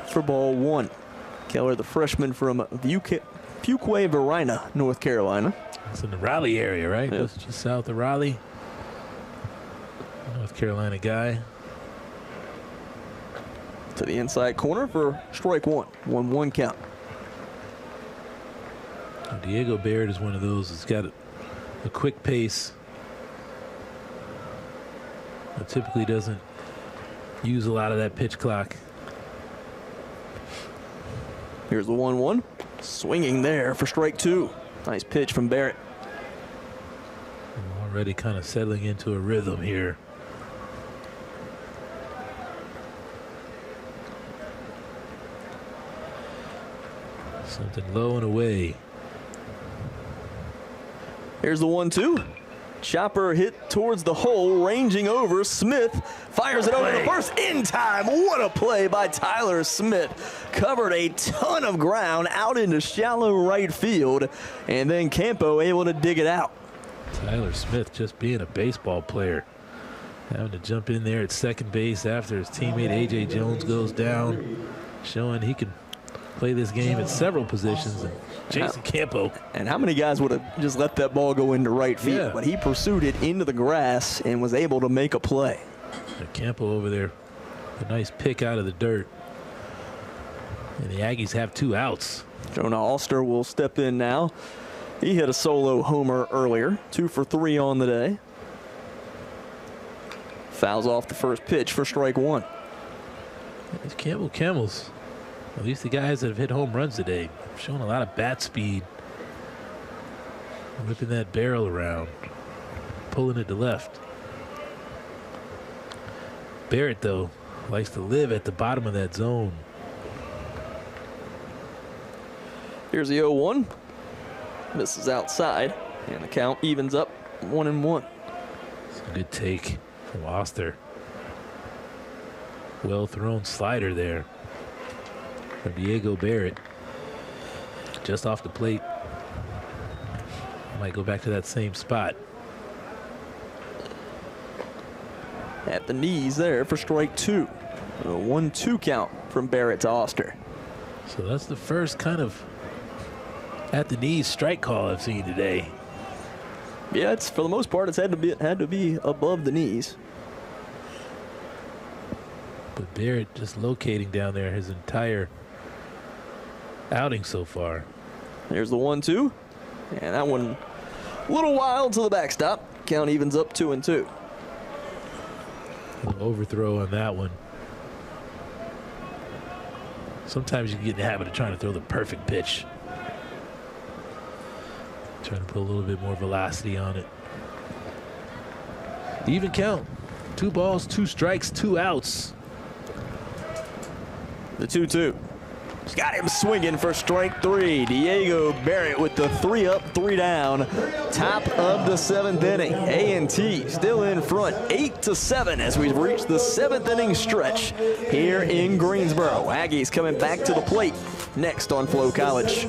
for ball 1. Keller, the freshman from Fuquay-Varina, North Carolina. It's in the Raleigh area, right? Yep. Just south of Raleigh. North Carolina guy. To the inside corner for strike 1. 1-1 count. Diego Barrett is one of those that's got a quick pace. But typically doesn't use a lot of that pitch clock. Here's the 1-1. Swinging there for strike 2. Nice pitch from Barrett. Already kind of settling into a rhythm here. Something low and away. Here's the 1-2. Chopper hit towards the hole, ranging over. Smith fires it over to first in time. What a play by Tyler Smith. Covered a ton of ground out into shallow right field, and then Campo able to dig it out. Tyler Smith just being a baseball player. Having to jump in there at second base after his teammate A.J. Jones goes down, showing he can play this game at several positions. And Jason Campo. And how many guys would have just let that ball go into right field? Yeah. But he pursued it into the grass and was able to make a play. Campo over there, a nice pick out of the dirt. And the Aggies have 2 outs. Jonah Alster will step in now. He hit a solo homer earlier, 2 for 3 on the day. Fouls off the first pitch for strike 1. These Campbell Camels, at least the guys that have hit home runs today, showing a lot of bat speed. Whipping that barrel around, pulling it to left. Barrett, though, likes to live at the bottom of that zone. Here's the 0-1. Misses outside, and the count evens up 1-1. It's a good take from Oster. Well thrown slider there from Diego Barrett. Just off the plate. Might go back to that same spot. At the knees there for strike 2. A 1-2 count from Barrett to Oster. So that's the first kind of at the knees strike call I've seen today. Yeah, it's for the most part it's had to be above the knees. But Barrett just locating down there his entire outing so far. There's the 1-2, and that one a little wild to the backstop. Count evens up 2-2. An overthrow on that one. Sometimes you can get in the habit of trying to throw the perfect pitch. Trying to put a little bit more velocity on it. Even count. 2 balls, 2 strikes, 2 outs. The 2-2. He's got him swinging for strike 3. Diego Barrett with the 3 up, 3 down. Top of the 7th inning. A&T still in front, 8-7 as we've reached the 7th inning stretch here in Greensboro. Aggies coming back to the plate next on Flow College.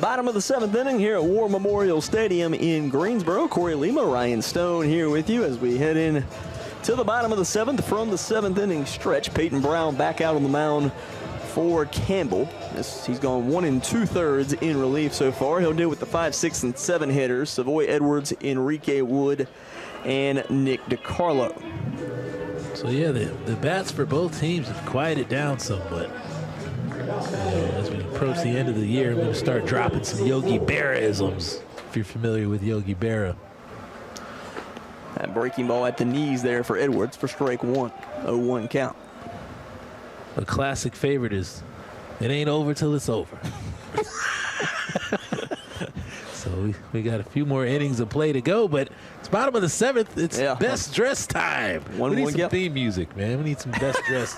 Bottom of the 7th inning here at War Memorial Stadium in Greensboro. Corey Lima, Ryan Stone here with you as we head in to the bottom of the 7th from the 7th inning stretch. Peyton Brown back out on the mound for Campbell. He's gone 1 2/3 in relief so far. He'll deal with the 5, 6, and 7 hitters. Savoy Edwards, Enrique Wood, and Nick DiCarlo. So yeah, the bats for both teams have quieted down somewhat. As we approach the end of the year, I'm going to start dropping some Yogi Berra-isms, if you're familiar with Yogi Berra. That breaking ball at the knees there for Edwards for strike 1. 0-1 count. A classic favorite is, it ain't over till it's over. So we got a few more innings of play to go, but it's bottom of the 7th. It's best dress time. We need some theme music, man. We need some best dress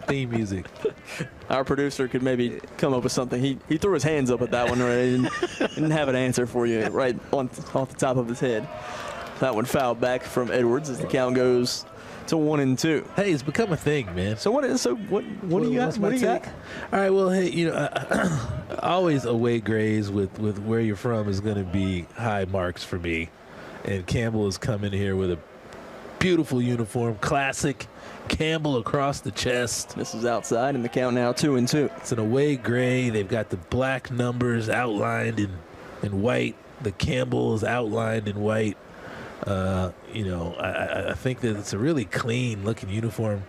theme music. Our producer could maybe come up with something. He threw his hands up at that one already. Didn't have an answer for you right off the top of his head. That one fouled back from Edwards as the count goes to 1-2. Hey, it's become a thing, man. So what do you got? What do you got? All right, well, hey, you know, always away grades with where you're from is going to be high marks for me. And Campbell is coming here with a beautiful uniform, classic Campbell across the chest. This is outside, and the count now 2-2. It's an away gray. They've got the black numbers outlined in white. The Campbell is outlined in white. You know, I think that it's a really clean-looking uniform.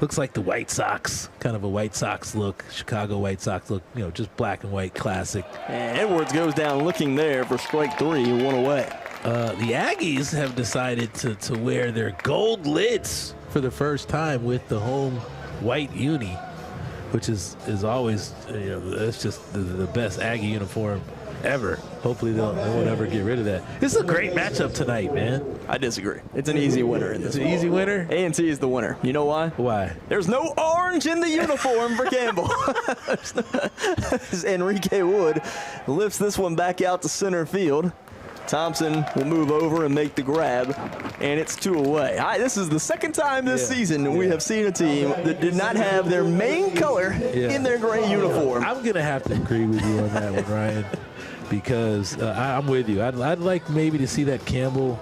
Looks like the White Sox, kind of a White Sox look, Chicago White Sox look, you know, just black and white classic. And Edwards goes down looking there for strike 3, 1 away. The Aggies have decided to wear their gold lids for the first time with the home white uni, which is always, you know, that's just the best Aggie uniform ever. Hopefully no one will ever get rid of that. This is a great matchup tonight, man. I disagree. It's an easy winner in this. It's an easy winner? A&T is the winner. You know why? Why? There's no orange in the uniform for Campbell. Enrique Wood lifts this one back out to center field. Thompson will move over and make the grab, and it's 2 away. This is the second time this season we have seen a team that did not have their main color in their gray uniform. I'm going to have to agree with you on that one, Ryan, because I'm with you. I'd like maybe to see that Campbell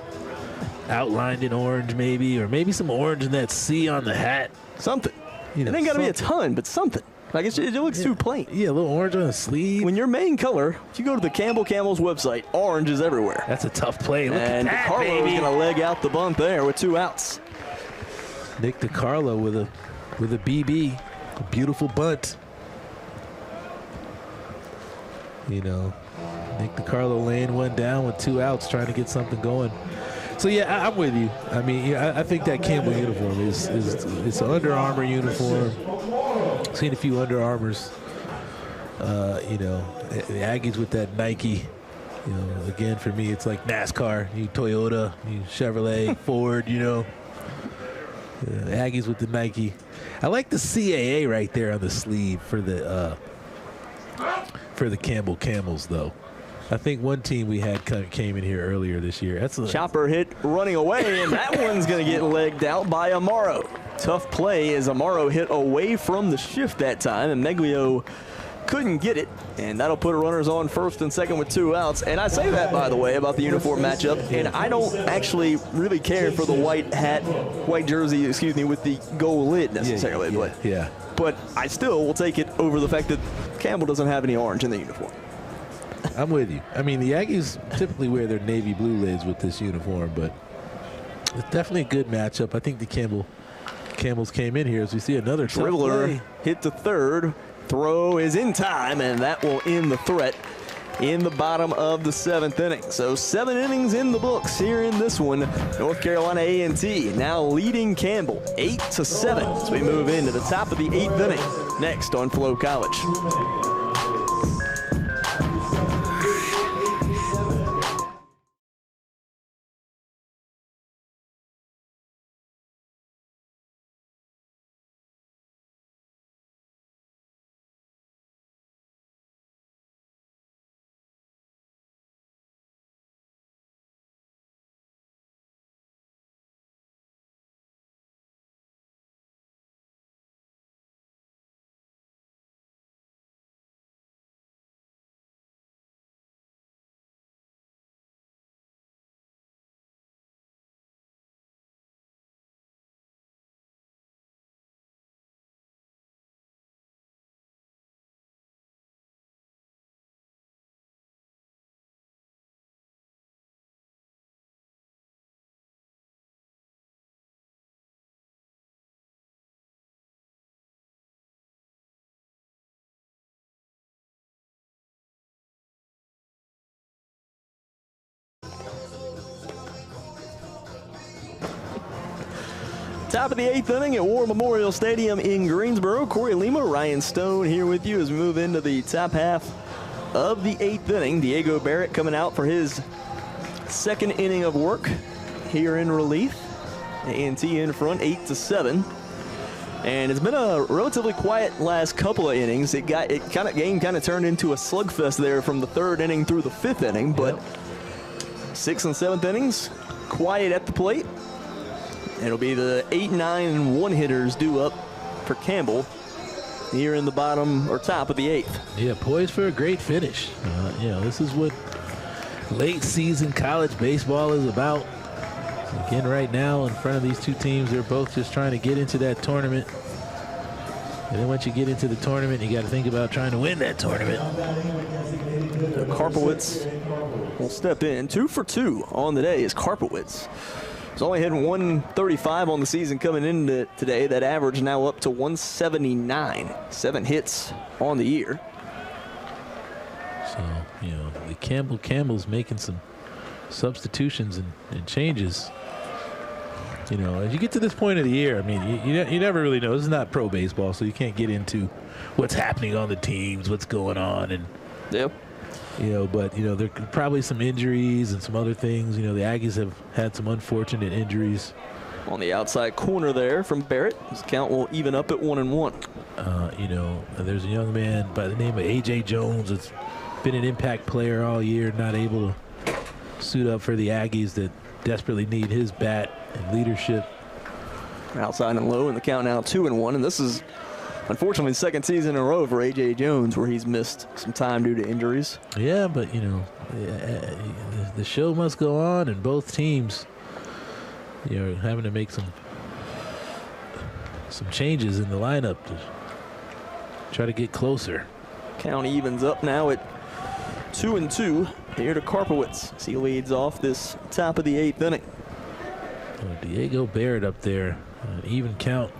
outlined in orange maybe, or maybe some orange in that C on the hat. Something. You know, it ain't got to be a ton, but something. Like it looks too plain. Yeah, a little orange on the sleeve. When your main color, if you go to the Campbell's website, orange is everywhere. That's a tough play. Look and at that, DiCarlo baby. is going to leg out the bunt there with 2 outs. Nick DiCarlo with a BB, a beautiful bunt. You know, Nick DiCarlo laying one down with 2 outs, trying to get something going. So yeah, I'm with you. I mean, I think that Campbell uniform is it's an Under Armour uniform. Seen a few Under Armours. You know, the Aggies with that Nike. You know, again for me, it's like NASCAR. You Toyota, you Chevrolet, Ford. You know, the Aggies with the Nike. I like the CAA right there on the sleeve for the Campbell Camels though. I think one team we had came in here earlier this year. That's a chopper hit running away, and that one's going to get legged out by Amaro. Tough play as Amaro hit away from the shift that time, and Meglio couldn't get it, and that'll put runners on first and second with 2 outs. And I say that, by the way, about the uniform matchup, and I don't actually really care for the white jersey, with the gold lid necessarily. But I still will take it over the fact that Campbell doesn't have any orange in the uniform. I'm with you. I mean, the Aggies typically wear their navy blue lids with this uniform, but it's definitely a good matchup. I think the Campbells came in here as we see another dribbler hit to third. Throw is in time, and that will end the threat in the bottom of the 7th inning. So 7 innings in the books here in this one. North Carolina A&T now leading Campbell 8-7 as we move into the top of the 8th inning next on Flow College. Top of the 8th inning at War Memorial Stadium in Greensboro. Corey Lima, Ryan Stone here with you as we move into the top half of the 8th inning. Diego Barrett coming out for his 2nd inning of work here in relief. A&T in front 8-7. And it's been a relatively quiet last couple of innings. Game kind of turned into a slugfest there from the 3rd inning through the 5th inning, but 6th and 7th innings, quiet at the plate. It'll be the 8, 9, and 1 hitters due up for Campbell here in the bottom or top of the 8th. Yeah, poised for a great finish. You know, this is what late season college baseball is about. Again, right now in front of these two teams, they're both just trying to get into that tournament. And then once you get into the tournament, you got to think about trying to win that tournament. Karpowitz will step in. 2 for 2 on the day is Karpowitz. He's only hitting 135 on the season coming into today. That average now up to 179. 7 hits on the year. So, you know, the Campbell's making some substitutions and changes. You know, as you get to this point of the year, I mean, you never really know. This is not pro baseball, so you can't get into what's happening on the teams, what's going on, and yep. You know, but you know, there could probably some injuries and some other things. You know, the Aggies have had some unfortunate injuries. On the outside corner there from Barrett, his count will even up at 1-1. You know, there's a young man by the name of A.J. Jones that's been an impact player all year, not able to suit up for the Aggies that desperately need his bat and leadership. Outside and low, and the count now 2-1, and this is unfortunately the second season in a row for A.J. Jones where he's missed some time due to injuries. Yeah, but you know, the show must go on, and both teams, you know, having to make some changes in the lineup to try to get closer. Count evens up now at 2-2 here to Karpowitz as he leads off this top of the 8th inning. Diego Barrett up there, an even count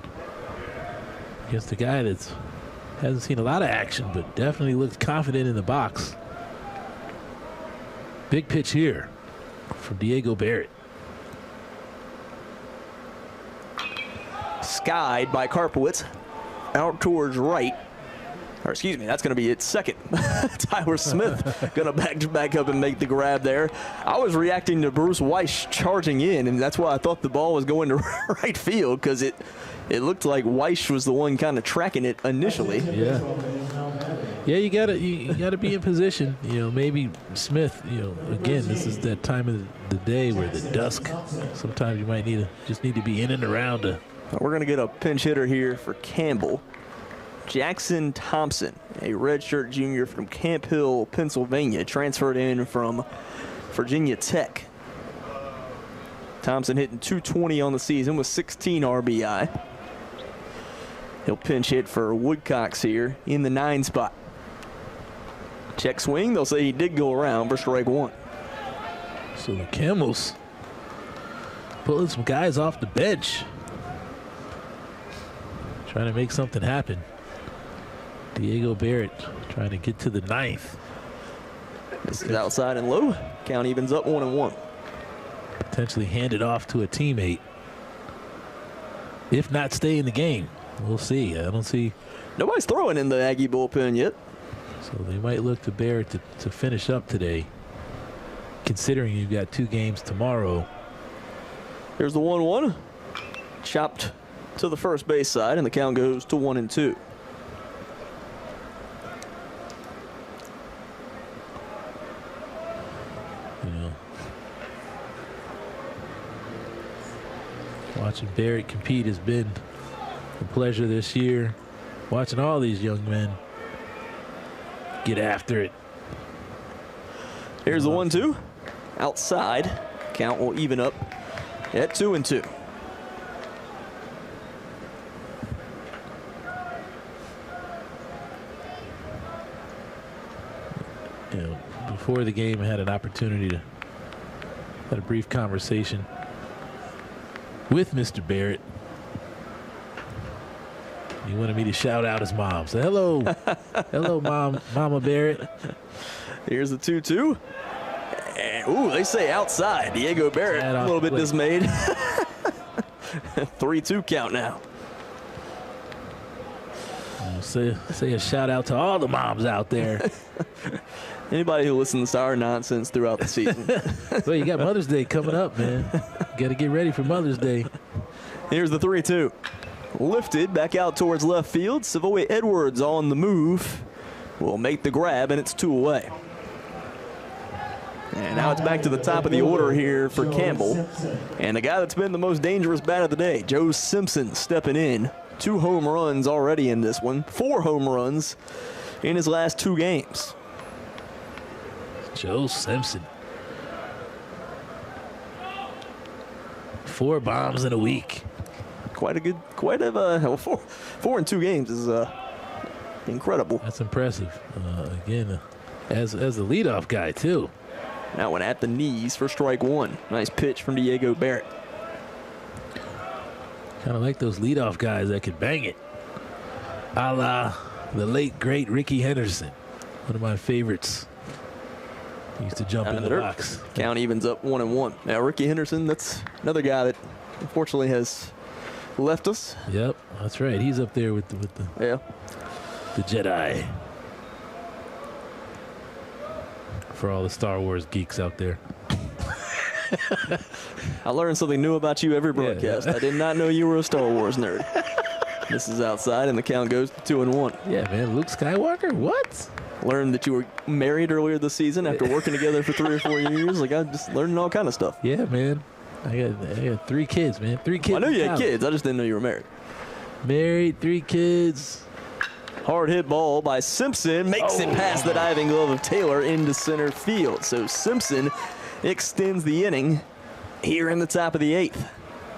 against a guy that hasn't seen a lot of action, but definitely looks confident in the box. Big pitch here from Diego Barrett. Skied by Karpowitz out towards right. Or excuse me, that's going to be at second. Tyler Smith going to back up and make the grab there. I was reacting to Bruce Weiss charging in, and that's why I thought the ball was going to right field, because it looked like Weiss was the one kind of tracking it initially. Yeah. Yeah, you gotta be in position. You know, maybe Smith. You know, again, this is that time of the day where the dusk. Sometimes you might just need to be in and around. We're going to get a pinch hitter here for Campbell. Jackson Thompson, a redshirt junior from Camp Hill, Pennsylvania, transferred in from Virginia Tech. Thompson hitting .220 on the season with 16 RBI. He'll pinch hit for Woodcocks here in the 9 spot. Check swing, they'll say he did go around for strike 1. So the Camels pulling some guys off the bench, trying to make something happen. Diego Barrett trying to get to the 9th. This is outside and low. Count evens up 1-1. Potentially hand it off to a teammate. If not, stay in the game. We'll see. I don't see. Nobody's throwing in the Aggie bullpen yet. So they might look to Barrett to finish up today, considering you've got 2 games tomorrow. Here's the 1-1. Chopped to the first base side, and the count goes to 1-2. Watching Barrett compete has been a pleasure this year. Watching all these young men get after it. Here's the 1-2. Outside. Count will even up at 2-2. You know, before the game, I had an opportunity to have a brief conversation with Mr. Barrett. He wanted me to shout out his mom. Say hello. Hello, Mama Barrett. Here's the 2-2. And, ooh, they say outside. Diego Barrett a little bit dismayed. 3-2 count now. Say a shout out to all the moms out there. Anybody who listens to our nonsense throughout the season. Well, you got Mother's Day coming up, man. Got to get ready for Mother's Day. Here's the 3-2. Lifted back out towards left field. Savoy Edwards on the move will make the grab, and it's 2 away. And now it's back to the top of the order here for Campbell. And the guy that's been the most dangerous bat of the day, Joe Simpson, stepping in. 2 home runs already in this one. 4 home runs in his last 2 games. Joe Simpson. 4 bombs in a week. Quite a 4 in 2 games is incredible. That's impressive. Again, as a leadoff guy too. That one at the knees for strike 1. Nice pitch from Diego Barrett. Kind of like those leadoff guys that could bang it. A la the late, great Ricky Henderson. One of my favorites. He used to jump in the box. Count evens up 1-1. Now, Ricky Henderson, that's another guy that unfortunately has left us. Yep, that's right. He's up there with the Jedi. For all the Star Wars geeks out there. I learned something new about you every broadcast. I did not know you were a Star Wars nerd. This is outside, and the count goes to 2-1. Yeah, man. Luke Skywalker? What? Learned that you were married earlier this season after working together for 3 or 4 years. Like, I just learned all kind of stuff. Yeah, man. I got 3 kids, man. 3 kids. I know you had kids. I just didn't know you were married. Married, 3 kids. Hard hit ball by Simpson. Makes it past the diving glove of Taylor into center field. So Simpson extends the inning here in the top of the 8th.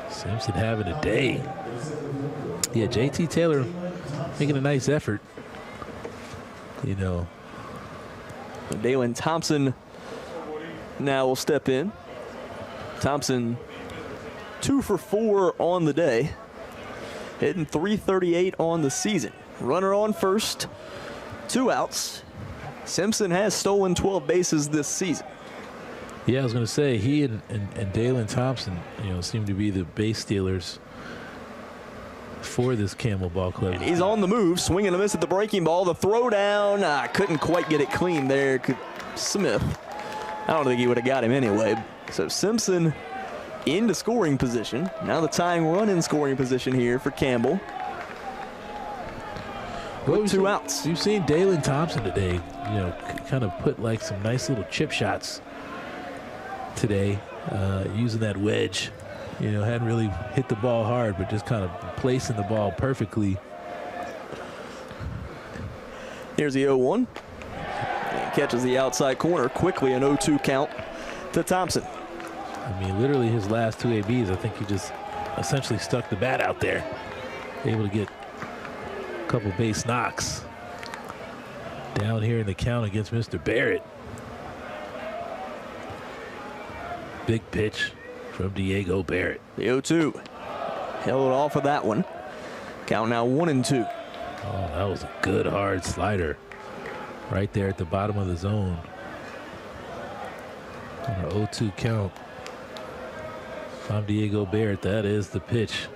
Simpson having a day. Yeah, JT Taylor making a nice effort. You know. Dalen Thompson now will step in. Thompson 2 for 4 on the day. Hitting .338 on the season. Runner on first, 2 outs. Simpson has stolen 12 bases this season. Yeah, I was going to say, he and Dalen Thompson, you know, seem to be the base stealers for this Campbell Ball Club. And he's on the move, swinging a miss at the breaking ball. The throw down, couldn't quite get it clean there. Smith, I don't think he would have got him anyway. So Simpson into scoring position. Now the tying run in scoring position here for Campbell. With 2 outs. You've seen Dalen Thompson today, you know, kind of put like some nice little chip shots today, using that wedge. You know, hadn't really hit the ball hard, but just kind of placing the ball perfectly. Here's the 0-1. And catches the outside corner quickly, an 0-2 count to Thompson. I mean, literally his last 2 ABs, I think he just essentially stuck the bat out there. Able to get a couple base knocks down here in the count against Mr. Barrett. Big pitch from Diego Barrett. The 0-2. Held off of that one. Count now 1-2. Oh, that was a good hard slider right there at the bottom of the zone. On an 0-2 count from Diego Barrett, that is the pitch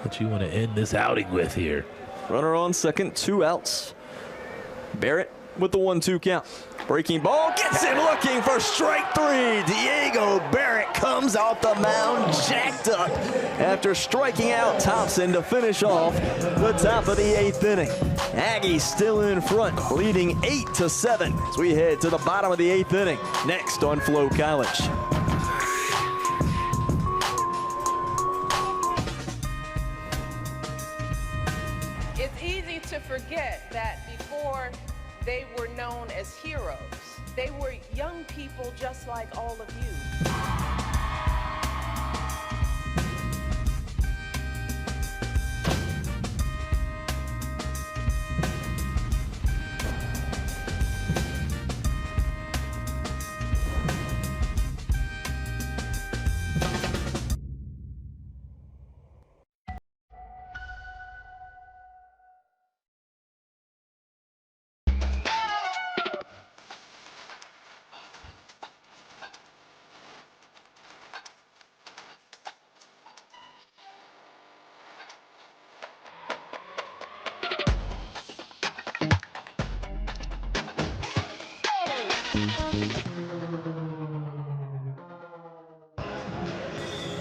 that you want to end this outing with here. Runner on second, 2 outs. Barrett with the 1-2 count. Breaking ball gets him looking for strike 3. Diego Barrett comes off the mound jacked up after striking out Thompson to finish off the top of the 8th inning. Aggies still in front, leading 8-7 as we head to the bottom of the 8th inning. Next on Flow College. It's easy to forget that before they were known as heroes, they were young people just like all of you.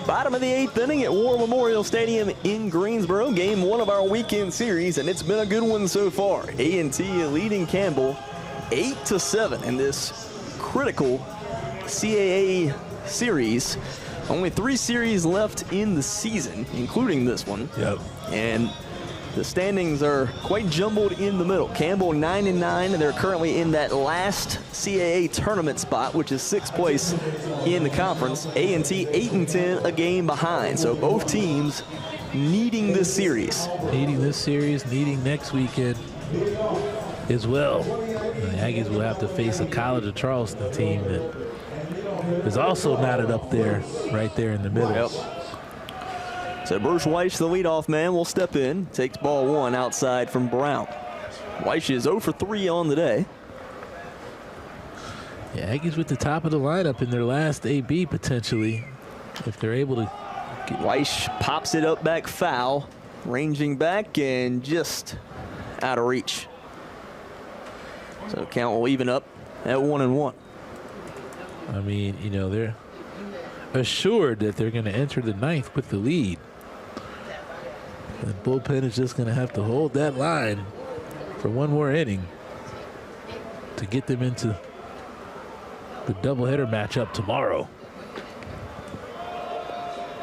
Bottom of the 8th inning at War Memorial Stadium in Greensboro. Game 1 of our weekend series, and it's been a good one so far. A&T leading Campbell 8-7 in this critical CAA series. Only 3 series left in the season, including this one. Yep. And the standings are quite jumbled in the middle. Campbell 9-9, and they're currently in that last CAA tournament spot, which is 6th place in the conference. A&T 8-10, a game behind. So both teams needing this series. Needing this series, needing next weekend as well. And the Aggies will have to face a College of Charleston team that is also knotted up there, right there in the middle. Yep. So Bruce Weish, the leadoff man, will step in. Takes ball 1 outside from Brown. Weish is 0 for 3 on the day. Yeah, Aggies with the top of the lineup in their last AB potentially, if they're able to get. Weish pops it up back foul, ranging back and just out of reach. So count will even up at 1-1. I mean, you know, they're assured that they're going to enter the 9th with the lead. The bullpen is just going to have to hold that line for one more inning to get them into the doubleheader matchup tomorrow.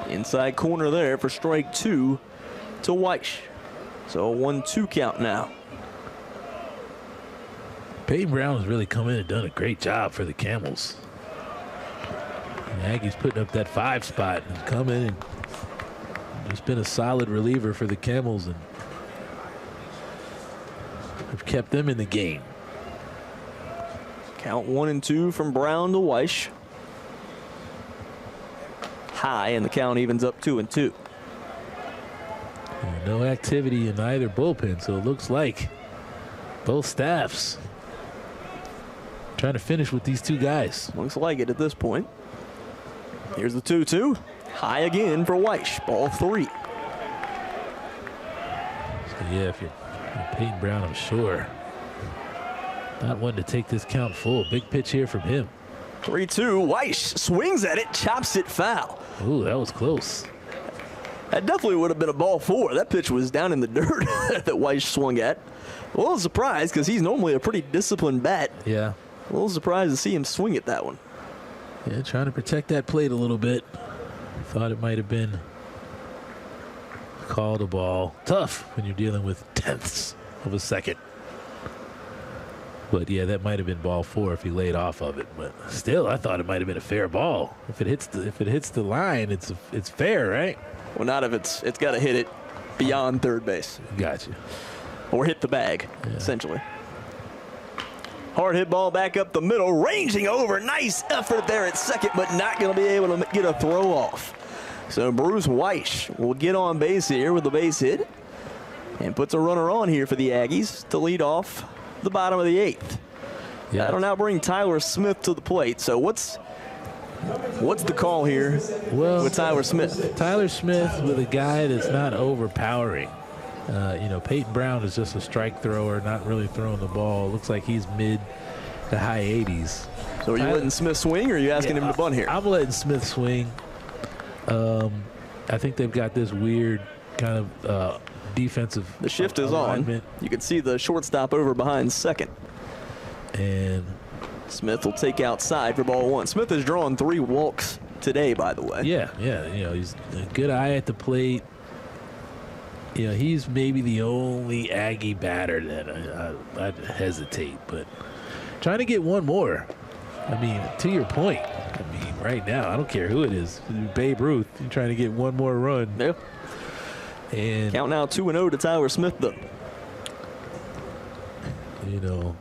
Inside corner there for strike 2 to Weish. So a 1-2 count now. Peyton Brown has really come in and done a great job for the Camels. The Aggies putting up that 5 spot and come in and just been a solid reliever for the Camels and have kept them in the game. Count 1-2 from Brown to Weish. High, and the count evens up 2-2. No activity in either bullpen, so it looks like both staffs trying to finish with these 2 guys. Looks like it at this point. Here's the 2-2. High again for Weish. Ball 3. So yeah, if you're Peyton Brown, I'm sure not one to take this count full. Big pitch here from him. 3-2. Weish swings at it, chops it foul. Ooh, that was close. That definitely would have been a ball 4. That pitch was down in the dirt that Weish swung at. A little surprised because he's normally a pretty disciplined bat. Yeah. A little surprised to see him swing at that one. Yeah, trying to protect that plate a little bit. Thought it might have been called a ball. Tough when you're dealing with tenths of a second. But yeah, that might have been ball 4 if he laid off of it. But still, I thought it might have been a fair ball. If it hits the line, it's fair, right? Well, not if it's got to hit it beyond third base. Gotcha. Or hit the bag, essentially. Hard hit ball back up the middle, ranging over. Nice effort there at second, but not going to be able to get a throw off. So Bruce Weish will get on base here with the base hit and puts a runner on here for the Aggies to lead off the bottom of the 8th. Yeah. That'll now bring Tyler Smith to the plate. So what's the call here with Tyler Smith? Tyler Smith with a guy that's not overpowering. You know, Peyton Brown is just a strike thrower, not really throwing the ball. Looks like he's mid to high 80s. So are you letting Smith swing, or are you asking him to bunt here? I'm letting Smith swing. I think they've got this weird kind of defensive. The shift is alignment on. You can see the shortstop over behind second. And Smith will take outside for ball 1. Smith has drawn 3 walks today, by the way. Yeah. You know, he's a good eye at the plate. You know, he's maybe the only Aggie batter that I'd hesitate, but trying to get one more. I mean, to your point, I mean, right now, I don't care who it is. Babe Ruth, you're trying to get one more run. Yep. And count now 2-0 to Tyler Smith, though. You know.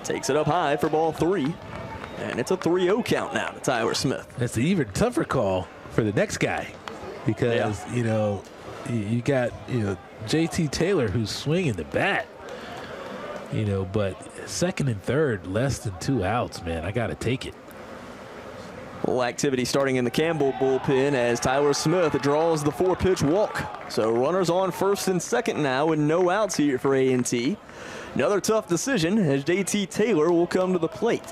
Takes it up high for ball 3. And it's a 3-0 count now to Tyler Smith. That's an even tougher call for the next guy. Because, you know, you got, you know, JT Taylor who's swinging the bat, you know, but second and third, less than 2 outs, man. I got to take it. A little activity starting in the Campbell bullpen as Tyler Smith draws the 4-pitch walk. So runners on first and second now with no outs here for A&T. Another tough decision as JT Taylor will come to the plate.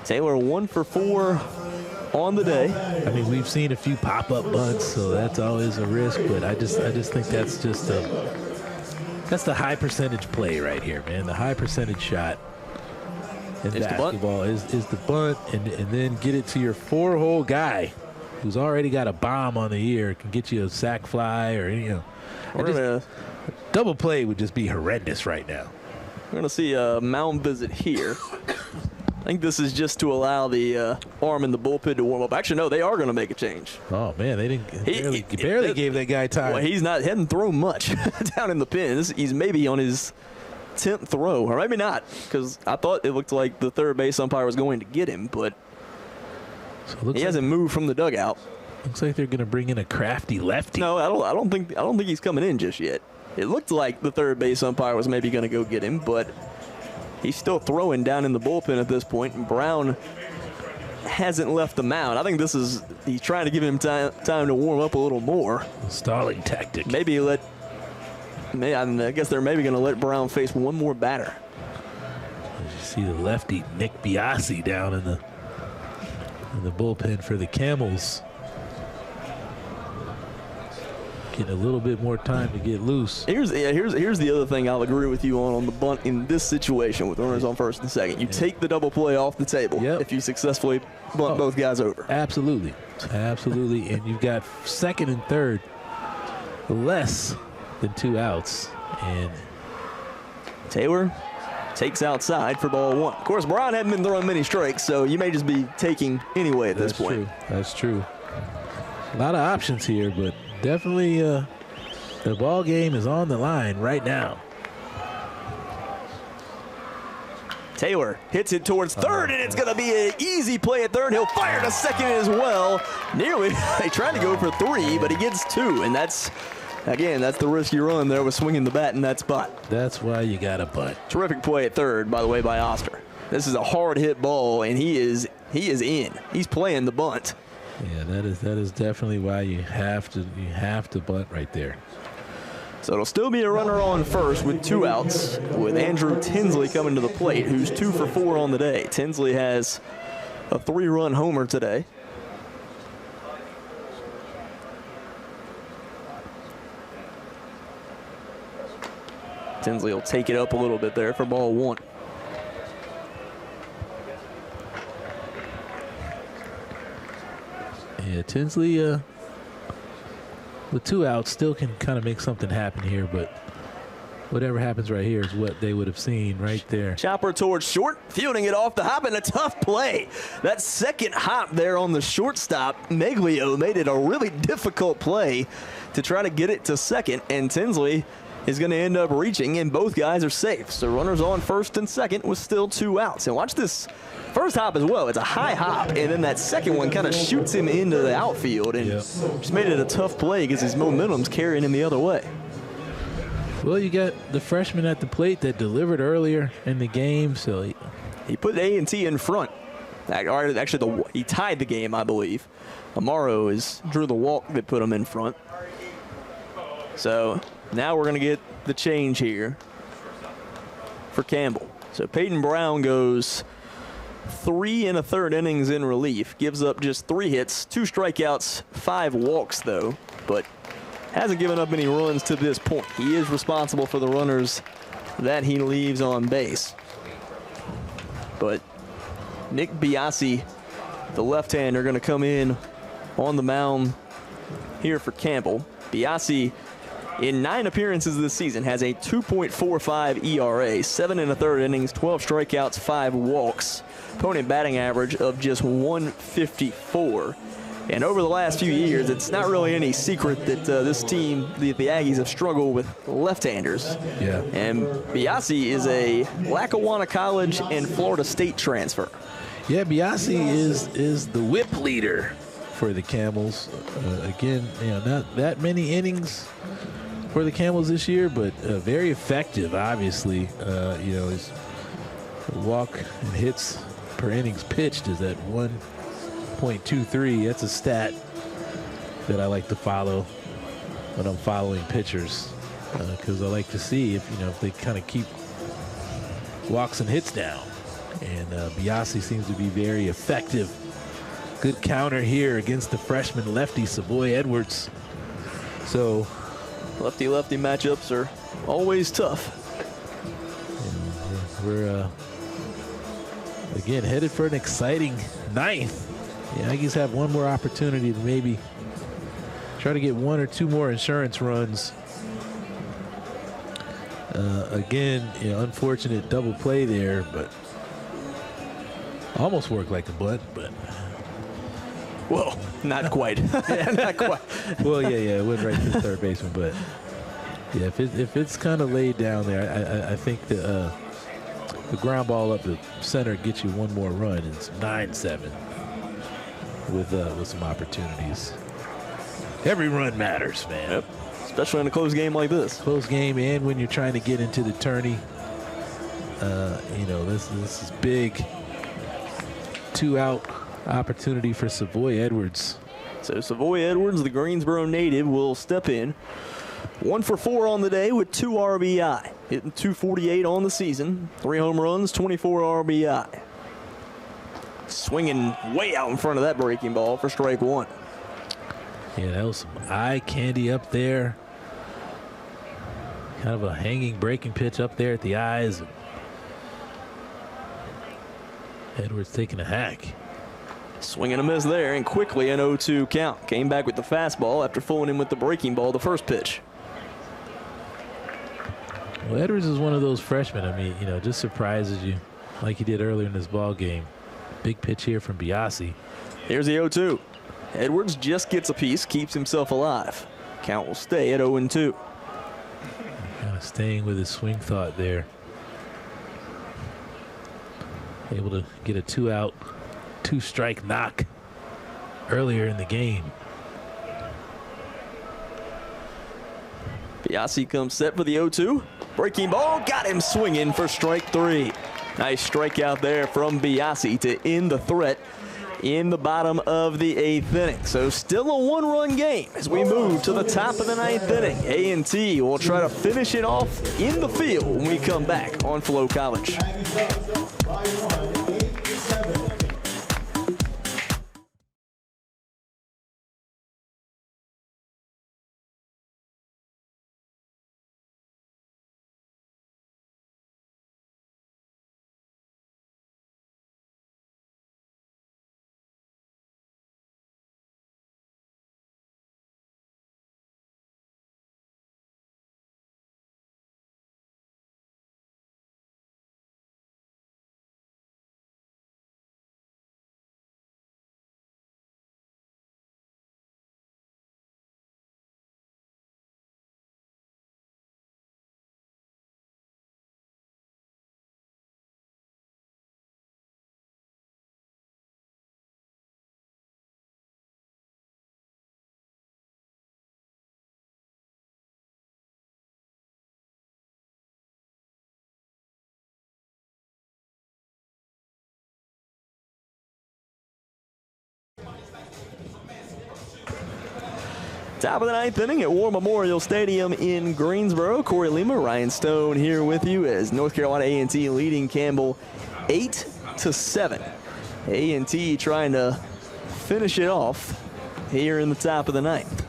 Taylor 1 for 4 on the day. I mean, we've seen a few pop-up bunts, so that's always a risk, but I just think that's just that's the high percentage play right here, man. The high percentage shot. in basketball is the bunt, and then get it to your 4-hole guy who's already got a bomb on the ear, can get you a sack fly or double play would just be horrendous right now. We're going to see a mound visit here. I think this is just to allow the arm in the bullpen to warm up. Actually, no, they are going to make a change. Oh, man, they didn't barely gave that guy time. Well, hadn't thrown much down in the pins. He's maybe on his 10th throw, or maybe not, because I thought it looked like the third base umpire was going to get him, but he hasn't moved from the dugout. Looks like they're going to bring in a crafty lefty. No, I don't think he's coming in just yet. It looked like the third base umpire was maybe going to go get him, but he's still throwing down in the bullpen at this point, and Brown hasn't left the mound. I think he's trying to give him time to warm up a little more. Stalling tactic. I guess they're maybe going to let Brown face one more batter. You see the lefty Nick Biasi down in the bullpen for the Camels. Getting a little bit more time to get loose. Here's the other thing I'll agree with you on the bunt in this situation with runners on first and second. You take the double play off the table if you successfully bunt both guys over. Absolutely. And you've got second and third less than 2 outs. And Taylor takes outside for ball 1. Of course, Brown hadn't been throwing many strikes, so you may just be taking anyway at this point. That's true. A lot of options here, but definitely the ball game is on the line right now. Taylor hits it towards third, and it's going to be an easy play at third. He'll fire to second as well. Nearly, they tried to go for 3, but he gets 2, and that's the risky run there with swinging the bat in that spot. That's why you got to bunt. Terrific play at third, by the way, by Oster. This is a hard hit ball, and he is in. He's playing the bunt. Yeah, that is definitely why you have to bunt right there. So it'll still be a runner on first with 2 outs, with Andrew Tinsley coming to the plate, who's 2 for 4 on the day. Tinsley has a 3-run homer today. Tinsley will take it up a little bit there for ball 1. Yeah, Tinsley with 2 outs still can kind of make something happen here, but whatever happens right here is what they would have seen right there. Chopper towards short, fielding it off the hop, and a tough play. That second hop there on the shortstop, Meglio made it a really difficult play to try to get it to second, and Tinsley is going to end up reaching, and both guys are safe. So runners on first and second with still 2 outs. And watch this first hop as well. It's a high hop, and then that second one kind of shoots him into the outfield, and just made it a tough play because his momentum's carrying him the other way. Well, you got the freshman at the plate that delivered earlier in the game, so he put A&T in front. Actually, he tied the game, I believe. Amaro drew the walk that put him in front. So now we're going to get the change here for Campbell. So Peyton Brown goes 3 1/3 innings in relief, gives up just 3 hits, 2 strikeouts, 5 walks though, but hasn't given up any runs to this point. He is responsible for the runners that he leaves on base. But Nick Biasi, the left-hander, going to come in on the mound here for Campbell. Biasi, in 9 appearances this season, has a 2.45 ERA, 7 1/3 innings, 12 strikeouts, 5 walks. Opponent batting average of just 154. And over the last few years, it's not really any secret that this team, the Aggies, have struggled with left-handers. Yeah. And Biasi is a Lackawanna College and Florida State transfer. Yeah, Biasi is the whip leader for the Camels. Again, not that many innings for the Camels this year, but very effective, obviously. His walk and hits per innings pitched is at 1.23. That's a stat that I like to follow when I'm following pitchers, because I like to see if they kind of keep walks and hits down. And Biasi seems to be very effective. Good counter here against the freshman lefty Savoy Edwards. So lefty-lefty matchups are always tough. We're Again, headed for an exciting ninth. The Aggies have one more opportunity to maybe try to get one or two more insurance runs. Again, unfortunate double play there, but almost worked like a bunt, but. Well, not quite. Not quite. Well, yeah, it went right to the third baseman, but yeah, if it's kind of laid down there, I think the ground ball up the center gets you one more run. It's 9-7 with some opportunities. Every run matters, man. Yep. Especially in a close game like this. Close game, and when you're trying to get into the tourney, this is big. 2-out opportunity for Savoy Edwards. So Savoy Edwards, the Greensboro native, will step in. 1 for 4 on the day with 2 RBI. Hitting .248 on the season. 3 home runs, 24 RBI. Swinging way out in front of that breaking ball for strike 1. Yeah, that was some eye candy up there. Kind of a hanging breaking pitch up there at the eyes. Edwards taking a hack. Swing and a miss there, and quickly an 0-2 count. Came back with the fastball after fooling him with the breaking ball the first pitch. Well, Edwards is one of those freshmen, just surprises you like he did earlier in this ball game. Big pitch here from Biasi. Here's the 0-2. Edwards just gets a piece, keeps himself alive. Count will stay at 0-2. Kind of staying with his swing thought there. Able to get a 2-out, 2-strike knock earlier in the game. Biasi comes set for the 0-2. Breaking ball, got him swinging for strike 3. Nice strikeout there from Biasi to end the threat in the bottom of the 8th inning. So still a 1-run game as we move to the top of the 9th inning. A&T will try to finish it off in the field when we come back on Flow College. Top of the 9th inning at War Memorial Stadium in Greensboro. Corey Lima, Ryan Stone here with you as North Carolina A&T leading Campbell 8-7. A&T trying to finish it off here in the top of the 9th.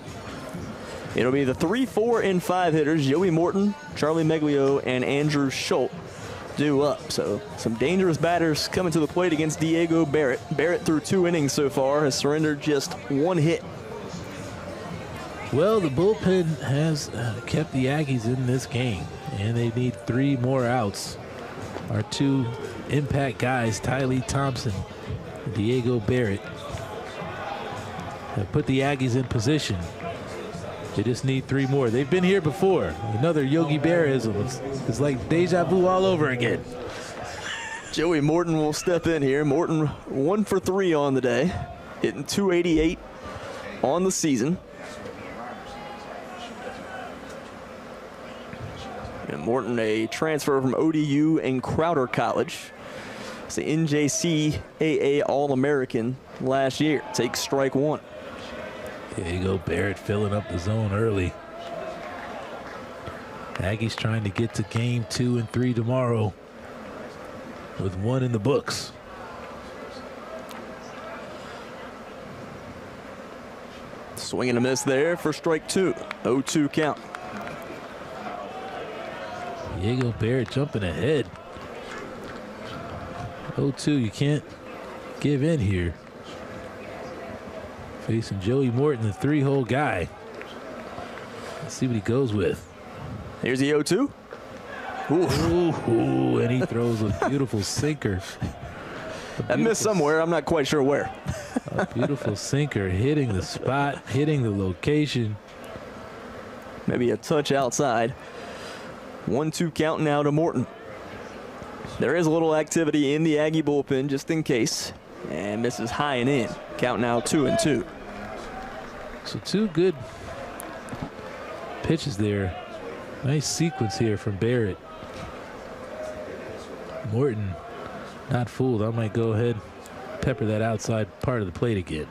It'll be the 3, 4, and 5 hitters, Joey Morton, Charlie Meglio, and Andrew Schultz due up. So some dangerous batters coming to the plate against Diego Barrett. Barrett through 2 innings so far has surrendered just 1 hit. Well, the bullpen has kept the Aggies in this game, and they need 3 more outs. Our 2 impact guys, Tylee Thompson and Diego Barrett, have put the Aggies in position. They just need 3 more. They've been here before. Another Yogi Berra-ism. It's like deja vu all over again. Joey Morton will step in here. Morton 1 for 3 on the day, hitting .288 on the season. And Morton, a transfer from ODU and Crowder College. It's the NJCAA All-American last year. Takes strike 1. There you go, Barrett filling up the zone early. Aggies trying to get to game 2 and 3 tomorrow with 1 in the books. Swing and a miss there for strike 2. 0-2 count. Diego Barrett jumping ahead. 0-2, you can't give in here. Facing Joey Morton, the 3-hole guy. Let's see what he goes with. Here's the 0-2. Ooh, and he throws a beautiful sinker. That missed somewhere. I'm not quite sure where. A beautiful sinker, hitting the spot, hitting the location. Maybe a touch outside. 1-2 count now to Morton. There is a little activity in the Aggie bullpen just in case. And misses high and in. Count now 2-2. So 2 good pitches there. Nice sequence here from Barrett. Morton not fooled. I might go ahead, pepper that outside part of the plate again.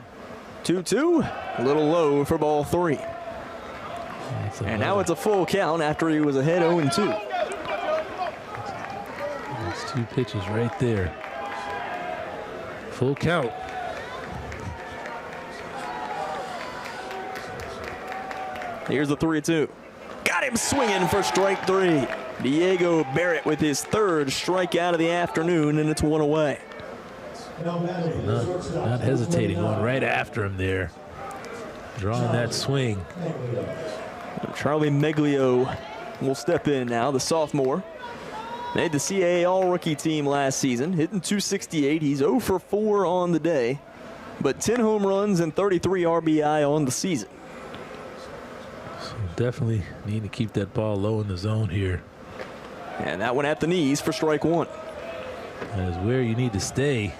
2-2, a little low for ball 3. And now it's a full count after he was ahead 0-2. That's 2 pitches right there. Full count. Here's the 3-2. Got him swinging for strike 3. Diego Barrett with his 3rd strikeout of the afternoon, and it's 1 away. Not hesitating, going right after him there. Drawing that swing. Charlie Meglio will step in now, the sophomore. Made the CAA All-Rookie team last season, hitting .268. He's 0 for 4 on the day, but 10 home runs and 33 RBI on the season. So definitely need to keep that ball low in the zone here. And that one at the knees for strike 1. That is where you need to stay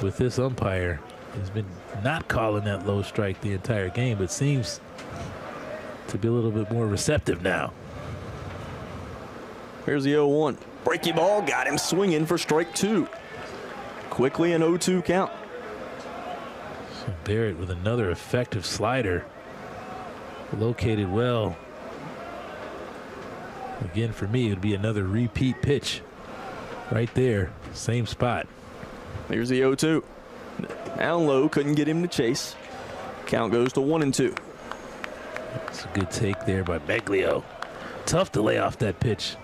with this umpire. He's been not calling that low strike the entire game, but seems to be a little bit more receptive now. Here's the 0-1. Breaky ball, got him swinging for strike 2. Quickly an 0-2 count. So Barrett with another effective slider. Located well. Again, for me, it would be another repeat pitch. Right there, same spot. Here's the 0-2. Down low, couldn't get him to chase. Count goes to 1-2. That's a good take there by Meglio. Tough to lay off that pitch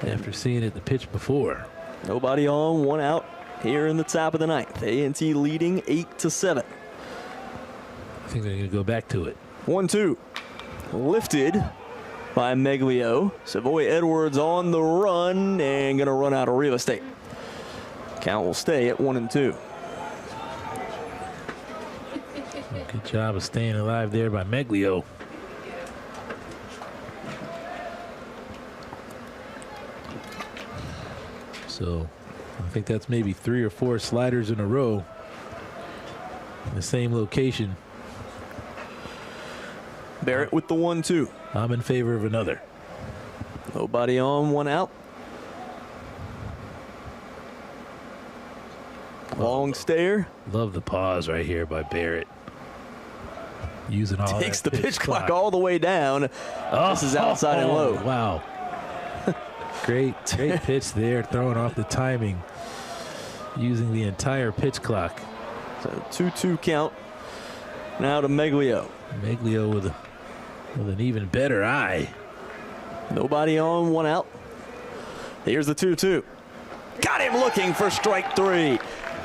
after seeing it the pitch before. Nobody on, 1 out here in the top of the 9th. A&T leading 8-7. I think they're going to go back to it. 1-2. Lifted by Meglio. Savoy Edwards on the run and going to run out of real estate. Count will stay at 1-2. Good job of staying alive there by Meglio. So I think that's maybe 3 or 4 sliders in a row in the same location. Barrett with the 1-2. I'm in favor of another. Nobody on, 1 out. Long stare. Love the pause right here by Barrett. Using all Takes the pitch clock all the way down. This is outside and low. Wow. Great pitch there, throwing off the timing. Using the entire pitch clock. So 2-2 count. Now to Meglio. Meglio with an even better eye. Nobody on, 1 out. Here's the 2-2. Got him looking for strike 3.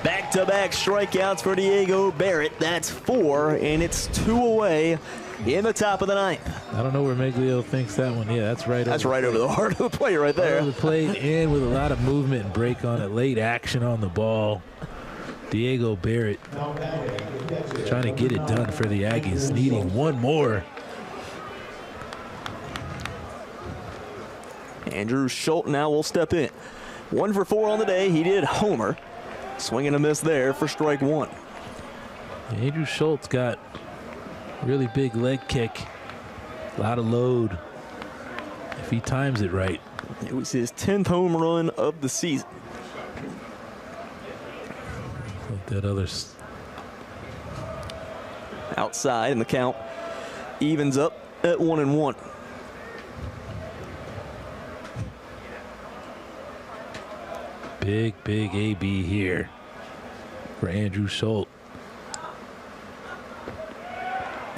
Back-to-back strikeouts for Diego Barrett. That's 4, and it's 2 away in the top of the 9th. I don't know where Meglio thinks that one. Yeah, that's right. That's right over the heart of the plate right there. Over the plate and with a lot of movement and break on it. Late action on the ball. Diego Barrett trying to get it done for the Aggies, needing 1 more. Andrew Schultz now will step in. 1 for 4 on the day. He did homer. Swing and a miss there for strike 1. Andrew Schultz got really big leg kick. A lot of load if he times it right. It was his 10th home run of the season. Like that other outside, and the count evens up at 1-1. Big AB here for Andrew Schultz.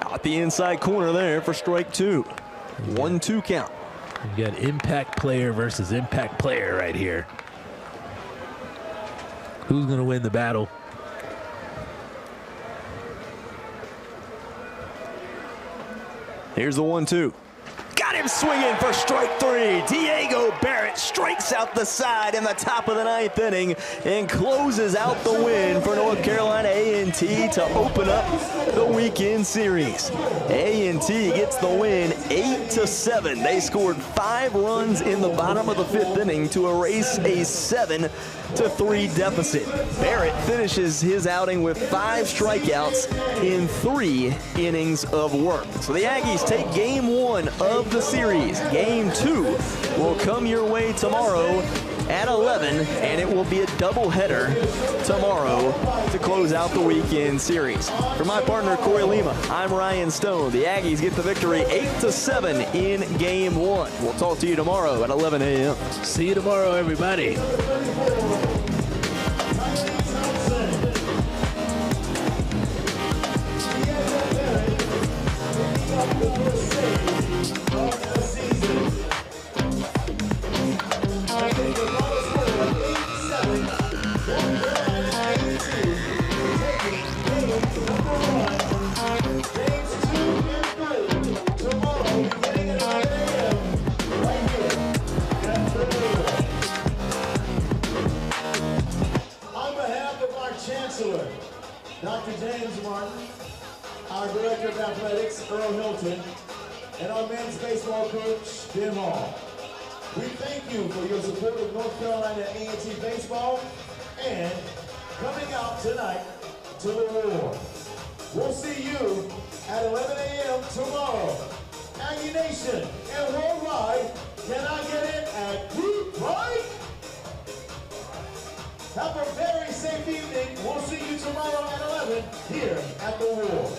Out the inside corner there for strike 2. 1-2 count. You got impact player versus impact player right here. Who's going to win the battle? Here's the 1-2. Got him swinging for strike 3. Diego Barrett strikes out the side in the top of the 9th inning and closes out the win for North Carolina A&T to open up the weekend series. A&T gets the win 8-7. They scored 5 runs in the bottom of the 5th inning to erase a 7-3 deficit. Barrett finishes his outing with 5 strikeouts in 3 innings of work. So the Aggies take game 1 of the series. Game 2 will come your way tomorrow at 11, and it will be a doubleheader tomorrow to close out the weekend series. For my partner, Corey Lima, I'm Ryan Stone. The Aggies get the victory 8-7 in game 1. We'll talk to you tomorrow at 11 a.m. See you tomorrow, everybody. Dr. James Martin, our Director of Athletics, Earl Hilton, and our men's baseball coach, Tim Hall. We thank you for your support of North Carolina A&T baseball and coming out tonight to the war. We'll see you at 11 a.m. tomorrow. Aggie Nation and worldwide, can I get in at Group Right? Have a very safe evening. We'll see you tomorrow at 11 here at the War.